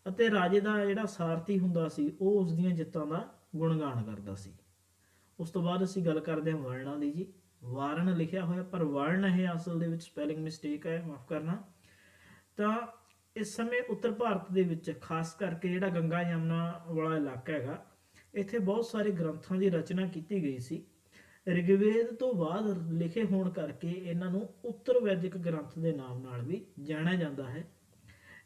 ਅਤੇ ਰਾਜੇ ਦਾ ਜਿਹੜਾ ਸਾਰਥੀ ਹੁੰਦਾ ਸੀ ਉਹ ਉਸ ਦੀਆਂ ਜਿੱਤਾਂ ਦਾ ਗੁਣਗਾਨ ਕਰਦਾ ਸੀ। ਉਸ ਤੋਂ ਬਾਅਦ ਅਸੀਂ ਗੱਲ ਕਰਦੇ ਹਾਂ ਵਰਣਾਂ ਦੀ ਜੀ। ਵਾਰਨ ਲਿਖਿਆ ਹੋਇਆ ਪਰ ਵਰਨ ਇਹ ਅਸਲ ਦੇ ਵਿੱਚ ਸਪੈਲਿੰਗ ਮਿਸਟੇਕ ਹੈ, ਮਾਫ ਕਰਨਾ। ਤਾਂ ਇਸ ਸਮੇਂ ਉੱਤਰ ਭਾਰਤ ਦੇ ਵਿੱਚ ਖਾਸ ਕਰਕੇ ਜਿਹੜਾ ਗੰਗਾ ਯਮਨਾ ਵਾਲਾ ਇਲਾਕਾ ਹੈਗਾ, ਇੱਥੇ ਬਹੁਤ ਸਾਰੇ ਗ੍ਰੰਥਾਂ ਦੀ ਰਚਨਾ ਕੀਤੀ ਗਈ ਸੀ। ਰਿਗਵੇਦ ਤੋਂ ਬਾਅਦ ਲਿਖੇ ਹੋਣ ਕਰਕੇ ਇਹਨਾਂ ਨੂੰ ਉੱਤਰ ਵੈਦਿਕ ਗ੍ਰੰਥ ਦੇ ਨਾਮ ਨਾਲ ਵੀ ਜਾਣਿਆ ਜਾਂਦਾ ਹੈ।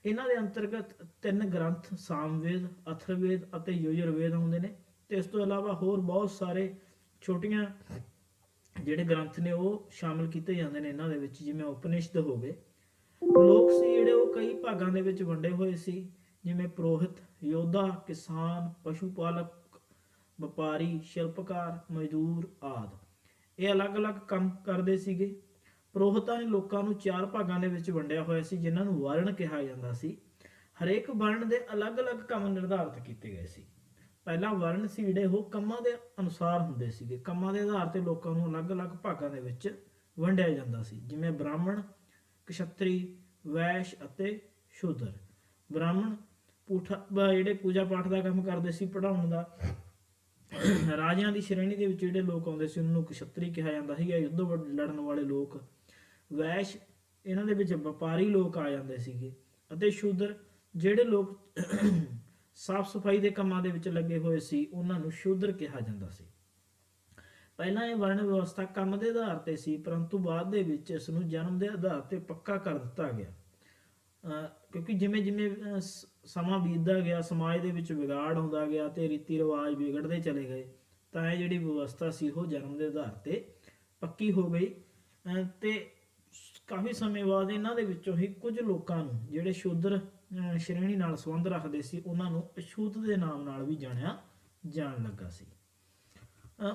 ਇਹਨਾਂ ਦੇ ਅੰਤਰਗਤ 3 ਗ੍ਰੰਥ ਸਾਮਵੇਦ, ਅਥਰਵੇਦ ਅਤੇ ਯਜੁਰਵੇਦ ਆਉਂਦੇ ਨੇ ਅਤੇ ਇਸ ਤੋਂ ਇਲਾਵਾ ਹੋਰ ਬਹੁਤ ਸਾਰੇ ਛੋਟੀਆਂ ਜਿਹੜੇ ਗ੍ਰੰਥ ਨੇ ਉਹ ਸ਼ਾਮਿਲ ਕੀਤੇ ਜਾਂਦੇ ਨੇ ਇਹਨਾਂ ਦੇ ਵਿੱਚ, ਜਿਵੇਂ ਉਪਨਿਸ਼ਦ ਹੋ ਗਏ। ਲੋਕ ਸੀ ਜਿਹੜੇ ਉਹ ਕਈ ਭਾਗਾਂ ਦੇ ਵਿੱਚ ਵੰਡੇ ਹੋਏ ਸੀ, ਜਿਵੇਂ ਪੁਰੋਹਿਤ, ਯੋਧਾ, ਕਿਸਾਨ, ਪਸ਼ੂ ਪਾਲਕ, ਵਪਾਰੀ, ਸ਼ਿਲਪਕਾਰ, ਮਜ਼ਦੂਰ ਆਦਿ। ਇਹ ਅਲੱਗ-ਅਲੱਗ ਕੰਮ ਕਰਦੇ ਸੀਗੇ। ਪੁਰੋਹਿਤਾਂ ਨੇ ਲੋਕਾਂ ਨੂੰ 4 ਭਾਗਾਂ ਦੇ ਵਿੱਚ ਵੰਡਿਆ ਹੋਇਆ ਸੀ ਜਿਨ੍ਹਾਂ ਨੂੰ ਵਰਣ ਕਿਹਾ ਜਾਂਦਾ ਸੀ। ਹਰੇਕ ਵਰਣ ਦੇ ਅਲੱਗ-ਅਲੱਗ ਕੰਮ ਨਿਰਧਾਰਿਤ ਕੀਤੇ ਗਏ ਸੀ। ਪਹਿਲਾਂ ਵਰਣ ਸੀ ਜਿਹੜੇ ਉਹ ਕੰਮਾਂ ਦੇ ਅਨੁਸਾਰ ਹੁੰਦੇ ਸੀਗੇ। ਕੰਮਾਂ ਦੇ ਆਧਾਰ ਤੇ ਲੋਕਾਂ ਨੂੰ ਅਲੱਗ-ਅਲੱਗ ਭਾਗਾਂ ਦੇ ਵਿੱਚ ਵੰਡਿਆ ਜਾਂਦਾ ਸੀ, ਜਿਵੇਂ ਬ੍ਰਾਹਮਣ, ਕਸ਼ਤਰੀ, ਵੈਸ਼ ਅਤੇ ਸ਼ੂਦਰ। ਬ੍ਰਾਹਮਣ ਜਿਹੜੇ ਪੂਜਾ ਪਾਠ ਦਾ ਕੰਮ ਕਰਦੇ ਸੀ, ਪੜ੍ਹਾਉਣ ਦਾ, ਰਾਜਿਆਂ ਦੀ ਸ਼੍ਰੇਣੀ ਦੇ ਵਿੱਚ ਜਿਹੜੇ ਲੋਕ ਆਉਂਦੇ ਸੀ ਉਹਨਾਂ ਨੂੰ ਕਸ਼ੱਤਰੀ ਕਿਹਾ ਜਾਂਦਾ ਸੀ, ਯੁੱਧ ਲੜਨ ਵਾਲੇ ਲੋਕ। ਵੈਸ਼, ਇਹਨਾਂ ਦੇ ਵਿੱਚ ਵਪਾਰੀ ਲੋਕ ਆ ਜਾਂਦੇ ਸੀਗੇ। ਅਤੇ ਸ਼ੂਦਰ, ਜਿਹੜੇ ਲੋਕ ਸਾਫ਼ ਸਫਾਈ ਦੇ ਕੰਮਾਂ ਦੇ ਵਿੱਚ ਲੱਗੇ ਹੋਏ ਸੀ ਉਹਨਾਂ ਨੂੰ ਸ਼ੂਦਰ ਕਿਹਾ ਜਾਂਦਾ ਸੀ। ਪਹਿਲਾਂ ਇਹ ਵਰਣ ਵਿਵਸਥਾ ਕੰਮ ਦੇ ਆਧਾਰ ਤੇ ਸੀ, ਪਰੰਤੂ ਬਾਅਦ ਦੇ ਵਿੱਚ ਇਸ ਨੂੰ ਜਨਮ ਦੇ ਆਧਾਰ ਤੇ ਪੱਕਾ ਕਰ ਦਿੱਤਾ ਗਿਆ। ਕਿਉਂਕਿ ਜਿਵੇਂ ਜਿਵੇਂ ਸਮਾਂ ਬੀਤਦਾ ਗਿਆ, ਸਮਾਜ ਦੇ ਵਿੱਚ ਵਿਗਾੜ ਆਉਂਦਾ ਗਿਆ ਤੇ ਰੀਤੀ ਰਿਵਾਜ ਵਿਗੜਦੇ ਚਲੇ ਗਏ, ਤਾਂ ਇਹ ਜਿਹੜੀ ਵਿਵਸਥਾ ਸੀ ਉਹ ਜਨਮ ਦੇ ਆਧਾਰ ਤੇ ਪੱਕੀ ਹੋ ਗਈ। ਤੇ ਕਾਫੀ ਸਮੇਂ ਬਾਅਦ ਇਹਨਾਂ ਦੇ ਵਿੱਚੋਂ ਹੀ ਕੁਝ ਲੋਕਾਂ ਨੂੰ, ਜਿਹੜੇ ਸ਼ੂਦਰ ਸ਼੍ਰੇਣੀ ਨਾਲ ਸੰਬੰਧ ਰੱਖਦੇ ਸੀ, ਉਹਨਾਂ ਨੂੰ ਅਛੂਤ ਦੇ ਨਾਮ ਨਾਲ ਵੀ ਜਾਣਿਆ ਜਾਣ ਲੱਗਾ ਸੀ।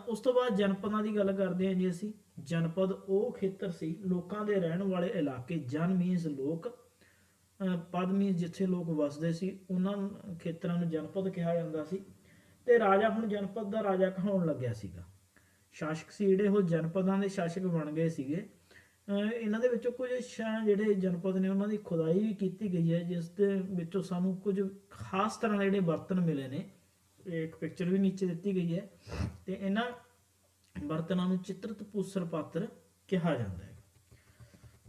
ਉਸ ਤੋਂ ਬਾਅਦ ਜਨਪਦਾਂ ਦੀ ਗੱਲ ਕਰਦੇ ਹਾਂ ਜੀ ਅਸੀਂ। ਜਨਪਦ ਉਹ ਖੇਤਰ ਸੀ, ਲੋਕਾਂ ਦੇ ਰਹਿਣ ਵਾਲੇ ਇਲਾਕੇ। ਜਨ ਮੀਨਸ ਲੋਕ, ਪਦ ਮੀਨਸ ਜਿੱਥੇ ਲੋਕ ਵਸਦੇ ਸੀ, ਉਹਨਾਂ ਖੇਤਰਾਂ ਨੂੰ ਜਨਪਦ ਕਿਹਾ ਜਾਂਦਾ ਸੀ। ਤੇ ਰਾਜਾ ਹੁਣ ਜਨਪਦ ਦਾ ਰਾਜਾ ਕਹਾਉਣ ਲੱਗਿਆ ਸੀਗਾ। ਸ਼ਾਸਕ ਸੀ ਜਿਹੜੇ ਉਹ ਜਨਪਦਾਂ ਦੇ ਸ਼ਾਸਕ ਬਣ ਗਏ ਸੀਗੇ। ਇਹਨਾਂ ਦੇ ਵਿੱਚੋਂ ਕੁਝ ਜਿਹੜੇ ਜਨਪਦ ਨੇ ਉਹਨਾਂ ਦੀ ਖੁਦਾਈ ਵੀ ਕੀਤੀ ਗਈ ਹੈ, ਜਿਸ ਦੇ ਵਿੱਚੋਂ ਸਾਨੂੰ ਕੁਝ ਖਾਸ ਤਰ੍ਹਾਂ ਦੇ ਜਿਹੜੇ ਬਰਤਨ ਮਿਲੇ ਨੇ। ਇੱਕ ਪਿਕਚਰ ਵੀ ਨੀਚੇ ਦਿੱਤੀ ਗਈ ਹੈ ਤੇ ਇਹਨਾਂ ਬਰਤਨਾਂ ਨੂੰ ਚਿੱਤਰਤ ਪੂਸਰ ਪਾਤਰ ਕਿਹਾ ਜਾਂਦਾ ਹੈ।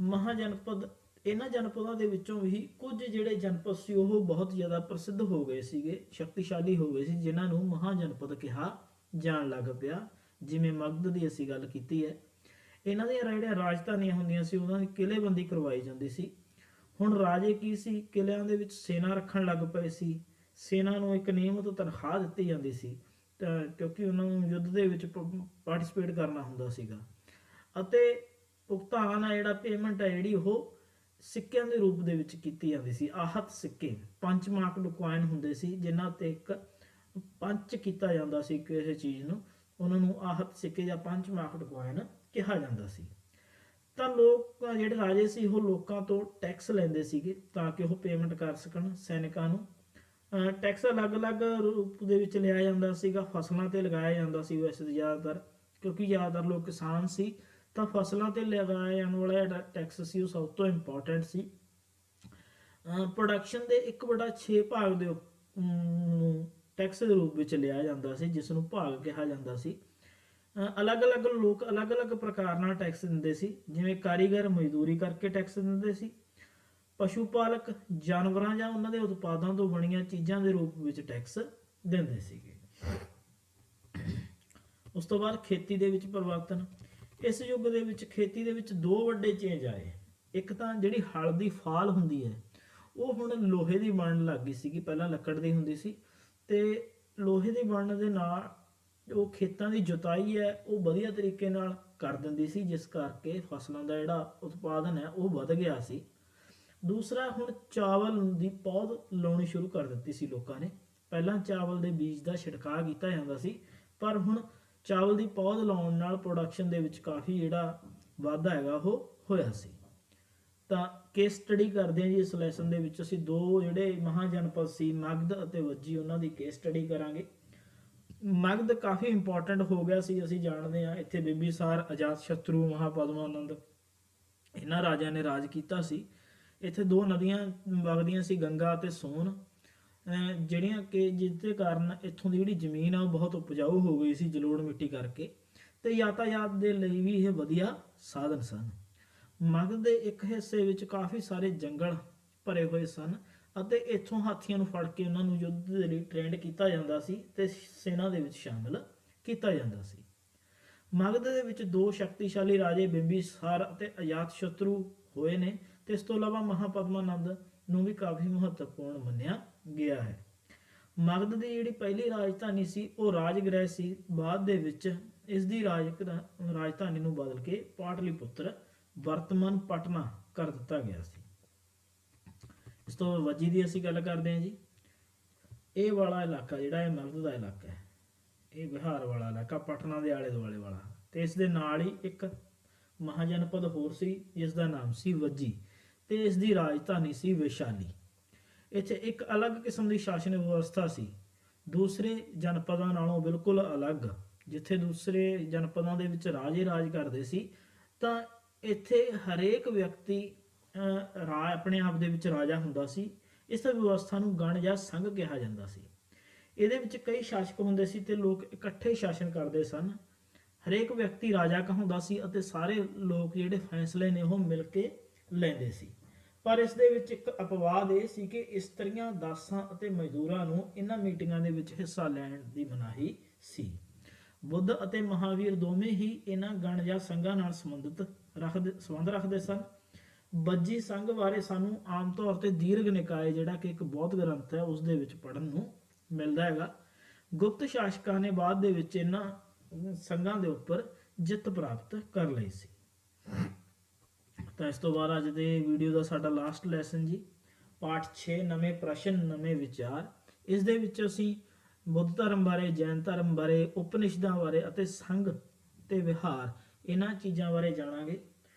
ਮਹਾਜਨਪਦ, ਇਹਨਾਂ ਜਨਪਦਾਂ ਦੇ ਵਿੱਚੋਂ ਵੀ ਕੁਝ ਜਿਹੜੇ ਜਨਪਦ ਸੀ ਉਹ ਬਹੁਤ ਜ਼ਿਆਦਾ ਪ੍ਰਸਿੱਧ ਹੋ ਗਏ ਸੀਗੇ, ਸ਼ਕਤੀਸ਼ਾਲੀ ਹੋ ਗਏ ਸੀ, ਜਿਨ੍ਹਾਂ ਨੂੰ ਮਹਾਜਨਪਦ ਕਿਹਾ ਜਾਣ ਲੱਗ ਪਿਆ। ਜਿਵੇਂ ਮਗਧ ਦੀ ਅਸੀਂ ਗੱਲ ਕੀਤੀ ਹੈ, ਇਹਨਾਂ ਦੀਆਂ ਜਿਹੜੀਆਂ ਰਾਜਧਾਨੀਆਂ ਹੁੰਦੀਆਂ ਸੀ ਉਹਨਾਂ ਦੀ ਕਿਲ੍ਹੇਬੰਦੀ ਕਰਵਾਈ ਜਾਂਦੀ ਸੀ। ਹੁਣ ਰਾਜੇ ਕੀ ਸੀ, ਕਿਲ੍ਹਿਆਂ ਦੇ ਵਿੱਚ ਸੈਨਾ ਰੱਖਣ ਲੱਗ ਪਏ ਸੀ। ਸੈਨਾ ਨੂੰ ਇੱਕ ਨਿਯਮਿਤ ਤਨਖਾਹ ਦਿੱਤੀ ਜਾਂਦੀ ਸੀ, ਤਾਂ ਕਿਉਂਕਿ ਉਹਨਾਂ ਨੂੰ ਯੁੱਧ ਦੇ ਵਿੱਚ ਪਾਰਟਿਸਿਪੇਟ ਕਰਨਾ ਹੁੰਦਾ ਸੀਗਾ। ਅਤੇ ਭੁਗਤਾਨ ਆ ਜਿਹੜਾ, ਪੇਮੈਂਟ ਹੈ ਜਿਹੜੀ, ਉਹ ਸਿੱਕਿਆਂ ਦੇ ਰੂਪ ਦੇ ਵਿੱਚ ਕੀਤੀ ਜਾਂਦੀ ਸੀ। ਆਹਤ ਸਿੱਕੇ, 5 ਮਾਰਕਡ ਕੁਆਇਨ ਹੁੰਦੇ ਸੀ, ਜਿਨ੍ਹਾਂ ਤੇ ਇੱਕ ਪੰਚ ਕੀਤਾ ਜਾਂਦਾ ਸੀ ਕਿਸੇ ਚੀਜ਼ ਨੂੰ, ਉਹਨਾਂ ਨੂੰ ਆਹਤ ਸਿੱਕੇ ਜਾਂ 5 ਮਾਰਕਡ ਕੁਆਇਨ ਕਿਹਾ ਜਾਂਦਾ ਸੀ। ਤਾਂ ਲੋਕ, ਜਿਹੜੇ ਰਾਜੇ ਸੀ, ਉਹ ਲੋਕਾਂ ਤੋਂ ਟੈਕਸ ਲੈਂਦੇ ਸੀਗੇ ਤਾਂ ਕਿ ਉਹ ਪੇਮੈਂਟ ਕਰ ਸਕਣ ਸੈਨਿਕਾਂ ਨੂੰ। ਟੈਕਸ ਅਲੱਗ-ਅਲੱਗ ਰੂਪ ਦੇ ਵਿੱਚ ਲਿਆ ਜਾਂਦਾ ਸੀਗਾ। ਫਸਲਾਂ ਤੇ ਲਗਾਇਆ ਜਾਂਦਾ ਸੀ ਵੈਸੇ ਜ਼ਿਆਦਾਤਰ, ਕਿਉਂਕਿ ਜ਼ਿਆਦਾਤਰ ਲੋਕ ਕਿਸਾਨ ਸੀ, ਤਾਂ ਫਸਲਾਂ ਤੇ ਲਗਾਇਆ ਜਾਣ ਵਾਲਾ ਜਿਹੜਾ ਟੈਕਸ ਸੀ ਉਹ ਸਭ ਤੋਂ ਇੰਪੋਰਟੈਂਟ ਸੀ। ਪ੍ਰੋਡਕਸ਼ਨ ਦੇ 1/6 ਭਾਗ ਦੇ ਨੂੰ ਟੈਕਸ ਦੇ ਰੂਪ ਵਿੱਚ ਲਿਆ ਜਾਂਦਾ ਸੀ, ਜਿਸ ਨੂੰ ਭਾਗ ਕਿਹਾ ਜਾਂਦਾ ਸੀ। ਅਲੱਗ-ਅਲੱਗ ਲੋਕ ਅਲੱਗ-ਅਲੱਗ ਪ੍ਰਕਾਰ ਨਾਲ ਟੈਕਸ ਦਿੰਦੇ ਸੀ। ਜਿਵੇਂ ਕਾਰੀਗਰ ਮਜ਼ਦੂਰੀ ਕਰਕੇ ਟੈਕਸ ਦਿੰਦੇ ਸੀ। ਪਸ਼ੂ ਪਾਲਕ ਜਾਨਵਰਾਂ ਜਾਂ ਉਹਨਾਂ ਦੇ ਉਤਪਾਦਾਂ ਤੋਂ ਬਣੀਆਂ ਚੀਜ਼ਾਂ ਦੇ ਰੂਪ ਵਿੱਚ ਟੈਕਸ ਦਿੰਦੇ ਸੀਗੇ। ਉਸ ਤੋਂ ਬਾਅਦ ਖੇਤੀ ਦੇ ਵਿੱਚ ਪਰਿਵਰਤਨ। ਇਸ ਯੁੱਗ ਦੇ ਵਿੱਚ ਖੇਤੀ ਦੇ ਵਿੱਚ 2 ਵੱਡੇ ਚੇਂਜ ਆਏ। ਇੱਕ ਤਾਂ ਜਿਹੜੀ ਹਲ ਦੀ ਫਾਲ ਹੁੰਦੀ ਹੈ ਉਹ ਹੁਣ ਲੋਹੇ ਦੀ ਬਣਨ ਲੱਗ ਗਈ ਸੀਗੀ, ਪਹਿਲਾਂ ਲੱਕੜ ਦੀ ਹੁੰਦੀ ਸੀ, ਤੇ ਲੋਹੇ ਦੀ ਬਣਨ ਦੇ ਨਾਲ ਉਹ ਖੇਤਾਂ ਦੀ ਜੁਤਾਈ ਹੈ ਉਹ ਵਧੀਆ ਤਰੀਕੇ ਨਾਲ ਕਰ ਦਿੰਦੀ ਸੀ, ਜਿਸ ਕਰਕੇ ਫਸਲਾਂ ਦਾ ਜਿਹੜਾ ਉਤਪਾਦਨ ਹੈ ਉਹ ਵੱਧ ਗਿਆ ਸੀ। ਦੂਸਰਾ, ਹੁਣ ਚਾਵਲ ਦੀ ਪੌਦ ਲਾਉਣੀ ਸ਼ੁਰੂ ਕਰ ਦਿੱਤੀ ਸੀ ਲੋਕਾਂ ਨੇ। ਪਹਿਲਾਂ ਚਾਵਲ ਦੇ ਬੀਜ ਦਾ ਛਿੜਕਾਅ ਕੀਤਾ ਜਾਂਦਾ ਸੀ, ਪਰ ਹੁਣ ਚਾਵਲ ਦੀ ਪੌਦ ਲਾਉਣ ਨਾਲ ਪ੍ਰੋਡਕਸ਼ਨ ਦੇ ਵਿੱਚ ਕਾਫੀ ਜਿਹੜਾ ਵਾਧਾ ਹੈਗਾ ਉਹ ਹੋਇਆ ਸੀ। ਤਾਂ ਕੇਸ ਸਟੱਡੀ ਕਰਦੇ ਹਾਂ ਜੀ ਇਸ ਲੈਸਨ ਦੇ ਵਿੱਚ। ਅਸੀਂ 2 ਜਿਹੜੇ ਮਹਾਜਨਪਦ ਸੀ, ਮਗਧ ਅਤੇ ਵੱਜੀ, ਉਹਨਾਂ ਦੀ ਕੇਸ ਸਟੱਡੀ ਕਰਾਂਗੇ। ਮਗਧ ਕਾਫੀ ਇੰਪੋਰਟੈਂਟ ਹੋ ਗਿਆ ਸੀ, ਅਸੀਂ ਜਾਣਦੇ ਹਾਂ। ਇੱਥੇ ਬਿੰਬੀਸਾਰ, ਅਜਾਤਸ਼ਤਰੂ, ਮਹਾਪਦਮਾਨੰਦ, ਇਹਨਾਂ ਰਾਜਿਆਂ ਨੇ ਰਾਜ ਕੀਤਾ ਸੀ। ਇੱਥੇ 2 ਨਦੀਆਂ ਵਗਦੀਆਂ ਸੀ, ਗੰਗਾ ਅਤੇ ਸੋਨ, ਜਿਹੜੀਆਂ ਕਿ ਜਿਸ ਦੇ ਕਾਰਨ ਇੱਥੋਂ ਦੀ ਜਿਹੜੀ ਜ਼ਮੀਨ ਆ ਉਹ ਬਹੁਤ ਉਪਜਾਊ ਹੋ ਗਈ ਸੀ ਜਲੋੜ ਮਿੱਟੀ ਕਰਕੇ, ਤੇ ਯਾਤਾਯਾਤ ਦੇ ਲਈ ਵੀ ਇਹ ਵਧੀਆ ਸਾਧਨ ਸਨ। ਮਗਧ ਦੇ ਇੱਕ ਹਿੱਸੇ ਵਿੱਚ ਕਾਫੀ ਸਾਰੇ ਜੰਗਲ ਭਰੇ ਹੋਏ ਸਨ ਅਤੇ ਇੱਥੋਂ ਹਾਥੀਆਂ ਨੂੰ ਫੜ ਕੇ ਉਹਨਾਂ ਨੂੰ ਯੁੱਧ ਦੇ ਲਈ ਟ੍ਰੇਨਡ ਕੀਤਾ ਜਾਂਦਾ ਸੀ ਤੇ ਸੈਨਾ ਦੇ ਵਿੱਚ ਸ਼ਾਮਿਲ ਕੀਤਾ ਜਾਂਦਾ ਸੀ। ਮਗਧ ਦੇ ਵਿੱਚ 2 ਸ਼ਕਤੀਸ਼ਾਲੀ ਰਾਜੇ ਬਿੰਬੀਸਾਰ ਅਤੇ ਅਜਾਤਸ਼ਤਰੂ ਹੋਏ ਨੇ, ਤੇ ਇਸ ਤੋਂ ਇਲਾਵਾ ਮਹਾਪਦਮਾਨੰਦ ਨੂੰ ਵੀ ਕਾਫੀ ਮਹੱਤਵਪੂਰਨ ਮੰਨਿਆ ਗਿਆ ਹੈ। ਮਗਧ ਦੀ ਜਿਹੜੀ ਪਹਿਲੀ ਰਾਜਧਾਨੀ ਸੀ ਉਹ ਰਾਜਗ੍ਰਹਿ ਸੀ। ਬਾਅਦ ਦੇ ਵਿੱਚ ਇਸ ਦੀ ਰਾਜਧਾਨੀ ਨੂੰ ਬਦਲ ਕੇ ਪਾਟਲੀਪੁੱਤਰ, ਵਰਤਮਾਨ ਪਟਨਾ, ਕਰ ਦਿੱਤਾ ਗਿਆ ਸੀ। ਇਸ ਤੋਂ ਵੱਜੀ ਦੀ ਅਸੀਂ ਗੱਲ ਕਰਦੇ ਹਾਂ ਜੀ। ਇਹ ਵਾਲਾ ਇਲਾਕਾ ਜਿਹੜਾ ਇਹ ਮਗਧ ਦਾ ਇਲਾਕਾ ਹੈ, ਇਹ ਬਿਹਾਰ ਵਾਲਾ ਇਲਾਕਾ, ਪਟਨਾ ਦੇ ਆਲੇ ਦੁਆਲੇ ਵਾਲਾ, ਤੇ ਇਸ ਦੇ ਨਾਲ ਹੀ ਇੱਕ ਮਹਾਜਨਪਦ ਹੋਰ ਸੀ ਜਿਸ ਦਾ ਨਾਮ ਸੀ ਵੱਜੀ, ਤੇ ਇਸ ਦੀ ਰਾਜਧਾਨੀ ਸੀ ਵੈਸ਼ਾਲੀ। ਇੱਥੇ ਇੱਕ ਅਲੱਗ ਕਿਸਮ ਦੀ ਸ਼ਾਸਨ ਵਿਵਸਥਾ ਸੀ, ਦੂਸਰੇ ਜਨਪਦਾਂ ਨਾਲੋਂ ਬਿਲਕੁਲ ਅਲੱਗ। ਜਿੱਥੇ ਦੂਸਰੇ ਜਨਪਦਾਂ ਦੇ ਵਿੱਚ ਰਾਜੇ ਰਾਜ ਕਰਦੇ ਸੀ, ਤਾਂ ਇੱਥੇ ਹਰੇਕ ਵਿਅਕਤੀ ਆਪਣੇ ਆਪ ਦੇ ਵਿੱਚ ਰਾਜਾ ਹੁੰਦਾ ਸੀ। ਇਸ ਵਿਵਸਥਾ ਨੂੰ ਗਣ ਜਾਂ ਸੰਘ ਕਿਹਾ ਜਾਂਦਾ ਸੀ। ਇਹਦੇ ਵਿੱਚ ਕਈ ਸ਼ਾਸਕ ਹੁੰਦੇ ਸੀ ਤੇ ਲੋਕ ਇਕੱਠੇ ਸ਼ਾਸਨ ਕਰਦੇ ਸਨ। ਹਰੇਕ ਵਿਅਕਤੀ ਰਾਜਾ ਕਹਾਉਂਦਾ ਸੀ ਅਤੇ ਸਾਰੇ ਲੋਕ ਜਿਹੜੇ ਫੈਸਲੇ ਨੇ ਉਹ ਮਿਲ ਕੇ ਲੈਂਦੇ ਸੀ। ਪਰ ਇਸ ਦੇ ਵਿੱਚ ਇੱਕ ਅਪਵਾਦ ਇਹ ਸੀ ਕਿ ਇਸਤਰੀਆਂ, ਦਾਸਾਂ ਅਤੇ ਮਜ਼ਦੂਰਾਂ ਨੂੰ ਇਹਨਾਂ ਮੀਟਿੰਗਾਂ ਦੇ ਵਿੱਚ ਹਿੱਸਾ ਲੈਣ ਦੀ ਮਨਾਹੀ ਸੀ। ਬੁੱਧ ਅਤੇ ਮਹਾਵੀਰ ਦੋਵੇਂ ਹੀ ਇਹਨਾਂ ਗਣ ਜਾਂ ਸੰਘਾਂ ਨਾਲ ਸੰਬੰਧ ਰੱਖਦੇ ਸਨ। ਬੱਜੀ ਸੰਘ ਬਾਰੇ ਸਾਨੂੰ ਆਮ ਤੌਰ ਤੇ ਦੀਰਘ ਨਿਕਾਏ, ਜਿਹੜਾ ਕਿ ਇੱਕ ਬੌਧ ਗ੍ਰੰਥ ਹੈ, ਉਸ ਦੇ ਵਿੱਚ ਪੜ੍ਹਨ ਨੂੰ ਮਿਲਦਾ ਹੈਗਾ। ਗੁਪਤ ਸ਼ਾਸਕਾਂ ਨੇ ਬਾਅਦ ਦੇ ਵਿੱਚ ਇਹਨਾਂ ਸੰਘਾਂ ਦੇ ਉੱਪਰ ਜਿੱਤ ਪ੍ਰਾਪਤ ਕਰ ਲਈ ਸੀ। ਤਾਂ ਇਸ ਤੋਂ ਬਾਅਦ ਅੱਜ ਦੇ ਵੀਡੀਓ ਦਾ ਸਾਡਾ ਲਾਸਟ ਲੈਸਨ ਜੀ, ਪਾਠ 6, ਨਵੇਂ ਪ੍ਰਸ਼ਨ ਨਵੇਂ ਵਿਚਾਰ। ਇਸ ਦੇ ਵਿੱਚ ਅਸੀਂ ਬੁੱਧ ਧਰਮ ਬਾਰੇ, ਜੈਨ ਧਰਮ ਬਾਰੇ, ਉਪਨਿਸ਼ਦਾਂ ਬਾਰੇ ਅਤੇ ਸੰਘ ਤੇ ਵਿਹਾਰ, ਇਹਨਾਂ ਚੀਜ਼ਾਂ ਬਾਰੇ ਜਾਣਾਂਗੇ।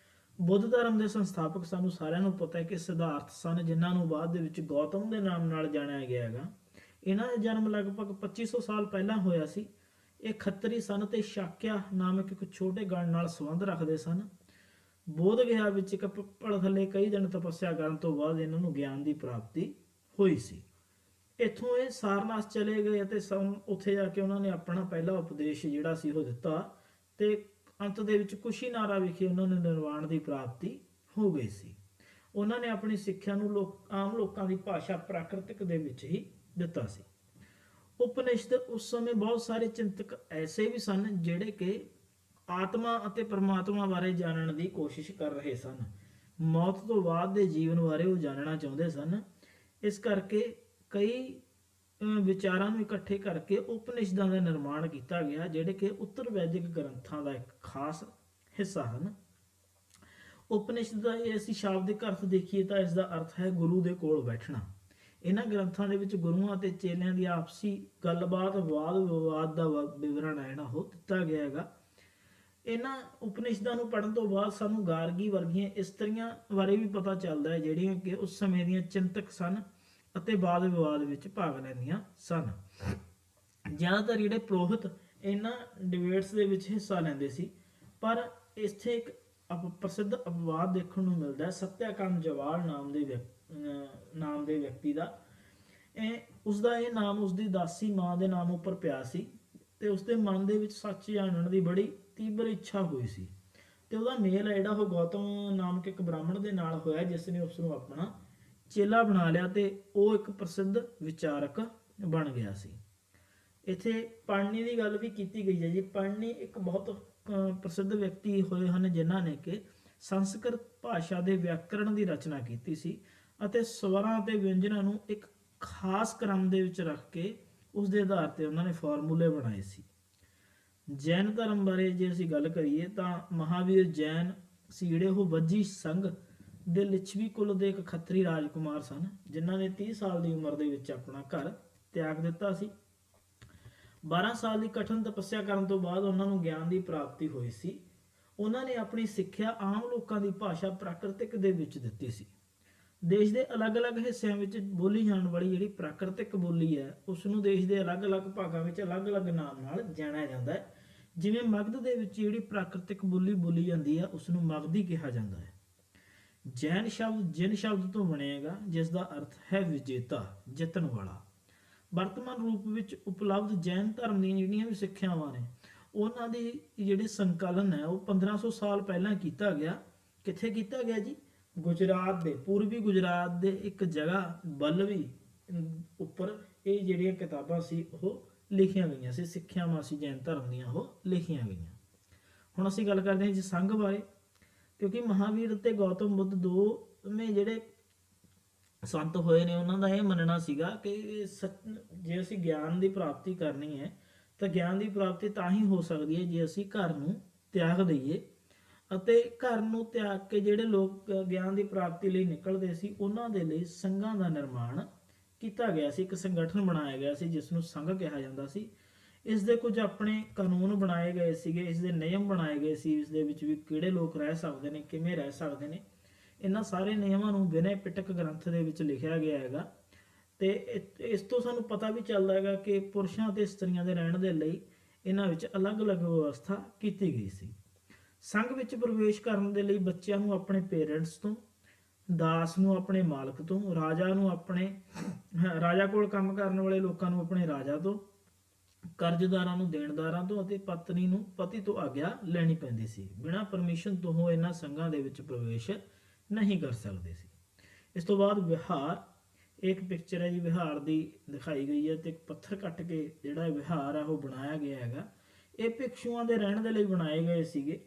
ਬੁੱਧ ਧਰਮ ਦੇ ਸੰਸਥਾਪਕ ਸਾਨੂੰ ਸਾਰਿਆਂ ਨੂੰ ਪਤਾ ਹੈ ਕਿ ਸਿਧਾਰਥ ਸਨ, ਜਿਨ੍ਹਾਂ ਨੂੰ ਬਾਅਦ ਦੇ ਵਿੱਚ ਗੌਤਮ ਦੇ ਨਾਮ ਨਾਲ ਜਾਣਿਆ ਗਿਆ ਹੈਗਾ। ਇਹਨਾਂ ਦਾ ਜਨਮ ਲਗਭਗ 2500 ਸਾਲ ਪਹਿਲਾਂ ਹੋਇਆ ਸੀ। ਇਹ ਖੱਤਰੀ ਸਨ ਤੇ ਸ਼ਾਕਿਆ ਨਾਮਕ ਇੱਕ ਛੋਟੇ ਗਣ ਨਾਲ ਸੰਬੰਧ ਰੱਖਦੇ ਸਨ। ਬੋਧ ਗਿਆ ਵਿੱਚ ਇੱਕ ਪਿੱਪਲ ਥੱਲੇ ਕਈ ਦਿਨ ਤਪੱਸਿਆ ਕਰਨ ਤੋਂ ਬਾਅਦ ਇਹਨਾਂ ਨੂੰ ਗਿਆਨ ਦੀ ਪ੍ਰਾਪਤੀ ਹੋਈ ਸੀ। ਇੱਥੋਂ ਇਹ ਸਾਰਨਾਥ ਚਲੇ ਗਏ ਅਤੇ ਉੱਥੇ ਜਾ ਕੇ ਉਹਨਾਂ ਨੇ ਆਪਣਾ ਪਹਿਲਾ ਉਪਦੇਸ਼ ਜਿਹੜਾ ਸੀ ਉਹ ਦਿੱਤਾ ਤੇ ਅੰਤ ਦੇ ਵਿੱਚ ਕੁਸ਼ੀਨਾਰਾ ਵਿਖੇ ਉਹਨਾਂ ਨੂੰ ਨਿਰਵਾਣ ਦੀ ਪ੍ਰਾਪਤੀ ਹੋ ਗਈ ਸੀ। ਉਹਨਾਂ ਨੇ ਆਪਣੀ ਸਿੱਖਿਆ ਨੂੰ ਆਮ ਲੋਕਾਂ ਦੀ ਭਾਸ਼ਾ ਪ੍ਰਾਕ੍ਰਿਤਿਕ ਦੇ ਵਿੱਚ ਹੀ ਦਿੱਤਾ ਸੀ। ਉਪਨਿਸ਼ਦ ਉਸ ਸਮੇਂ ਬਹੁਤ ਸਾਰੇ ਚਿੰਤਕ ਐਸੇ ਵੀ ਸਨ ਜਿਹੜੇ ਕਿ ਆਤਮਾ ਅਤੇ ਪਰਮਾਤਮਾ ਬਾਰੇ ਜਾਣਨ ਦੀ ਕੋਸ਼ਿਸ਼ ਕਰ ਰਹੇ ਸਨ। ਮੌਤ ਤੋਂ ਬਾਅਦ ਦੇ ਜੀਵਨ ਬਾਰੇ ਉਹ ਜਾਣਨਾ ਚਾਹੁੰਦੇ ਸਨ। ਇਸ ਕਰਕੇ ਕਈ ਵਿਚਾਰਾਂ ਨੂੰ ਇਕੱਠੇ ਕਰਕੇ ਉਪਨਿਸ਼ਦਾਂ ਦਾ ਨਿਰਮਾਣ ਕੀਤਾ ਗਿਆ, ਜਿਹੜੇ ਕਿ ਉੱਤਰ ਵੈਦਿਕ ਗ੍ਰੰਥਾਂ ਦਾ ਇੱਕ ਖਾਸ ਹਿੱਸਾ ਹਨ। ਉਪਨਿਸ਼ਦ ਦਾ ਇਹ ਅਸੀਂ ਸ਼ਾਬਦਿਕ ਅਰਥ ਦੇਖੀਏ ਤਾਂ ਇਸ ਦਾ ਅਰਥ ਹੈ ਗੁਰੂ ਦੇ ਕੋਲ ਬੈਠਣਾ। ਇਹਨਾਂ ਗ੍ਰੰਥਾਂ ਦੇ ਵਿੱਚ ਗੁਰੂਆਂ ਅਤੇ ਚੇਲਿਆਂ ਦੀ ਆਪਸੀ ਗੱਲਬਾਤ, ਵਾਦ ਵਿਵਾਦ ਦਾ ਵਿਵਰਣ ਹੈ ਜਿਹੜਾ ਉਹ ਦਿੱਤਾ ਗਿਆ ਹੈਗਾ। ਇਹਨਾਂ ਉਪਨਿਸ਼ਦਾਂ ਨੂੰ ਪੜ੍ਹਨ ਤੋਂ ਬਾਅਦ ਸਾਨੂੰ ਗਾਰਗੀ ਵਰਗੀਆਂ ਇਸਤਰੀਆਂ ਬਾਰੇ ਵੀ ਪਤਾ ਚੱਲਦਾ ਹੈ, ਜਿਹੜੀਆਂ ਕਿ ਉਸ ਸਮੇਂ ਦੀਆਂ ਚਿੰਤਕ ਸਨ ਅਤੇ ਵਾਦ ਵਿਵਾਦ ਵਿੱਚ ਭਾਗ ਲੈਂਦੀਆਂ ਸਨ। ਜ਼ਿਆਦਾਤਰ ਜਿਹੜੇ ਪੁਰੋਹਿਤ ਇਹਨਾਂ ਡਿਬੇਟਸ ਦੇ ਵਿੱਚ ਹਿੱਸਾ ਲੈਂਦੇ ਸੀ। ਪਰ ਇੱਥੇ ਇੱਕ ਪ੍ਰਸਿੱਧ ਅਪਵਾਦ ਦੇਖਣ ਨੂੰ ਮਿਲਦਾ ਹੈ ਸਤਿਆਕਾਮ ਜਵਾਲ ਨਾਮ ਦੇ ਵਿਅਕਤੀ ਦਾ। ਉਸਦਾ ਇਹ ਨਾਮ ਉਸਦੀ ਦਾਸੀ ਮਾਂ ਦੇ ਨਾਮ ਉੱਪਰ ਪਿਆ ਸੀ ਤੇ ਉਸਦੇ ਮਨ ਦੇ ਵਿੱਚ ਸੱਚ ਜਾਣਨ ਦੀ ਬੜੀ ਤੀਬਰ ਇੱਛਾ ਹੋਈ ਸੀ ਤੇ ਉਹਦਾ ਮੇਲ ਹੈ ਜਿਹੜਾ ਉਹ ਗੌਤਮ ਨਾਮਕ ਇੱਕ ਬ੍ਰਾਹਮਣ ਦੇ ਨਾਲ ਹੋਇਆ, ਜਿਸ ਨੇ ਉਸ ਨੂੰ ਆਪਣਾ ਚੇਲਾ ਬਣਾ ਲਿਆ ਤੇ ਉਹ ਇੱਕ ਪ੍ਰਸਿੱਧ ਵਿਚਾਰਕ ਬਣ ਗਿਆ ਸੀ। ਇੱਥੇ ਪੜ੍ਹਨੀ ਦੀ ਗੱਲ ਵੀ ਕੀਤੀ ਗਈ ਹੈ ਜੀ। ਪੜ੍ਹਨੀ ਇੱਕ ਬਹੁਤ ਪ੍ਰਸਿੱਧ ਵਿਅਕਤੀ ਹੋਏ ਹਨ, ਜਿਨ੍ਹਾਂ ਨੇ ਕਿ ਸੰਸਕ੍ਰਿਤ ਭਾਸ਼ਾ ਦੇ ਵਿਆਕਰਣ ਦੀ ਰਚਨਾ ਕੀਤੀ ਸੀ ਅਤੇ ਸਵਰਾਂ ਅਤੇ ਵਿਅੰਜਨਾਂ ਨੂੰ ਇੱਕ ਖਾਸ ਕ੍ਰਮ ਦੇ ਵਿੱਚ ਰੱਖ ਕੇ ਉਸ ਦੇ ਆਧਾਰ ਤੇ ਉਹਨਾਂ ਨੇ ਫਾਰਮੂਲੇ ਬਣਾਏ ਸੀ। ਜੈਨ ਧਰਮ ਬਾਰੇ ਜੇ ਅਸੀਂ ਗੱਲ ਕਰੀਏ ਤਾਂ ਮਹਾਵੀਰ ਜੈਨ ਸੀ ਜਿਹੜੇ ਉਹ ਬੱਜੀ ਸੰਘ ਦੇ ਲਿਛਵੀ ਕੁਲ ਦੇ ਇੱਕ ਖੱਤਰੀ ਰਾਜਕੁਮਾਰ ਸਨ, ਜਿਨ੍ਹਾਂ ਨੇ 30 ਸਾਲ ਦੀ ਉਮਰ ਦੇ ਵਿੱਚ ਆਪਣਾ ਘਰ ਤਿਆਗ ਦਿੱਤਾ ਸੀ। 12 ਸਾਲ ਦੀ ਕਠਿਨ ਤਪੱਸਿਆ ਕਰਨ ਤੋਂ ਬਾਅਦ ਉਹਨਾਂ ਨੂੰ ਗਿਆਨ ਦੀ ਪ੍ਰਾਪਤੀ ਹੋਈ ਸੀ। ਉਹਨਾਂ ਨੇ ਆਪਣੀ ਸਿੱਖਿਆ ਆਮ ਲੋਕਾਂ ਦੀ ਭਾਸ਼ਾ ਪ੍ਰਾਕ੍ਰਿਤਿਕ ਦੇ ਵਿੱਚ ਦਿੱਤੀ ਸੀ। ਦੇਸ਼ ਦੇ ਅਲੱਗ-ਅਲੱਗ ਹਿੱਸਿਆਂ ਵਿੱਚ ਬੋਲੀ ਜਾਣ ਵਾਲੀ ਜਿਹੜੀ ਪ੍ਰਾਕ੍ਰਿਤਿਕ ਬੋਲੀ ਹੈ, ਉਸ ਨੂੰ ਦੇਸ਼ ਦੇ ਅਲੱਗ-ਅਲੱਗ ਭਾਗਾਂ ਵਿੱਚ ਅਲੱਗ-ਅਲੱਗ ਨਾਮ ਨਾਲ ਜਾਣਿਆ ਜਾਂਦਾ ਹੈ। ਜਿਵੇਂ ਮਗਧ ਦੇ ਵਿੱਚ ਜਿਹੜੀ ਪ੍ਰਾਕ੍ਰਿਤਿਕ ਬੋਲੀ ਬੋਲੀ ਜਾਂਦੀ ਹੈ, ਉਸ ਨੂੰ ਮਗਧੀ ਕਿਹਾ ਜਾਂਦਾ ਹੈ। ਜੈਨ ਸ਼ਬਦ ਜਿਨ ਸ਼ਬਦ ਤੋਂ ਬਣਿਆਗਾ, ਜਿਸ ਦਾ ਅਰਥ ਹੈ ਵਿਜੇਤਾ, ਜਿੱਤਣ ਵਾਲਾ। ਵਰਤਮਾਨ ਰੂਪ ਵਿੱਚ ਉਪਲਬਧ ਜੈਨ ਧਰਮ ਦੀਆਂ ਜਿਹੜੀਆਂ ਵੀ ਸਿੱਖਿਆਵਾਂ ਨੇ, ਉਹਨਾਂ ਦੀ ਜਿਹੜੀ ਸੰਕਲਨ ਹੈ ਉਹ 1500 ਸਾਲ ਪਹਿਲਾਂ ਕੀਤਾ ਗਿਆ। ਕਿੱਥੇ ਕੀਤਾ ਗਿਆ ਜੀ? ਗੁਜਰਾਤ ਦੇ, ਪੂਰਬੀ ਗੁਜਰਾਤ ਦੇ ਇੱਕ ਜਗ੍ਹਾ ਬਲਵੀ ਉੱਪਰ ਇਹ ਜਿਹੜੀਆਂ ਕਿਤਾਬਾਂ ਸੀ ਉਹ ਲਿਖੀਆਂ ਗਈਆਂ ਸੀ, ਸਿੱਖਿਆਵਾਂ ਸੀ ਜੈਨ ਧਰਮ ਦੀਆਂ, ਉਹ ਲਿਖੀਆਂ ਗਈਆਂ। ਹੁਣ ਅਸੀਂ ਗੱਲ ਕਰਦੇ ਹਾਂ ਜੀ ਸੰਘ ਬਾਰੇ, ਕਿਉਂਕਿ ਮਹਾਵੀਰ ਅਤੇ ਗੌਤਮ ਬੁੱਧ ਦੋਵੇਂ ਜਿਹੜੇ ਸੰਤ ਹੋਏ ਨੇ, ਉਹਨਾਂ ਦਾ ਇਹ ਮੰਨਣਾ ਸੀਗਾ ਕਿ ਜੇ ਅਸੀਂ ਗਿਆਨ ਦੀ ਪ੍ਰਾਪਤੀ ਕਰਨੀ ਹੈ ਤਾਂ ਗਿਆਨ ਦੀ ਪ੍ਰਾਪਤੀ ਤਾਂ ਹੀ ਹੋ ਸਕਦੀ ਹੈ ਜੇ ਅਸੀਂ ਘਰ ਨੂੰ ਤਿਆਗ ਦਈਏ। ਅਤੇ ਘਰ ਨੂੰ ਤਿਆਗ ਕੇ ਜਿਹੜੇ ਲੋਕ ਗਿਆਨ ਦੀ ਪ੍ਰਾਪਤੀ ਲਈ ਨਿਕਲਦੇ ਸੀ, ਉਹਨਾਂ ਦੇ ਲਈ ਸੰਘਾਂ ਦਾ ਨਿਰਮਾਣ ਕੀਤਾ ਗਿਆ ਸੀ। ਇੱਕ ਸੰਗਠਨ ਬਣਾਇਆ ਗਿਆ ਸੀ ਜਿਸ ਨੂੰ ਸੰਘ ਕਿਹਾ ਜਾਂਦਾ ਸੀ। ਇਸ ਦੇ ਕੁਝ ਆਪਣੇ ਕਾਨੂੰਨ ਬਣਾਏ ਗਏ ਸੀਗੇ, ਇਸ ਦੇ ਨਿਯਮ ਬਣਾਏ ਗਏ ਸੀ, ਇਸ ਦੇ ਵਿੱਚ ਵੀ ਕਿਹੜੇ ਲੋਕ ਰਹਿ ਸਕਦੇ ਨੇ, ਕਿਵੇਂ ਰਹਿ ਸਕਦੇ ਨੇ। ਇਹਨਾਂ ਸਾਰੇ ਨਿਯਮਾਂ ਨੂੰ ਵਿਨੈ ਪਿਟਕ ਗ੍ਰੰਥ ਦੇ ਵਿੱਚ ਲਿਖਿਆ ਗਿਆ ਹੈਗਾ। ਤੇ ਇਸ ਤੋਂ ਸਾਨੂੰ ਪਤਾ ਵੀ ਚੱਲਦਾ ਹੈਗਾ ਕਿ ਪੁਰਸ਼ਾਂ ਅਤੇ ਇਸਤਰੀਆਂ ਦੇ ਰਹਿਣ ਦੇ ਲਈ ਇਹਨਾਂ ਵਿੱਚ ਅਲੱਗ-ਅਲੱਗ ਵਿਵਸਥਾ ਕੀਤੀ ਗਈ ਸੀ। ਸੰਘ ਵਿੱਚ ਪ੍ਰਵੇਸ਼ ਕਰਨ ਦੇ ਲਈ ਬੱਚਿਆਂ ਨੂੰ ਆਪਣੇ ਪੇਰੈਂਟਸ ਤੋਂ ਦਾਸ ਨੂੰ ਆਪਣੇ ਮਾਲਕ ਤੋਂ, ਰਾਜਾ ਕੋਲ ਕੰਮ ਕਰਨ ਵਾਲੇ ਲੋਕਾਂ ਨੂੰ ਆਪਣੇ ਰਾਜਾ ਤੋਂ, ਕਰਜ਼ਦਾਰਾਂ ਨੂੰ ਦੇਣਦਾਰਾਂ ਤੋਂ ਅਤੇ ਪਤਨੀ ਨੂੰ ਪਤੀ ਤੋਂ ਆਗਿਆ ਲੈਣੀ ਪੈਂਦੀ ਸੀ। ਬਿਨਾਂ ਪਰਮਿਸ਼ਨ ਤੋਂ ਉਹ ਇਹਨਾਂ ਸੰਘਾਂ ਦੇ ਵਿੱਚ ਪ੍ਰਵੇਸ਼ ਨਹੀਂ ਕਰ ਸਕਦੇ ਸੀ। ਇਸ ਤੋਂ ਬਾਅਦ ਵਿਹਾਰ, ਇੱਕ ਪਿਕਚਰ ਹੈ ਜੀ ਵਿਹਾਰ ਦੀ ਦਿਖਾਈ ਗਈ ਹੈ, ਤੇ ਇੱਕ ਪੱਥਰ ਕੱਟ ਕੇ ਜਿਹੜਾ ਵਿਹਾਰ ਹੈ ਉਹ ਬਣਾਇਆ ਗਿਆ ਹੈਗਾ। ਇਹ ਭਿਕਸ਼ੂਆਂ ਦੇ ਰਹਿਣ ਦੇ ਲਈ ਬਣਾਏ ਗਏ ਸੀਗੇ।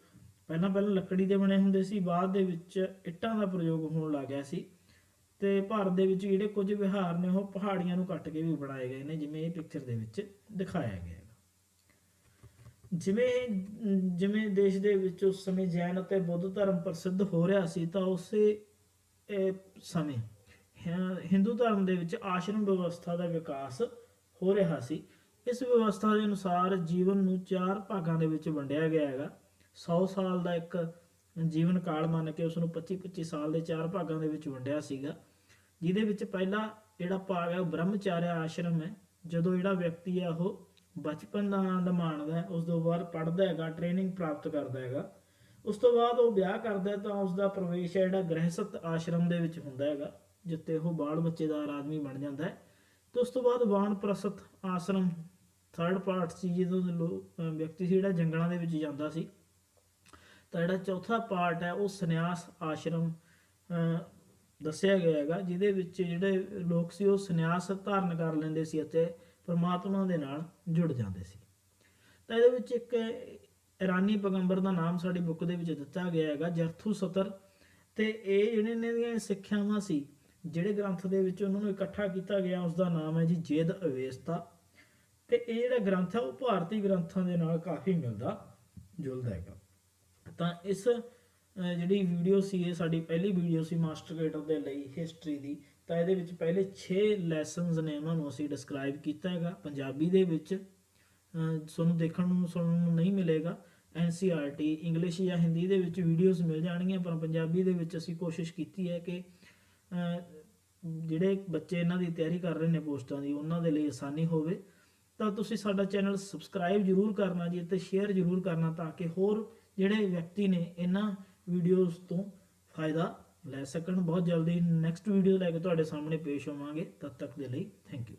ਪਹਿਲਾਂ ਲੱਕੜੀ ਦੇ ਬਣੇ ਹੁੰਦੇ ਸੀ, ਬਾਅਦ ਦੇ ਵਿੱਚ ਇੱਟਾਂ ਦਾ ਪ੍ਰਯੋਗ ਹੋਣ ਲੱਗ ਗਿਆ ਸੀ। ਤੇ ਭਾਰਤ ਦੇ ਵਿੱਚ ਜਿਹੜੇ ਕੁਝ ਵਿਹਾਰ ਨੇ ਉਹ ਪਹਾੜੀਆਂ ਨੂੰ ਕੱਟ ਕੇ ਵੀ ਬਣਾਏ ਗਏ ਨੇ, ਜਿਵੇਂ ਇਹ ਪਿਕਚਰ ਦੇ ਵਿੱਚ ਦਿਖਾਇਆ ਗਿਆ ਹੈ। ਜਿਵੇਂ ਦੇਸ਼ ਦੇ ਵਿੱਚ ਉਸ ਸਮੇਂ ਜੈਨ ਅਤੇ ਬੁੱਧ ਧਰਮ ਪ੍ਰਸਿੱਧ ਹੋ ਰਿਹਾ ਸੀ, ਤਾਂ ਉਸੇ ਸਮੇਂ ਹਿੰਦੂ ਧਰਮ ਦੇ ਵਿੱਚ ਆਸ਼ਰਮ ਵਿਵਸਥਾ ਦਾ ਵਿਕਾਸ ਹੋ ਰਿਹਾ ਸੀ। ਇਸ ਵਿਵਸਥਾ ਦੇ ਅਨੁਸਾਰ ਜੀਵਨ ਨੂੰ 4 ਭਾਗਾਂ ਦੇ ਵਿੱਚ ਵੰਡਿਆ ਗਿਆ ਹੈਗਾ। 100 ਸਾਲ ਦਾ ਇੱਕ ਜੀਵਨ ਕਾਲ ਮੰਨ ਕੇ ਉਸ ਨੂੰ 25-25 ਸਾਲ ਦੇ 4 ਭਾਗਾਂ ਦੇ ਵਿੱਚ ਵੰਡਿਆ ਸੀਗਾ, ਜਿਹਦੇ ਵਿੱਚ ਪਹਿਲਾ ਜਿਹੜਾ ਭਾਗ ਹੈ ਉਹ ਬ੍ਰਹਮਚਾਰਿਆ ਆਸ਼ਰਮ ਹੈ। ਜਦੋਂ ਜਿਹੜਾ ਵਿਅਕਤੀ ਹੈ ਉਹ ਬਚਪਨ ਦਾ ਆਨੰਦ ਮਾਣਦਾ ਹੈ, ਉਸ ਤੋਂ ਬਾਅਦ ਪੜ੍ਹਦਾ ਹੈਗਾ, ਟ੍ਰੇਨਿੰਗ ਪ੍ਰਾਪਤ ਕਰਦਾ ਹੈਗਾ, ਉਸ ਤੋਂ ਬਾਅਦ ਉਹ ਵਿਆਹ ਕਰਦਾ ਤਾਂ ਉਸ ਦਾ ਪ੍ਰਵੇਸ਼ ਹੈ ਜਿਹੜਾ ਗ੍ਰਹਿਸਥ ਆਸ਼ਰਮ ਦੇ ਵਿੱਚ ਹੁੰਦਾ ਹੈਗਾ, ਜਿੱਥੇ ਉਹ ਬਾਲ ਬੱਚੇਦਾਰ ਆਦਮੀ ਬਣ ਜਾਂਦਾ ਹੈ। ਤੇ ਉਸ ਤੋਂ ਬਾਅਦ ਵਾਨਪ੍ਰਸਥ ਆਸ਼ਰਮ ਥਰਡ ਪਾਰਟ ਸੀ, ਜਦੋਂ ਵਿਅਕਤੀ ਸੀ ਜਿਹੜਾ ਜੰਗਲਾਂ ਦੇ ਵਿੱਚ ਜਾਂਦਾ ਸੀ। ਤਾਂ ਜਿਹੜਾ ਚੌਥਾ ਪਾਰਟ ਹੈ ਉਹ ਸੰਨਿਆਸ ਆਸ਼ਰਮ ਦੱਸਿਆ ਗਿਆ ਹੈਗਾ, ਜਿਹਦੇ ਵਿੱਚ ਜਿਹੜੇ ਲੋਕ ਸੀ ਉਹ ਸੰਨਿਆਸ ਧਾਰਨ ਕਰ ਲੈਂਦੇ ਸੀ ਅਤੇ ਪਰਮਾਤਮਾ ਦੇ ਨਾਲ ਜੁੜ ਜਾਂਦੇ ਸੀ। ਤਾਂ ਇਹਦੇ ਵਿੱਚ ਇੱਕ ਇਰਾਨੀ ਪੈਗੰਬਰ ਦਾ ਨਾਮ ਸਾਡੀ ਬੁੱਕ ਦੇ ਵਿੱਚ ਦਿੱਤਾ ਗਿਆ ਹੈਗਾ, ਜਰਥੂਸਤਰ। ਤੇ ਇਹ ਜਿਹੜੇ ਇਹਨਾਂ ਦੀਆਂ ਸਿੱਖਿਆਵਾਂ ਸੀ, ਜਿਹੜੇ ਗ੍ਰੰਥ ਦੇ ਵਿੱਚ ਉਹਨਾਂ ਨੂੰ ਇਕੱਠਾ ਕੀਤਾ ਗਿਆ, ਉਸ ਦਾ ਨਾਮ ਹੈ ਜੀ ਜੇਦ ਅਵੇਸਤਾ। ਤੇ ਇਹ ਜਿਹੜਾ ਗ੍ਰੰਥ ਹੈ ਉਹ ਭਾਰਤੀ ਗ੍ਰੰਥਾਂ ਦੇ ਨਾਲ ਕਾਫੀ ਮਿਲਦਾ ਜੁਲਦਾ ਹੈਗਾ। ਤਾਂ ਇਸ ਜਿਹੜੀ ਵੀਡੀਓ ਸੀ, ਇਹ ਸਾਡੀ ਪਹਿਲੀ ਵੀਡੀਓ ਸੀ ਮਾਸਟਰ ਕੇਡਰ ਦੇ ਲਈ ਹਿਸਟਰੀ ਦੀ। ਤਾਂ ਇਹਦੇ ਵਿੱਚ ਪਹਿਲੇ 6 ਲੈਸਨਸ ਨੇ, ਉਹਨਾਂ ਨੂੰ ਅਸੀਂ ਡਿਸਕ੍ਰਾਈਬ ਕੀਤਾ ਹੈਗਾ ਪੰਜਾਬੀ ਦੇ ਵਿੱਚ। ਤੁਹਾਨੂੰ ਦੇਖਣ ਨੂੰ ਸੁਣਨ ਨੂੰ ਨਹੀਂ ਮਿਲੇਗਾ। NCERT ਇੰਗਲਿਸ਼ ਜਾਂ ਹਿੰਦੀ ਦੇ ਵਿੱਚ ਵੀਡੀਓਜ਼ ਮਿਲ ਜਾਣਗੀਆਂ, ਪਰ ਪੰਜਾਬੀ ਦੇ ਵਿੱਚ ਅਸੀਂ ਕੋਸ਼ਿਸ਼ ਕੀਤੀ ਹੈ ਕਿ ਜਿਹੜੇ ਬੱਚੇ ਇਹਨਾਂ ਦੀ ਤਿਆਰੀ ਕਰ ਰਹੇ ਨੇ ਪੋਸਟਾਂ ਦੀ, ਉਹਨਾਂ ਦੇ ਲਈ ਆਸਾਨੀ ਹੋਵੇ। ਤਾਂ ਤੁਸੀਂ ਸਾਡਾ ਚੈਨਲ ਸਬਸਕ੍ਰਾਈਬ ਜ਼ਰੂਰ ਕਰਨਾ ਜੀ, ਅਤੇ ਸ਼ੇਅਰ ਜ਼ਰੂਰ ਕਰਨਾ, ਤਾਂ ਕਿ ਹੋਰ ਜਿਹੜੇ ਵਿਅਕਤੀ ਨੇ ਇਹਨਾਂ ਵੀਡੀਓਜ਼ ਤੋਂ ਫਾਇਦਾ ਲੈ ਸਕਣ। ਬਹੁਤ ਜਲਦੀ ਨੈਕਸਟ ਵੀਡੀਓ ਲੈ ਕੇ ਤੁਹਾਡੇ ਸਾਹਮਣੇ ਪੇਸ਼ ਹੋਵਾਂਗੇ। ਤਦ ਤੱਕ ਦੇ ਲਈ ਥੈਂਕ ਯੂ।